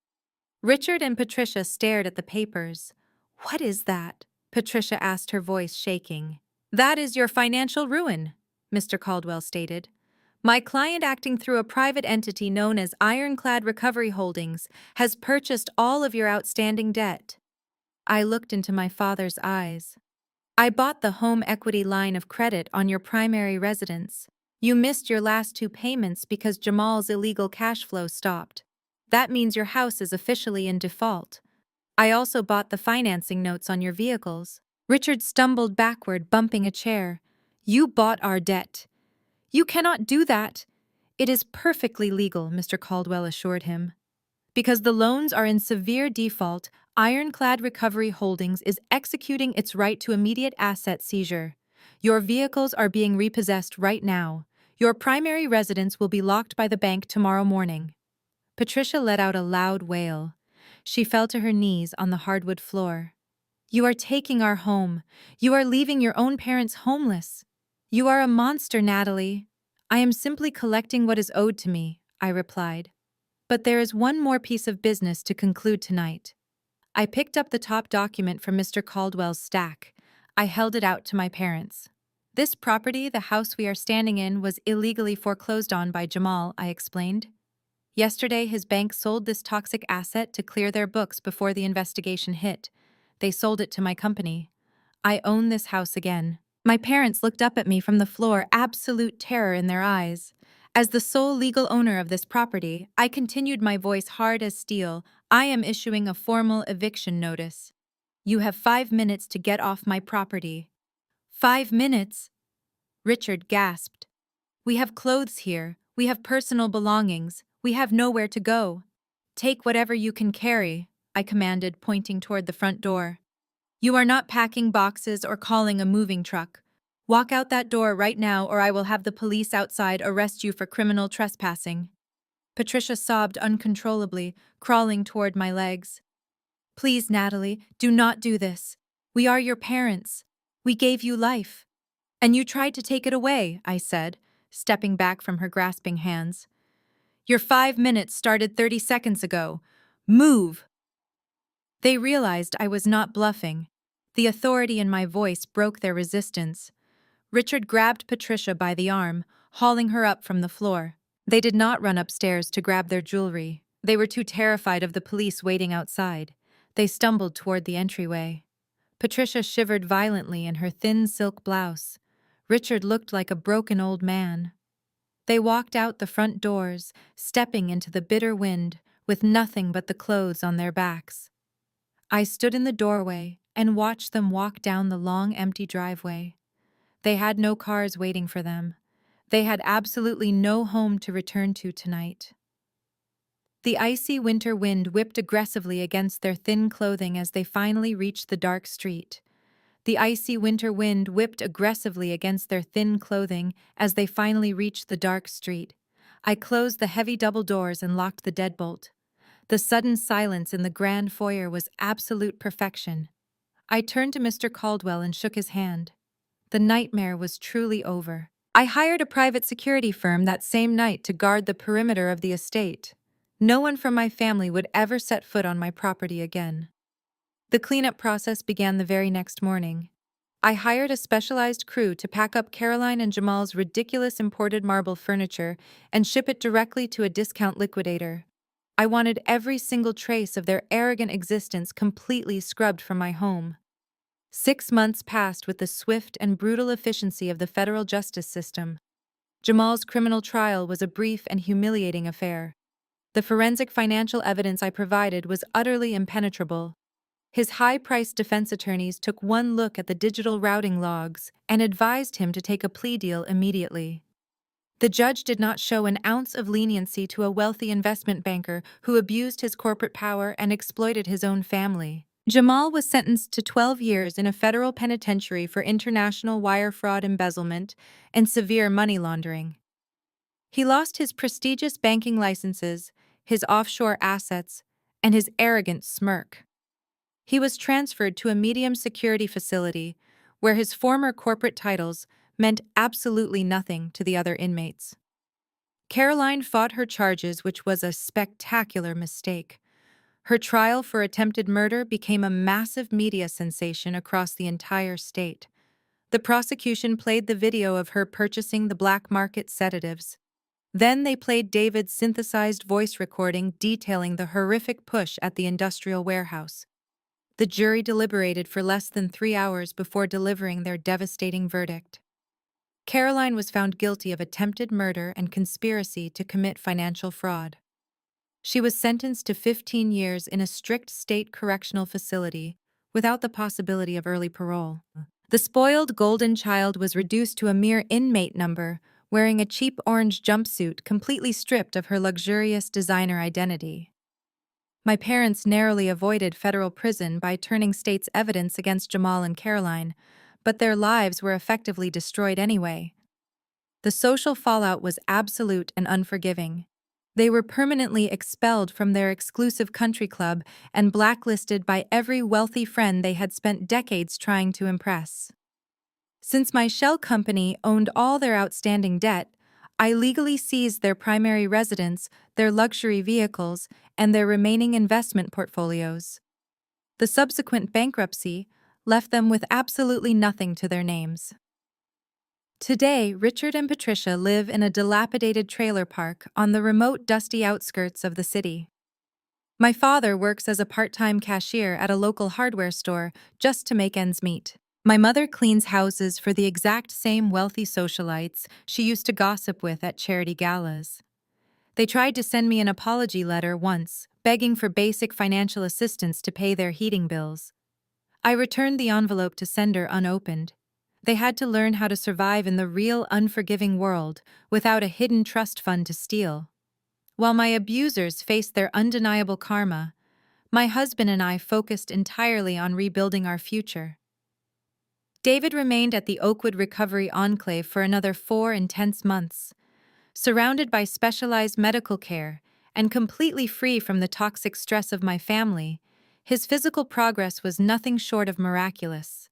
Speaker 1: Richard and Patricia stared at the papers. "What is that?" Patricia asked, her voice shaking. "That is your financial ruin," Mr. Caldwell stated. "My client, acting through a private entity known as Ironclad Recovery Holdings, has purchased all of your outstanding debt." I looked into my father's eyes. "I bought the home equity line of credit on your primary residence. You missed your last two payments because Jamal's illegal cash flow stopped. That means your house is officially in default. I also bought the financing notes on your vehicles." Richard stumbled backward, bumping a chair. "You bought our debt. You cannot do that." "It is perfectly legal," Mr. Caldwell assured him. "Because the loans are in severe default, Ironclad Recovery Holdings is executing its right to immediate asset seizure. Your vehicles are being repossessed right now. Your primary residence will be locked by the bank tomorrow morning." Patricia let out a loud wail. She fell to her knees on the hardwood floor. "You are taking our home. You are leaving your own parents homeless. You are a monster, Natalie." "I am simply collecting what is owed to me," I replied. "But there is one more piece of business to conclude tonight." I picked up the top document from Mr. Caldwell's stack. I held it out to my parents. This property, the house we are standing in, was illegally foreclosed on by Jamal, I explained. Yesterday, his bank sold this toxic asset to clear their books before the investigation hit. They sold it to my company. I own this house again. My parents looked up at me from the floor, absolute terror in their eyes. As the sole legal owner of this property, I continued, my voice hard as steel. I am issuing a formal eviction notice. You have 5 minutes to get off my property. 5 minutes? Richard gasped. We have clothes here. We have personal belongings. We have nowhere to go. Take whatever you can carry, I commanded, pointing toward the front door. You are not packing boxes or calling a moving truck. Walk out that door right now, or I will have the police outside arrest you for criminal trespassing. Patricia sobbed uncontrollably, crawling toward my legs. Please, Natalie, do not do this. We are your parents. We gave you life. And you tried to take it away, I said, stepping back from her grasping hands. Your 5 minutes started 30 seconds ago. Move! They realized I was not bluffing. The authority in my voice broke their resistance. Richard grabbed Patricia by the arm, hauling her up from the floor. They did not run upstairs to grab their jewelry. They were too terrified of the police waiting outside. They stumbled toward the entryway. Patricia shivered violently in her thin silk blouse. Richard looked like a broken old man. They walked out the front doors, stepping into the bitter wind, with nothing but the clothes on their backs. I stood in the doorway and watched them walk down the long, empty driveway. They had no cars waiting for them. They had absolutely no home to return to tonight. The icy winter wind whipped aggressively against their thin clothing as they finally reached the dark street. The icy winter wind whipped aggressively against their thin clothing as they finally reached the dark street. I closed the heavy double doors and locked the deadbolt. The sudden silence in the grand foyer was absolute perfection. I turned to Mr. Caldwell and shook his hand. The nightmare was truly over. I hired a private security firm that same night to guard the perimeter of the estate. No one from my family would ever set foot on my property again. The cleanup process began the very next morning. I hired a specialized crew to pack up Caroline and Jamal's ridiculous imported marble furniture and ship it directly to a discount liquidator. I wanted every single trace of their arrogant existence completely scrubbed from my home. 6 months passed with the swift and brutal efficiency of the federal justice system. Jamal's criminal trial was a brief and humiliating affair. The forensic financial evidence I provided was utterly impenetrable. His high-priced defense attorneys took one look at the digital routing logs and advised him to take a plea deal immediately. The judge did not show an ounce of leniency to a wealthy investment banker who abused his corporate power and exploited his own family. Jamal was sentenced to 12 years in a federal penitentiary for international wire fraud, embezzlement, and severe money laundering. He lost his prestigious banking licenses, his offshore assets, and his arrogant smirk. He was transferred to a medium security facility where his former corporate titles meant absolutely nothing to the other inmates. Caroline fought her charges, which was a spectacular mistake. Her trial for attempted murder became a massive media sensation across the entire state. The prosecution played the video of her purchasing the black market sedatives. Then they played David's synthesized voice recording detailing the horrific push at the industrial warehouse. The jury deliberated for less than 3 hours before delivering their devastating verdict. Caroline was found guilty of attempted murder and conspiracy to commit financial fraud. She was sentenced to 15 years in a strict state correctional facility without the possibility of early parole. The spoiled golden child was reduced to a mere inmate number, wearing a cheap orange jumpsuit completely stripped of her luxurious designer identity. My parents narrowly avoided federal prison by turning state's evidence against Jamal and Caroline, but their lives were effectively destroyed anyway. The social fallout was absolute and unforgiving. They were permanently expelled from their exclusive country club and blacklisted by every wealthy friend they had spent decades trying to impress. Since my shell company owned all their outstanding debt, I legally seized their primary residence, their luxury vehicles, and their remaining investment portfolios. The subsequent bankruptcy left them with absolutely nothing to their names. Today, Richard and Patricia live in a dilapidated trailer park on the remote, dusty outskirts of the city. My father works as a part-time cashier at a local hardware store just to make ends meet. My mother cleans houses for the exact same wealthy socialites she used to gossip with at charity galas. They tried to send me an apology letter once, begging for basic financial assistance to pay their heating bills. I returned the envelope to sender unopened. They had to learn how to survive in the real, unforgiving world without a hidden trust fund to steal. While my abusers faced their undeniable karma, my husband and I focused entirely on rebuilding our future. David remained at the Oakwood Recovery Enclave for another 4 intense months, surrounded by specialized medical care and completely free from the toxic stress of my family. His physical progress was nothing short of miraculous.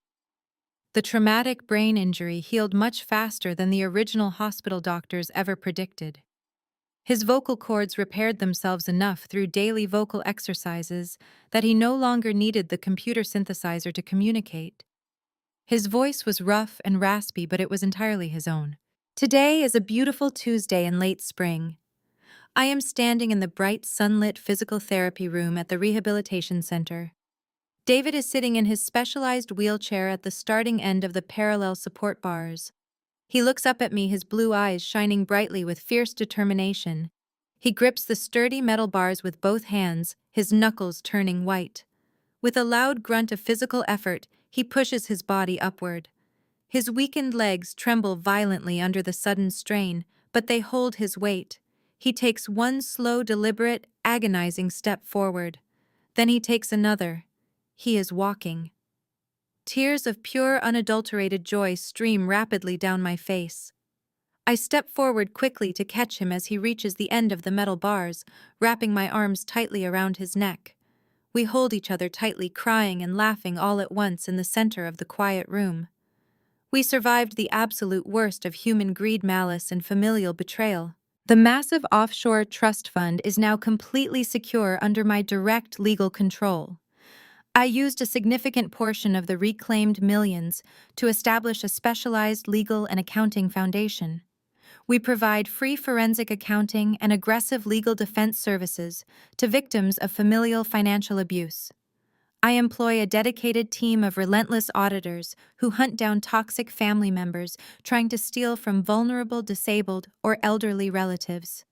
Speaker 1: The traumatic brain injury healed much faster than the original hospital doctors ever predicted. His vocal cords repaired themselves enough through daily vocal exercises that he no longer needed the computer synthesizer to communicate. His voice was rough and raspy, but it was entirely his own. Today is a beautiful Tuesday in late spring. I am standing in the bright, sunlit physical therapy room at the rehabilitation center. David is sitting in his specialized wheelchair at the starting end of the parallel support bars. He looks up at me, his blue eyes shining brightly with fierce determination. He grips the sturdy metal bars with both hands, his knuckles turning white. With a loud grunt of physical effort, he pushes his body upward. His weakened legs tremble violently under the sudden strain, but they hold his weight. He takes one slow, deliberate, agonizing step forward. Then he takes another. He is walking. Tears of pure, unadulterated joy stream rapidly down my face. I step forward quickly to catch him as he reaches the end of the metal bars, wrapping my arms tightly around his neck. We hold each other tightly, crying and laughing all at once in the center of the quiet room. We survived the absolute worst of human greed, malice, and familial betrayal. The massive offshore trust fund is now completely secure under my direct legal control. I used a significant portion of the reclaimed millions to establish a specialized legal and accounting foundation. We provide free forensic accounting and aggressive legal defense services to victims of familial financial abuse. I employ a dedicated team of relentless auditors who hunt down toxic family members trying to steal from vulnerable, disabled, or elderly relatives.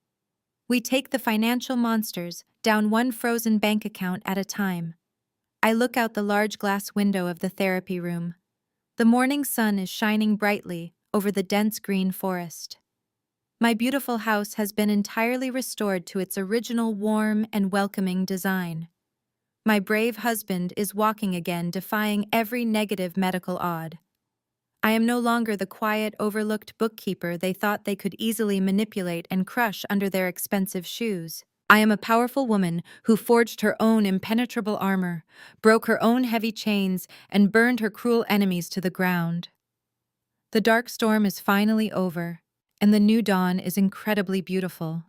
Speaker 1: We take the financial monsters down one frozen bank account at a time. I look out the large glass window of the therapy room. The morning sun is shining brightly over the dense green forest. My beautiful house has been entirely restored to its original warm and welcoming design. My brave husband is walking again, defying every negative medical odd. I am no longer the quiet, overlooked bookkeeper they thought they could easily manipulate and crush under their expensive shoes. I am a powerful woman who forged her own impenetrable armor, broke her own heavy chains, and burned her cruel enemies to the ground. The dark storm is finally over, and the new dawn is incredibly beautiful.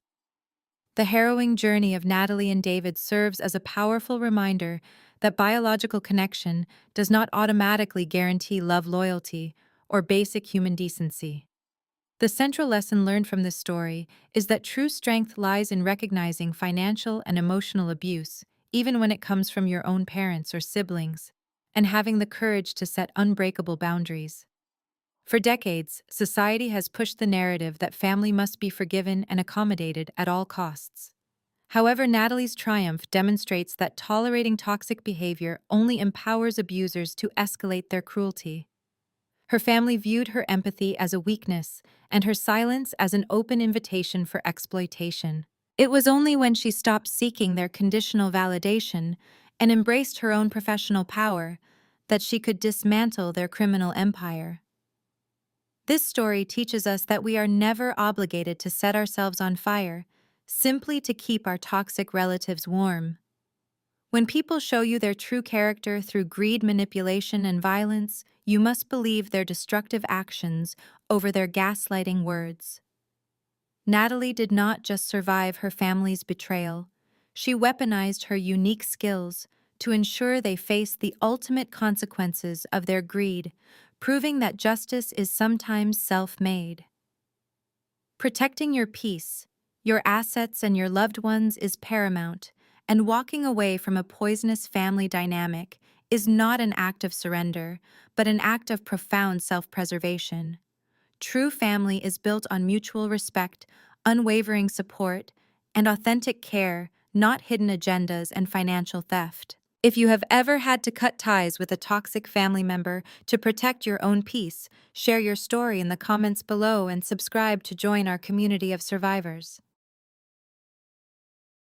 Speaker 1: The harrowing journey of Natalie and David serves as a powerful reminder that biological connection does not automatically guarantee love, loyalty, or basic human decency. The central lesson learned from this story is that true strength lies in recognizing financial and emotional abuse, even when it comes from your own parents or siblings, and having the courage to set unbreakable boundaries. For decades, society has pushed the narrative that family must be forgiven and accommodated at all costs. However, Natalie's triumph demonstrates that tolerating toxic behavior only empowers abusers to escalate their cruelty. Her family viewed her empathy as a weakness and her silence as an open invitation for exploitation. It was only when she stopped seeking their conditional validation and embraced her own professional power that she could dismantle their criminal empire. This story teaches us that we are never obligated to set ourselves on fire simply to keep our toxic relatives warm. When people show you their true character through greed, manipulation, and violence, you must believe their destructive actions over their gaslighting words. Natalie did not just survive her family's betrayal. She weaponized her unique skills to ensure they faced the ultimate consequences of their greed, proving that justice is sometimes self-made. Protecting your peace, your assets, and your loved ones is paramount, and walking away from a poisonous family dynamic is not an act of surrender, but an act of profound self-preservation. True family is built on mutual respect, unwavering support, and authentic care, not hidden agendas and financial theft. If you have ever had to cut ties with a toxic family member to protect your own peace, share your story in the comments below and subscribe to join our community of survivors.